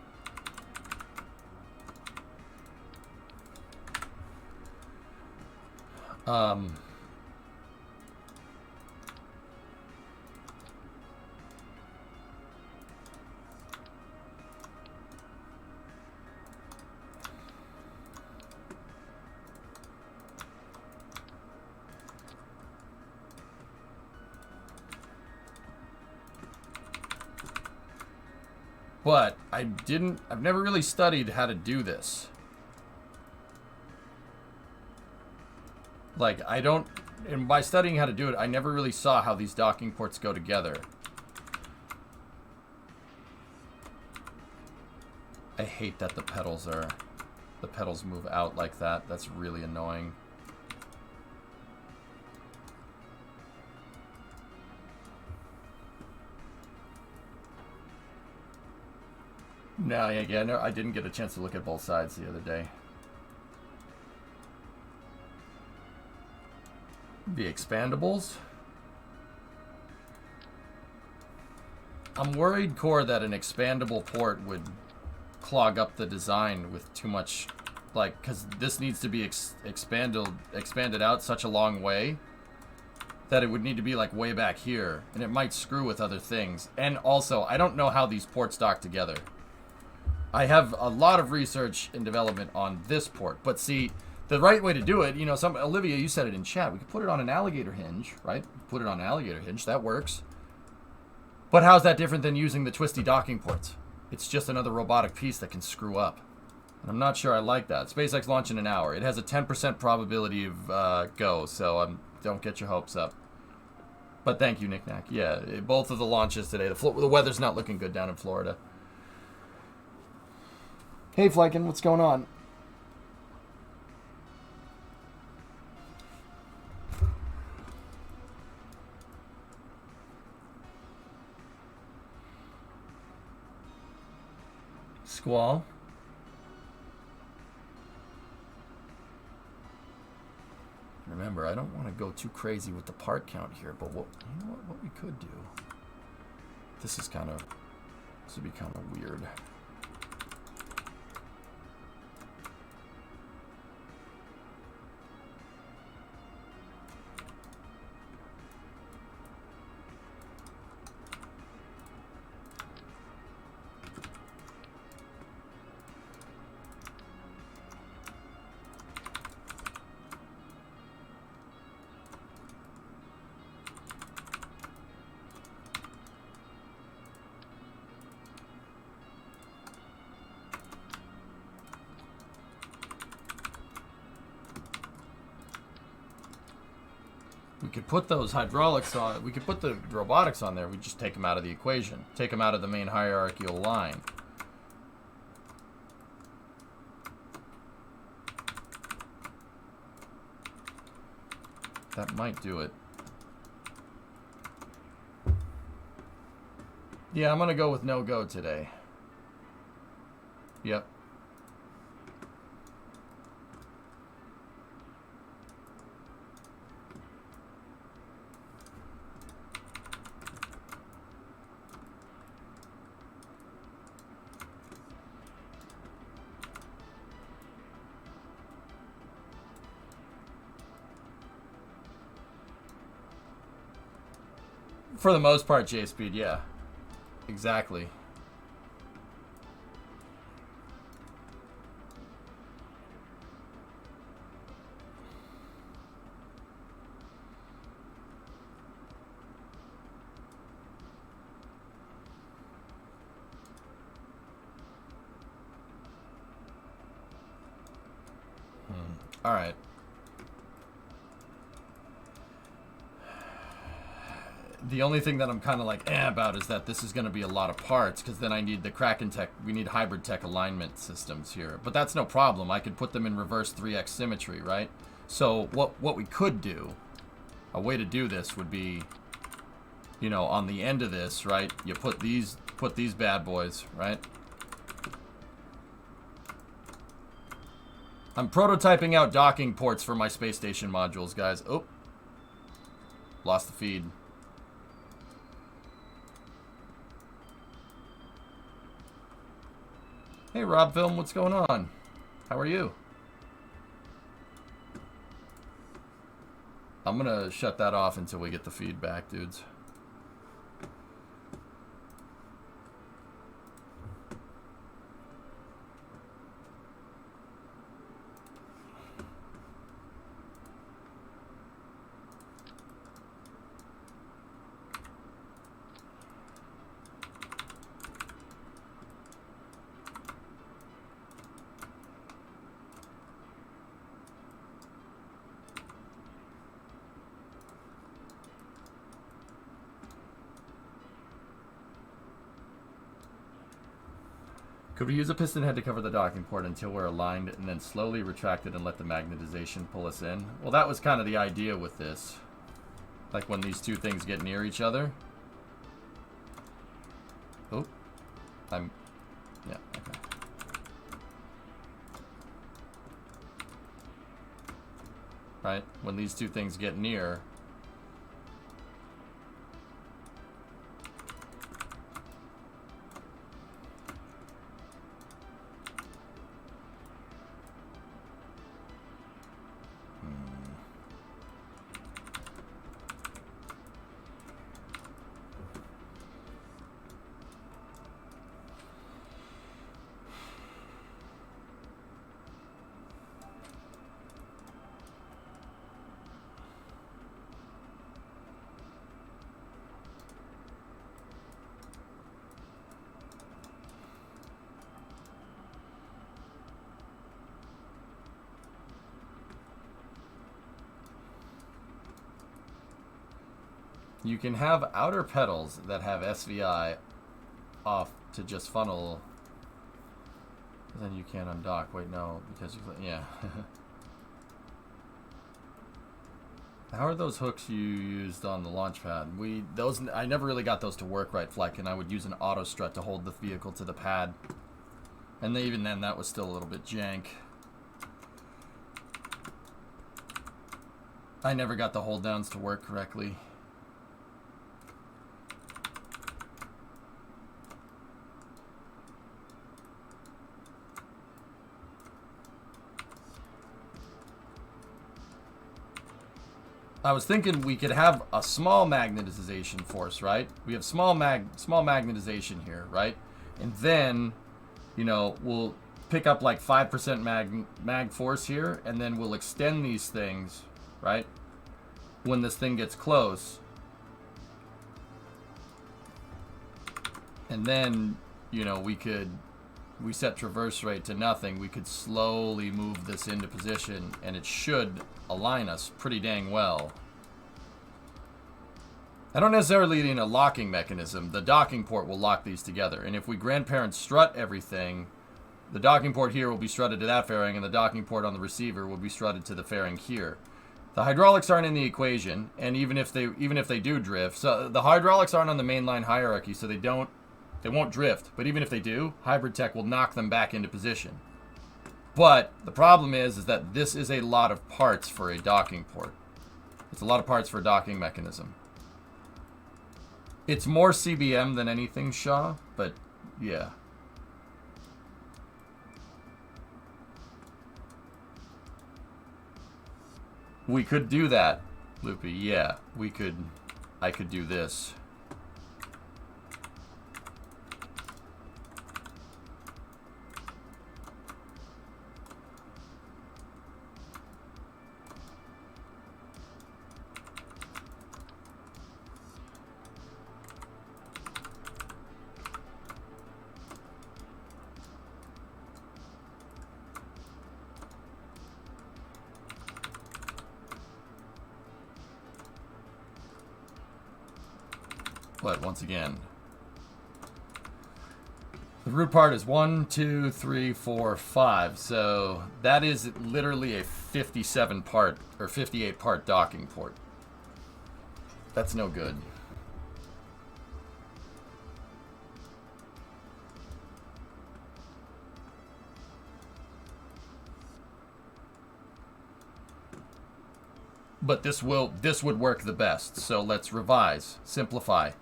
but I've never really studied how to do this. Like, and by studying how to do it, I never really saw how these docking ports go together. I hate that the pedals move out like that. That's really annoying. No, yeah, no, I didn't get a chance to look at both sides the other day. The expandables. I'm worried, Core, that an expandable port would clog up the design with too much, like, because this needs to be expanded out such a long way that it would need to be like way back here, and it might screw with other things. And also, I don't know how these ports dock together. I have a lot of research and development on this port, but see, the right way to do it, you know, Olivia, you said it in chat, we could put it on an alligator hinge, right? Put it on an alligator hinge, that works. But how's that different than using the twisty docking ports? It's just another robotic piece that can screw up. And I'm not sure I like that. SpaceX launch in an hour. It has a 10% probability of go, so don't get your hopes up. But thank you, Nick Knack. Yeah, both of the launches today. The weather's not looking good down in Florida. Hey, Flykin, what's going on? Squall. Remember, I don't want to go too crazy with the part count here, but what we could do. This would be kind of weird. We could put those hydraulics on, we could put the robotics on there, we just take them out of the equation. Take them out of the main hierarchical line. That might do it. Yeah, I'm gonna go with no go today. Yep. For the most part, J-Speed, yeah. Exactly. All right. The only thing that I'm kind of like about is that this is going to be a lot of parts, because then I need the Kraken tech, we need hybrid tech alignment systems here. But that's no problem. I could put them in reverse 3x symmetry, right? So what we could do, a way to do this would be, you know, on the end of this, right? You put these bad boys, right? I'm prototyping out docking ports for my space station modules, guys. Oh, lost the feed. Hey, Rob Film, what's going on? How are you? I'm gonna shut that off until we get the feedback, dudes. Could we use a piston head to cover the docking port until we're aligned and then slowly retract it and let the magnetization pull us in? Well, that was kind of the idea with this. Like when these two things get near each other. Oh, yeah, okay. Right, when these two things get near. You can have outer pedals that have SVI off to just funnel. Then you can't undock. Wait, no, because you, yeah. How are those hooks you used on the launch pad? I never really got those to work right, Fleck, and I would use an auto strut to hold the vehicle to the pad. And even then, that was still a little bit jank. I never got the hold downs to work correctly. I was thinking we could have a small magnetization force, right? We have small magnetization here, right? And then, you know, we'll pick up like 5% mag force here, and then we'll extend these things, right? When this thing gets close. And then, you know, we set traverse rate to nothing. We could slowly move this into position, and it should align us pretty dang well. I don't necessarily need a locking mechanism. The docking port will lock these together. And if we grandparent strut everything, the docking port here will be strutted to that fairing, and the docking port on the receiver will be strutted to the fairing here. The hydraulics aren't in the equation, and even if they do drift, so the hydraulics aren't on the mainline hierarchy, so they won't drift. But even if they do, hybrid tech will knock them back into position. But the problem is that this is a lot of parts for a docking port. It's a lot of parts for a docking mechanism. It's more CBM than anything, Shaw, but yeah. We could do that, Loopy. Yeah, we could. I could do this. But once again, the root part is 1, 2, 3, 4, 5. So that is literally a 57 part or 58 part docking port. That's no good. But this would work the best. So let's revise, simplify.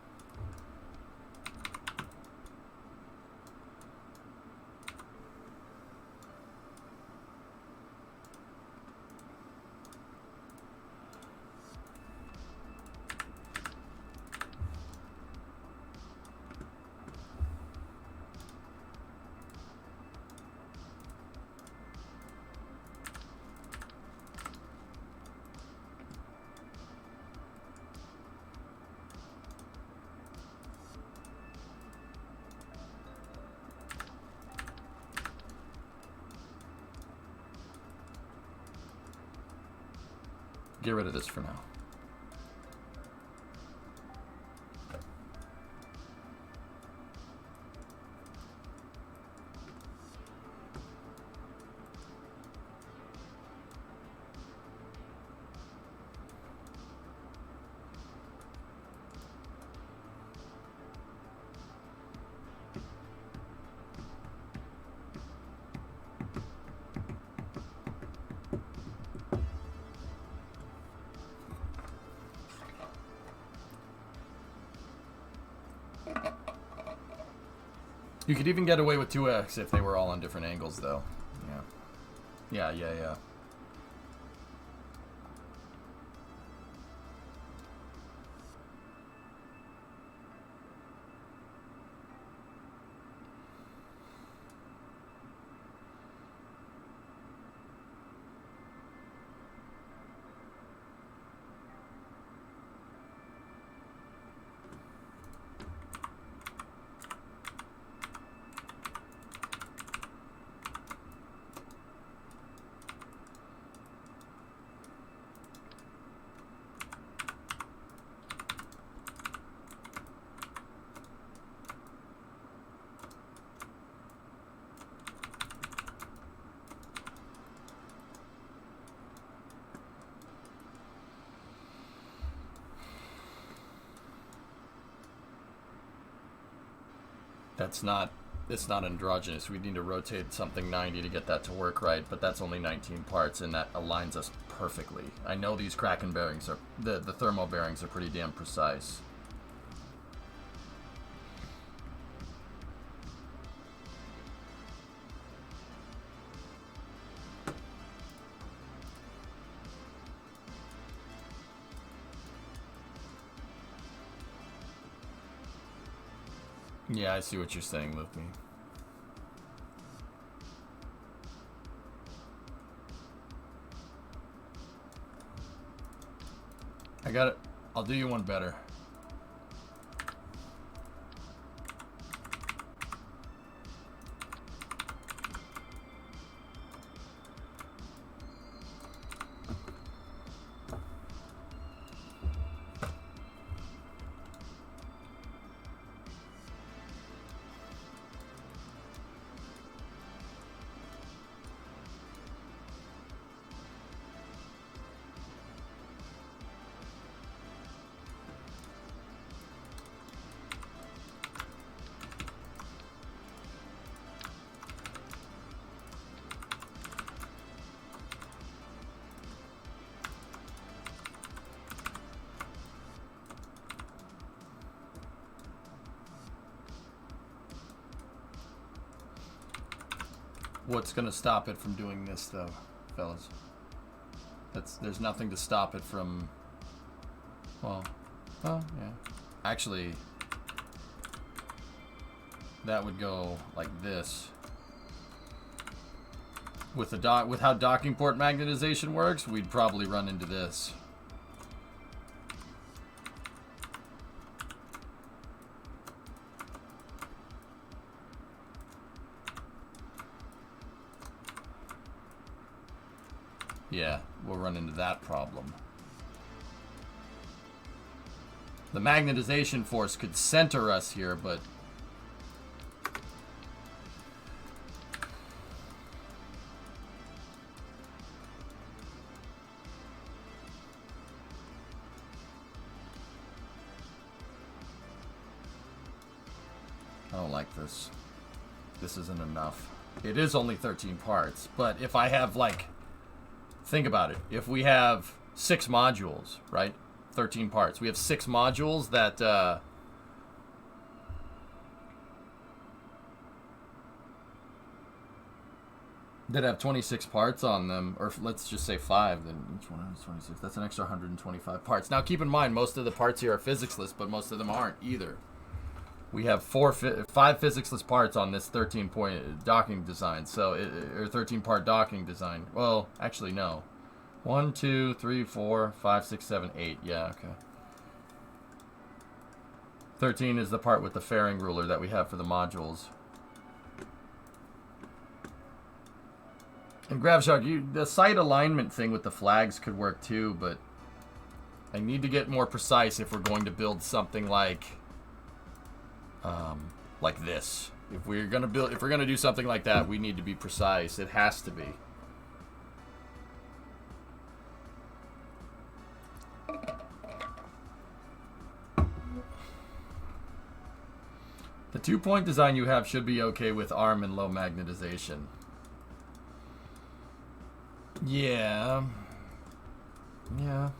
Get rid of this for now. You could even get away with 2x if they were all on different angles, though. Yeah. It's not androgynous. We need to rotate something 90 to get that to work right, but that's only 19 parts, and that aligns us perfectly. I know these KRAKEN bearings are, the thermal bearings are pretty damn precise. Yeah, I see what you're saying, Luffy. I got it. I'll do you one better. What's gonna stop it from doing this, though, fellas? There's nothing to stop it from. Well, yeah. Actually, that would go like this. With how docking port magnetization works, we'd probably run into this. Yeah, we'll run into that problem. The magnetization force could center us here, but like this. This isn't enough. It is only 13 parts, but if I have, like, think about it. If we have 6 modules, right? 13 parts. We have 6 modules that, that have 26 parts on them, or let's just say 5, then each one has 26. That's an extra 125 parts. Now, keep in mind, most of the parts here are physics-less, but most of them aren't either. We have 5 physics-less parts on this 13-point docking design, so or 13-part docking design. Well, actually, no. 1, 2, 3, 4, 5, 6, 7, 8. Yeah, okay. 13 is the part with the fairing ruler that we have for the modules. And Gravshark, the site alignment thing with the flags could work too, but I need to get more precise if we're going to build something like this. If we're gonna do something like that, we need to be precise. It has to be. The 2-point design you have should be okay with ARM and low magnetization. Yeah. Yeah.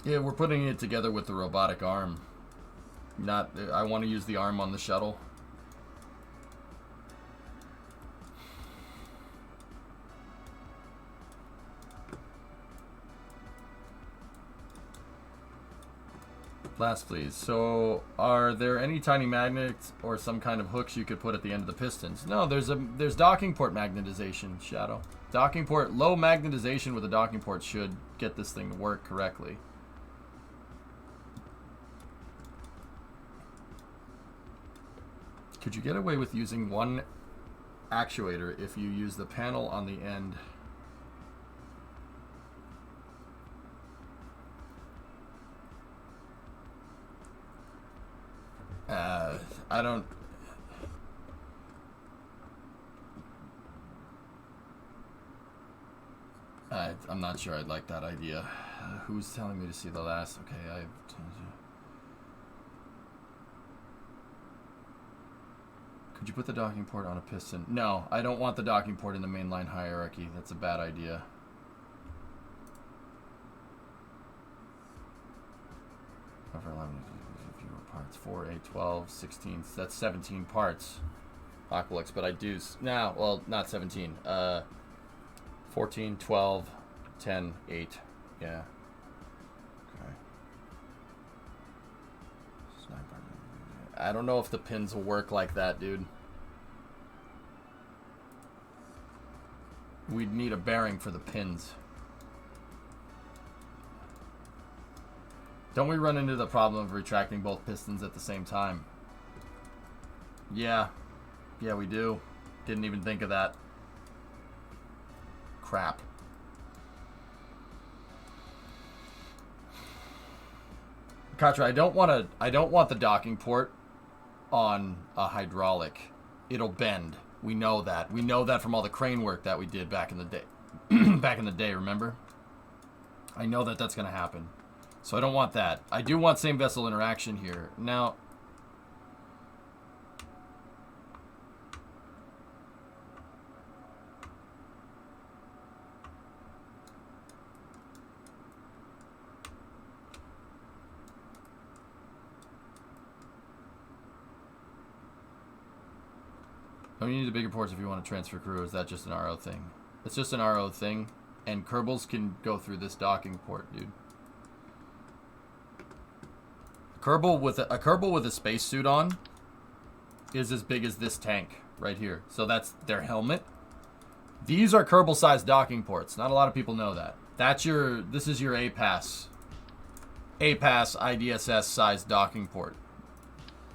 Yeah, we're putting it together with the robotic arm. I want to use the arm on the shuttle. Last, please. So, are there any tiny magnets or some kind of hooks you could put at the end of the pistons? No, there's docking port magnetization, Shadow. Docking port, low magnetization with a docking port should get this thing to work correctly. Could you get away with using one actuator if you use the panel on the end? I don't... I'm not sure I'd like that idea. Who's telling me to see the last? Okay, Could you put the docking port on a piston? No, I don't want the docking port in the mainline hierarchy. That's a bad idea. Over 11 parts. 4, 8, 12, 16. That's 17 parts. Aqualix, but I do... Now, well, not 17. 14, 12, 10, 8. Yeah. Okay. I don't know if the pins will work like that, dude. We'd need a bearing for the pins. Don't we run into the problem of retracting both pistons at the same time? Yeah. Yeah, we do. Didn't even think of that. Crap. Katra, I don't want the docking port on a hydraulic. It'll bend. We know that. We know that from all the crane work that we did back in the day. Back in the day, remember? I know that that's going to happen. So I don't want that. I do want same vessel interaction here. Now... Oh, you need the bigger ports if you want to transfer crew. Is that just an RO thing? It's just an RO thing. And Kerbals can go through this docking port, dude. A Kerbal with a spacesuit on is as big as this tank right here. So that's their helmet. These are Kerbal-sized docking ports. Not a lot of people know that. This is your APAS IDSS-sized docking port.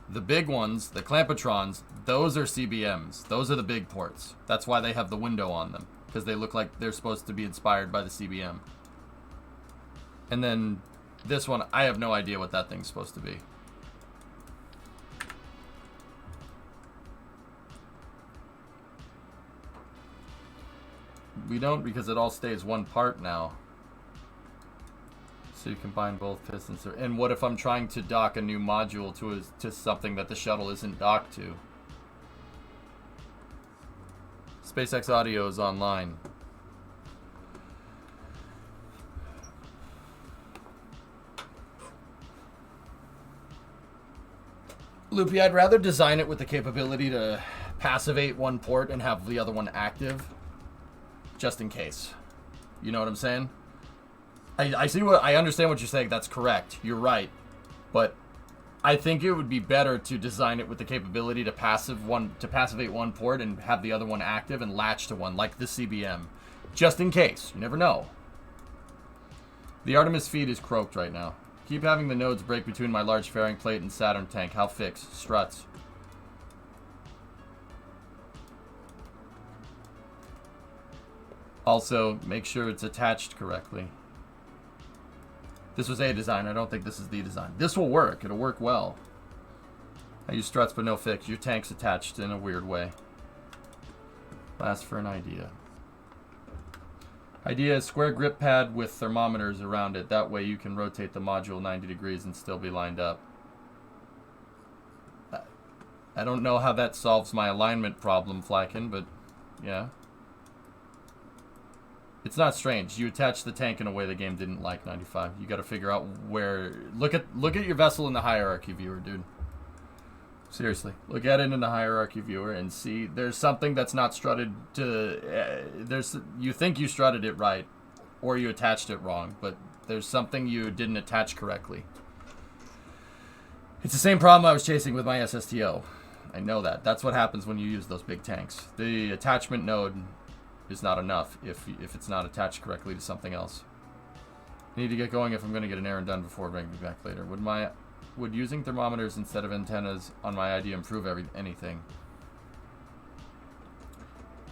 The big ones, the Clampetrons, those are CBMs. Those are the big ports. That's why they have the window on them. Because they look like they're supposed to be inspired by the CBM. And then this one, I have no idea what that thing's supposed to be. We don't, because it all stays one part now. So you combine both pistons. And what if I'm trying to dock a new module to something that the shuttle isn't docked to? SpaceX audio is online. Loopy, I'd rather design it with the capability to passivate one port and have the other one active, just in case. You know what I'm saying? I understand what you're saying. That's correct. You're right. But I think it would be better to design it with the capability to passivate one port and have the other one active and latch to one, like the CBM, just in case. You never know. The Artemis feed is croaked right now. Keep having the nodes break between my large fairing plate and Saturn tank. How fix? Struts. Also, make sure it's attached correctly. This was a design. I don't think this is the design. This will work. It'll work well. I use struts, but no fix. Your tank's attached in a weird way. Last for an idea. Idea is square grip pad with thermometers around it. That way you can rotate the module 90 degrees and still be lined up. I don't know how that solves my alignment problem, Flacken, but yeah. It's not strange. You attach the tank in a way the game didn't like 95. You got to figure out where. Look at your vessel in the hierarchy viewer, dude. Seriously, look at it in the hierarchy viewer and see there's something that's not strutted to. You think you strutted it right, or you attached it wrong, but there's something you didn't attach correctly. It's the same problem I was chasing with my SSTO. I know that. That's what happens when you use those big tanks. The attachment node is not enough if it's not attached correctly to something else. I need to get going if I'm going to get an errand done before bringing me back later. Would using thermometers instead of antennas on my ID improve anything?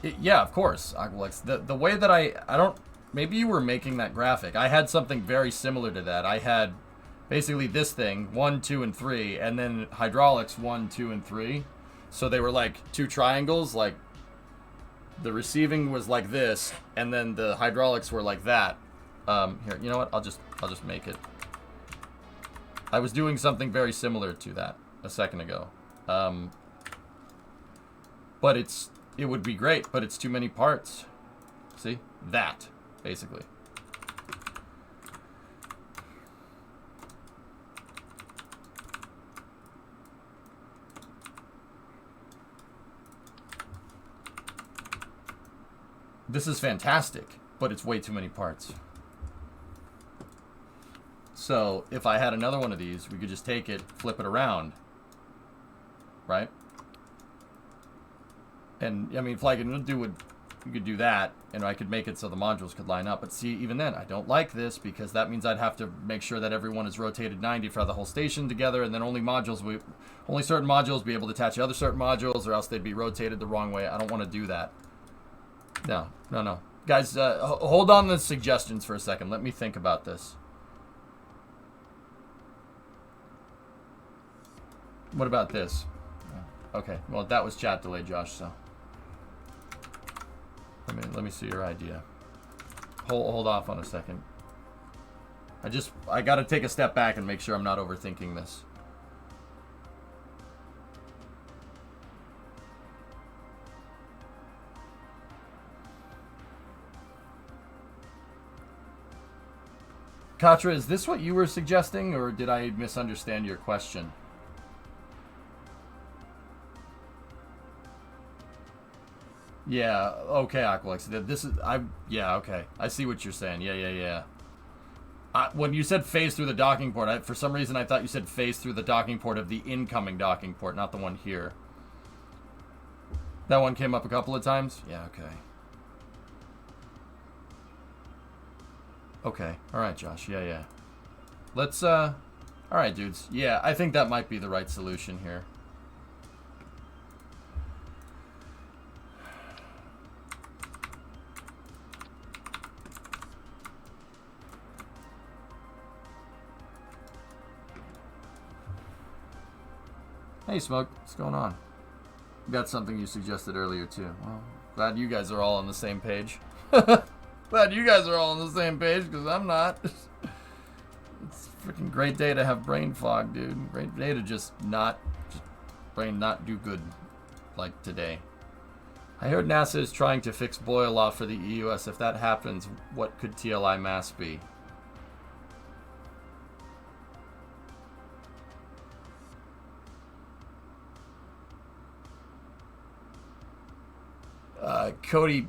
Yeah, of course, Aqualex. The way that I don't... Maybe you were making that graphic. I had something very similar to that. I had basically this thing, 1, 2, and 3, and then hydraulics 1, 2, and 3. So they were like two triangles, like the receiving was like this, and then the hydraulics were like that. Here, you know what? I'll just make it. I was doing something very similar to that a second ago. But it would be great, but it's too many parts. See? That, basically. This is fantastic, but it's way too many parts. So, if I had another one of these, we could just take it, flip it around. Right? And, I mean, Flag could do you could do that, and I could make it so the modules could line up. But see, even then, I don't like this, because that means I'd have to make sure that everyone is rotated 90 for the whole station together, and then only certain modules be able to attach to other certain modules, or else they'd be rotated the wrong way. I don't want to do that. No. Guys, hold on the suggestions for a second. Let me think about this. What about this? Okay, well, that was chat delay, Josh, so. Let me see your idea. Hold off on a second. I gotta take a step back and make sure I'm not overthinking this. Katra, is this what you were suggesting, or did I misunderstand your question? Yeah, okay, Aqualex. Yeah, okay. I see what you're saying. Yeah. When you said phase through the docking port, for some reason I thought you said phase through the docking port of the incoming docking port, not the one here. That one came up a couple of times? Yeah, okay. Okay, alright, Josh. Yeah. Let's, alright, dudes. Yeah, I think that might be the right solution here. Hey, Smoke. What's going on? Got something you suggested earlier, too. Well, glad you guys are all on the same page. Glad you guys are all on the same page, because I'm not. It's a freaking great day to have brain fog, dude. Great day to just brain not do good like today. I heard NASA is trying to fix boil off for the EUS. If that happens, what could TLI mass be? Cody,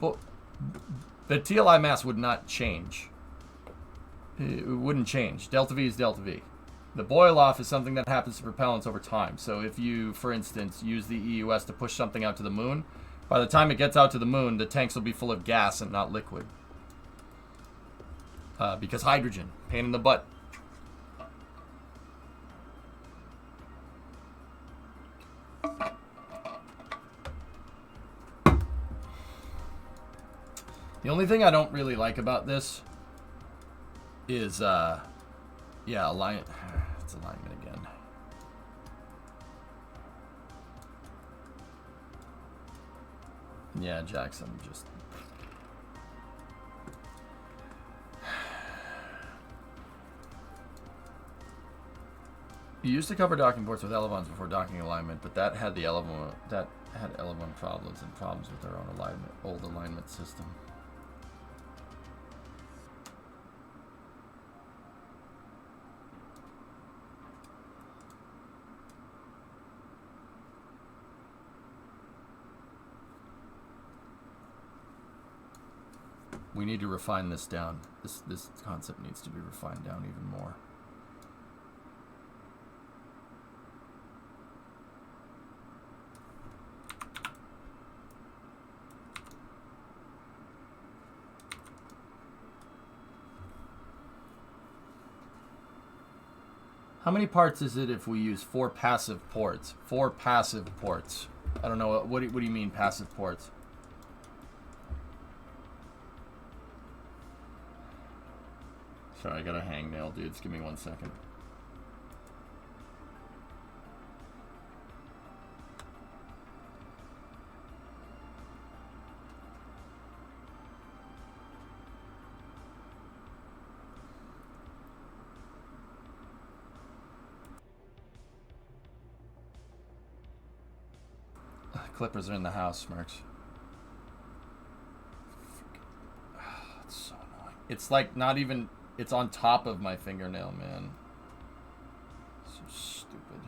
the TLI mass would not change. It wouldn't change. Delta V is delta V. The boil off is something that happens to propellants over time. So if you, for instance, use the EUS to push something out to the moon, by the time it gets out to the moon, the tanks will be full of gas and not liquid. Because hydrogen, pain in the butt. The only thing I don't really like about this is, yeah, alignment. It's alignment again. Yeah, Jackson, just... You used to cover docking ports with elevons before docking alignment, but that had the elevon problems and problems with their own alignment, old alignment system. We need to refine this down. This concept needs to be refined down even more. How many parts is it if we use 4 passive ports? 4 passive ports. I don't know. What do you mean passive ports? Sorry, I got a hangnail, dudes. Give me 1 second. Clippers are in the house, Smirks. It's so annoying. It's like not even... It's on top of my fingernail, man. So stupid.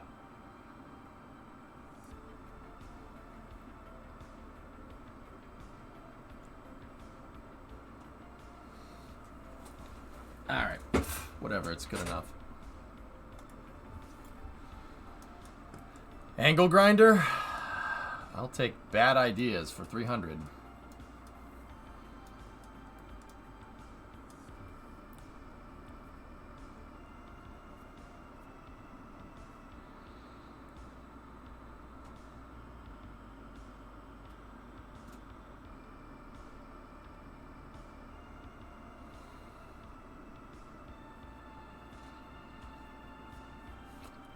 Alright. Whatever, it's good enough. Angle grinder? I'll take bad ideas for 300.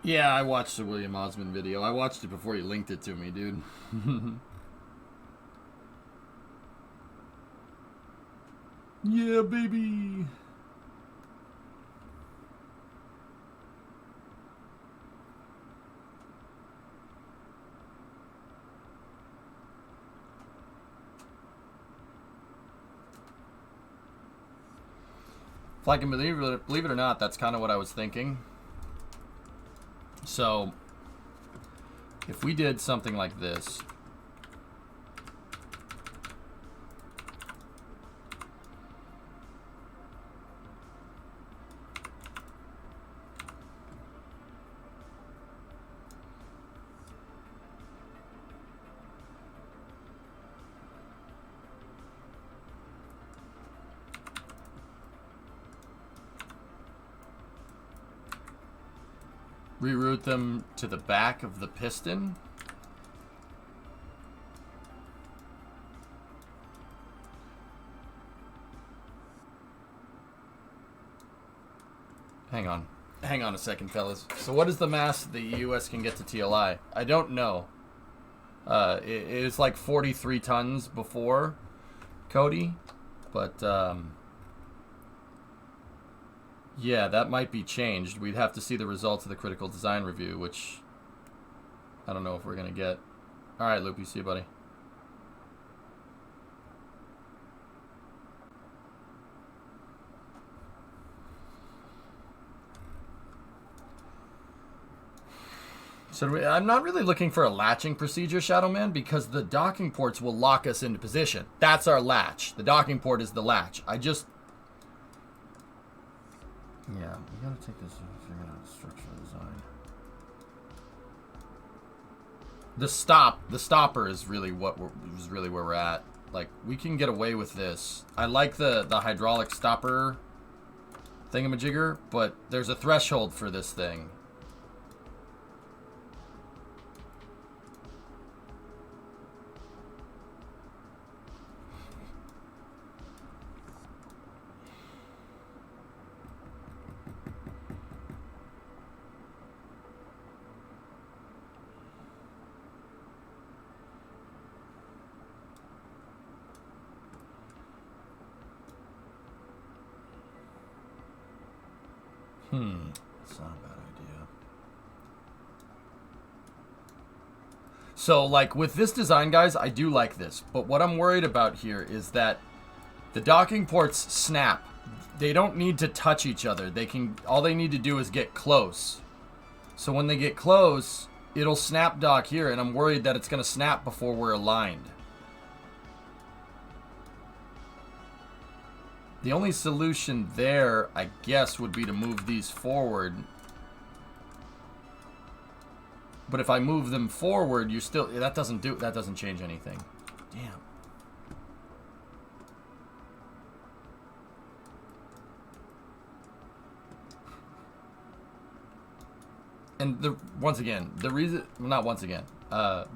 Yeah, I watched the William Osmond video. I watched it before you linked it to me, dude. Yeah, baby. If I can believe it or not, that's kind of what I was thinking. So, if we did something like this, reroute them to the back of the piston. Hang on a second, fellas. So what is the mass the US can get to TLI? I don't know. It was like 43 tons before, Cody, but yeah, that might be changed. We'd have to see the results of the critical design review, which I don't know if we're gonna get. All right, Loopy, see you, buddy. So I'm not really looking for a latching procedure, Shadowman, because the docking ports will lock us into position. That's our latch. The docking port is the latch. Yeah, we gotta take this and figure out structural design. The stopper is really where we're at. Like, we can get away with this. I like the hydraulic stopper thingamajigger, but there's a threshold for this thing. That's not a bad idea. So, like, with this design, guys, I do like this. But what I'm worried about here is that the docking ports snap. They don't need to touch each other. All they need to do is get close. So when they get close, it'll snap dock here, and I'm worried that it's going to snap before we're aligned. The only solution there, I guess, would be to move these forward. But if I move them forward, that doesn't change anything. Damn. And the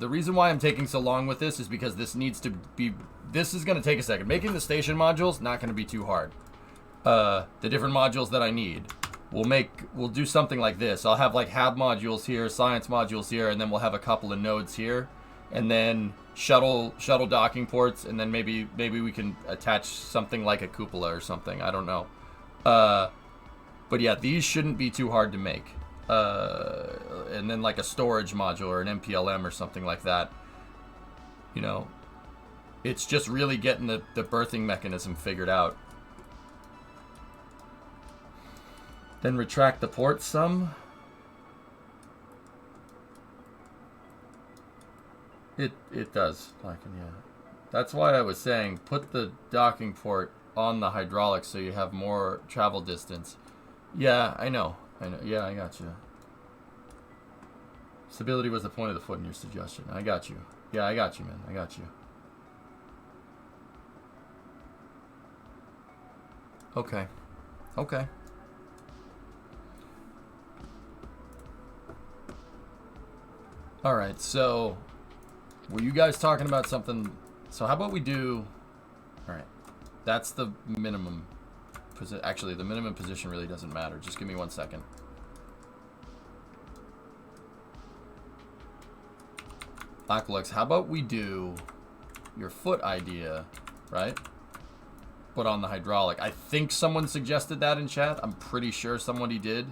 reason why I'm taking so long with this is because this is going to take a second. Making the station modules, not going to be too hard. The different modules that I need, we'll do something like this. I'll have like hab modules here, science modules here, and then we'll have a couple of nodes here, and then shuttle docking ports, and then maybe we can attach something like a cupola or something. I don't know. But yeah, these shouldn't be too hard to make. And then like a storage module or an MPLM or something like that. You know, it's just really getting the birthing mechanism figured out. Then retract the ports some. It does. Yeah. That's why I was saying put the docking port on the hydraulics so you have more travel distance. Yeah, I know. Yeah, I got you. Stability was the point of the foot in your suggestion. I got you. Yeah, I got you, man. I got you. Okay. Okay. Alright, so were you guys talking about something? So how about we do... Alright. That's the minimum. Actually, the minimum position really doesn't matter. Just give me 1 second. Aqualux, how about we do your foot idea, right? Put on the hydraulic. I think someone suggested that in chat. I'm pretty sure somebody did.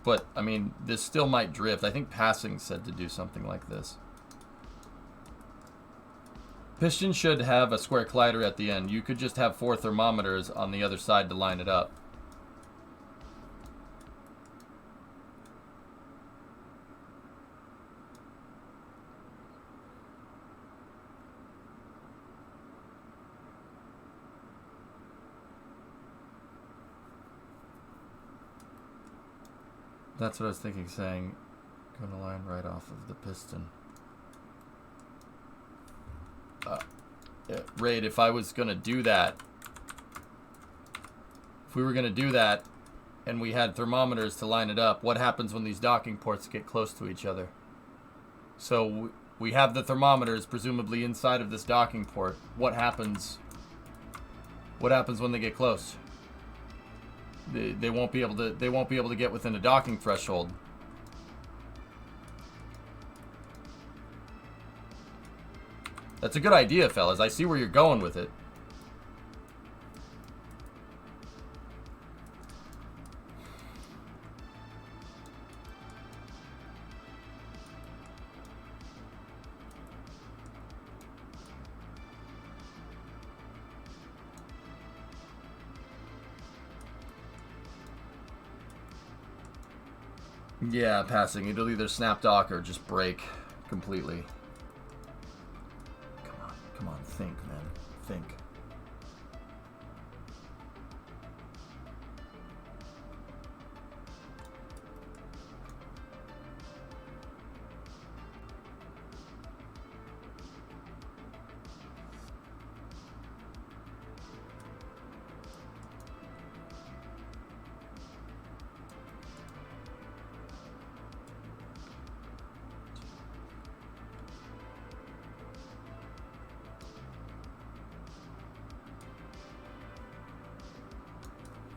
But, I mean, this still might drift. I think Passing said to do something like this. Piston should have a square collider at the end. You could just have 4 thermometers on the other side to line it up. That's what I was thinking, saying, gonna line right off of the piston. Raid, if I was gonna do that, if we were gonna do that, and we had thermometers to line it up, what happens when these docking ports get close to each other? So we have the thermometers presumably inside of this docking port. What happens? What happens when they get close? They won't be able to get within a docking threshold. That's a good idea, fellas. I see where you're going with it. Yeah, passing. It'll either snap dock or just break completely. Come on, think, man. Think.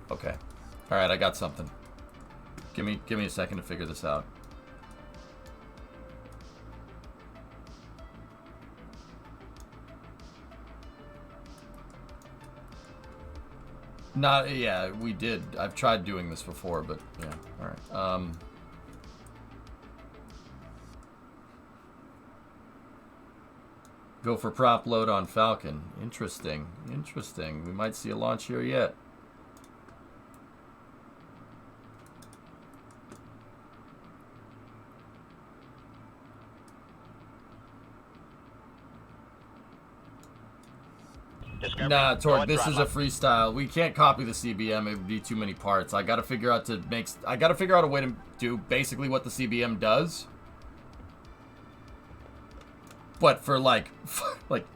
Okay. All right, I got something. Give me a second to figure this out. Yeah, we did. I've tried doing this before, but yeah. All right. Go for prop load on Falcon. Interesting. Interesting. We might see a launch here yet. Nah, Torque, this is a freestyle. We can't copy the CBM. It would be too many parts. I gotta figure out a way to do basically what the CBM does. But for like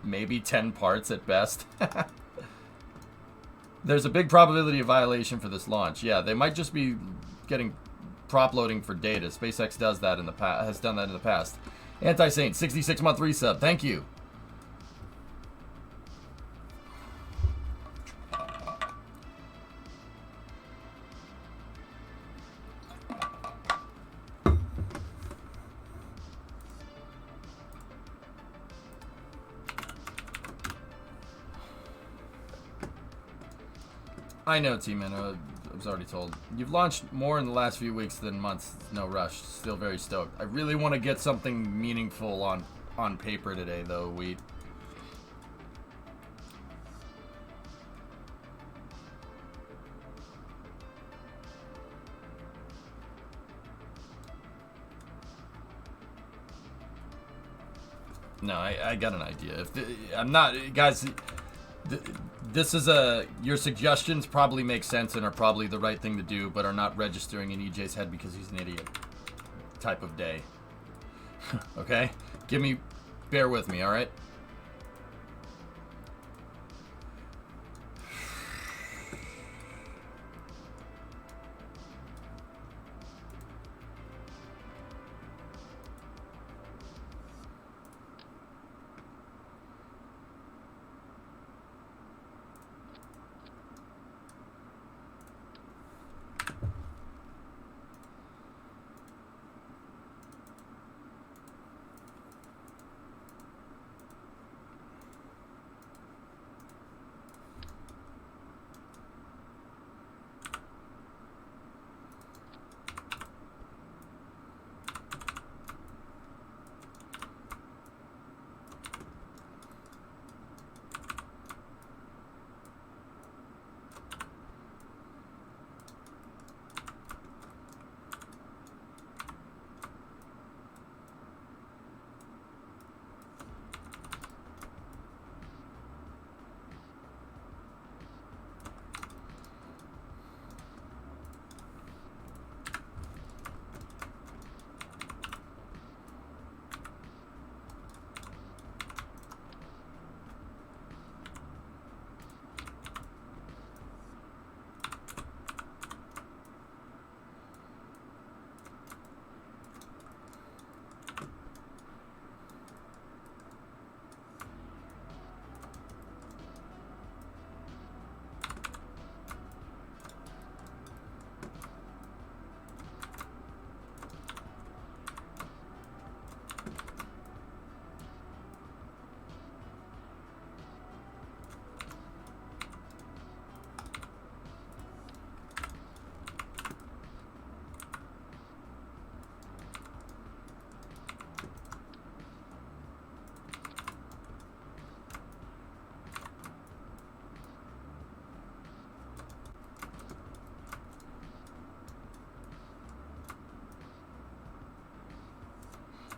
maybe 10 parts at best. There's a big probability of violation for this launch. Yeah, they might just be getting prop loading for data. SpaceX does that in the past. Has done that in the past. Anti-Saint, 66-month resub. Thank you. I know, T-Man. I was already told. You've launched more in the last few weeks than months. No rush. Still very stoked. I really want to get something meaningful on paper today, though, Wheat. No, I got an idea. I'm not, guys. This is your suggestions probably make sense and are probably the right thing to do, but are not registering in EJ's head because he's an idiot type of day. Okay? Bear with me, all right?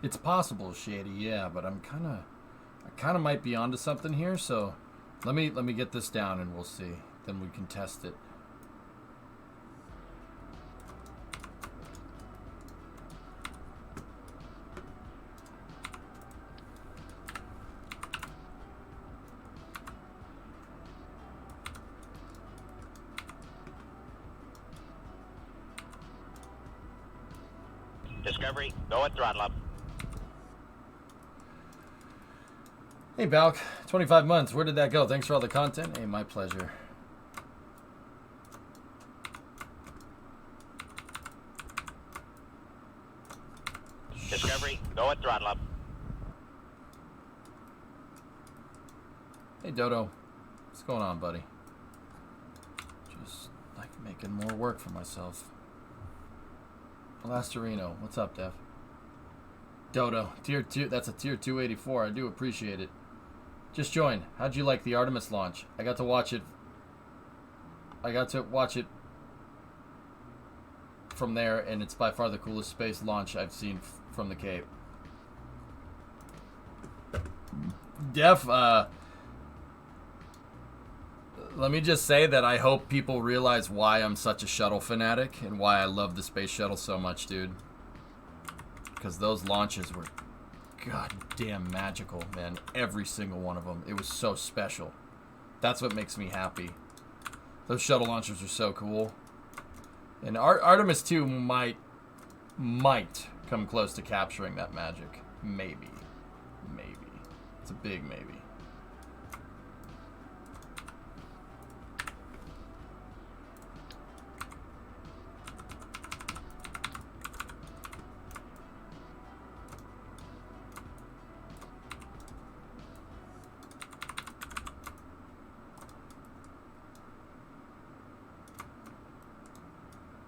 It's possible, Shady, yeah, but I kind of might be onto something here, so let me get this down and we'll see. Then we can test it. Discovery, go at throttle up. Hey, Balk, 25 months. Where did that go? Thanks for all the content. Hey, my pleasure. Discovery, go at throttle up. Hey, Dodo. What's going on, buddy? Just like making more work for myself. Elastorino, what's up, Dev? Dodo, tier 2, that's a tier 284. I do appreciate it. Just joined. How'd you like the Artemis launch? I got to watch it from there, and it's by far the coolest space launch I've seen from the Cape. Def, let me just say that I hope people realize why I'm such a shuttle fanatic and why I love the space shuttle so much, dude. Because those launches were goddamn magical, man. Every single one of them. It was so special. That's what makes me happy. Those shuttle launches are so cool. And Artemis 2 might come close to capturing that magic. Maybe. Maybe. It's a big maybe.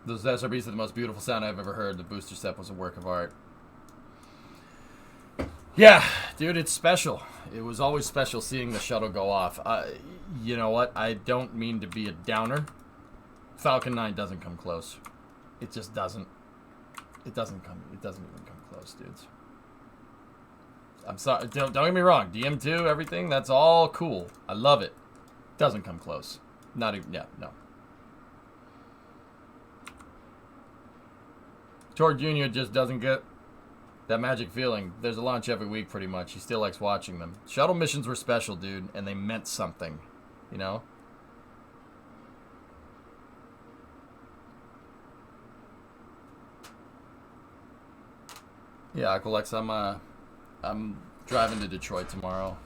Those SRBs are the most beautiful sound I've ever heard. The booster step was a work of art. Yeah, dude, it's special. It was always special seeing the shuttle go off. You know what? I don't mean to be a downer. Falcon 9 doesn't come close. It just doesn't. It doesn't even come close, dudes. I'm sorry. Don't get me wrong. DM2, everything, that's all cool. I love it. Doesn't come close. Not even, yeah, no. Torg Jr. just doesn't get that magic feeling. There's a launch every week, pretty much. He still likes watching them. Shuttle missions were special, dude, and they meant something, you know? Yeah, Aqualex, I'm driving to Detroit tomorrow.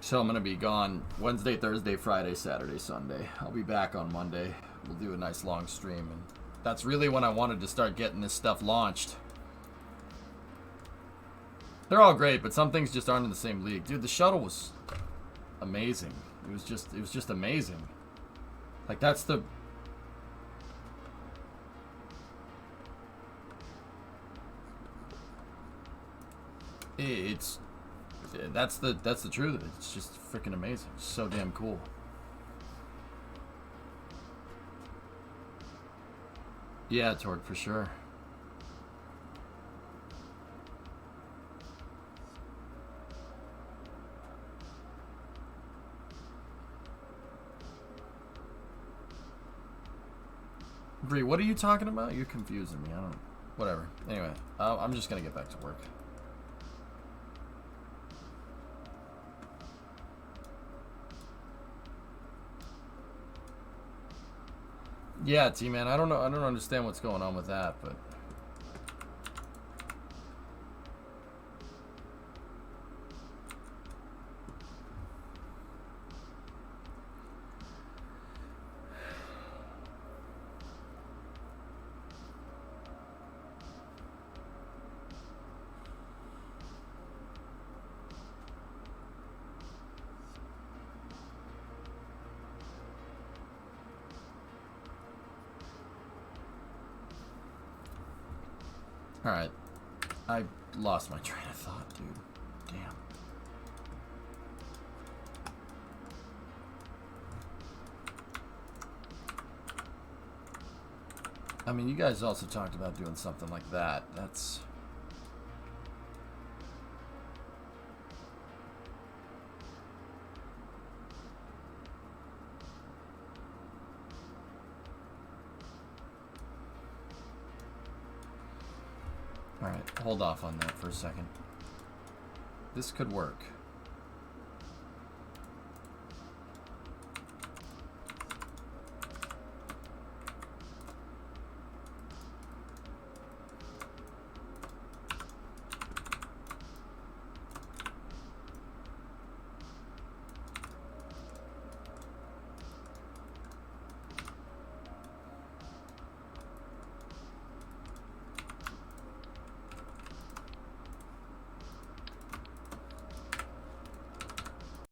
So I'm going to be gone Wednesday, Thursday, Friday, Saturday, Sunday. I'll be back on Monday. We'll do a nice long stream. And that's really when I wanted to start getting this stuff launched. They're all great, but some things just aren't in the same league. Dude, the shuttle was amazing. It was just amazing. Like, that's the... That's the truth of it. It's just freaking amazing. It's so damn cool. Yeah, Torque, for sure. Bree, what are you talking about? You're confusing me. I don't... Whatever. Anyway, I'm just gonna get back to work. Yeah, T-Man, I don't know. I don't understand what's going on with that, but... Alright. I lost my train of thought, dude. Damn. I mean, you guys also talked about doing something like that. That's... Alright, hold off on that for a second. This could work.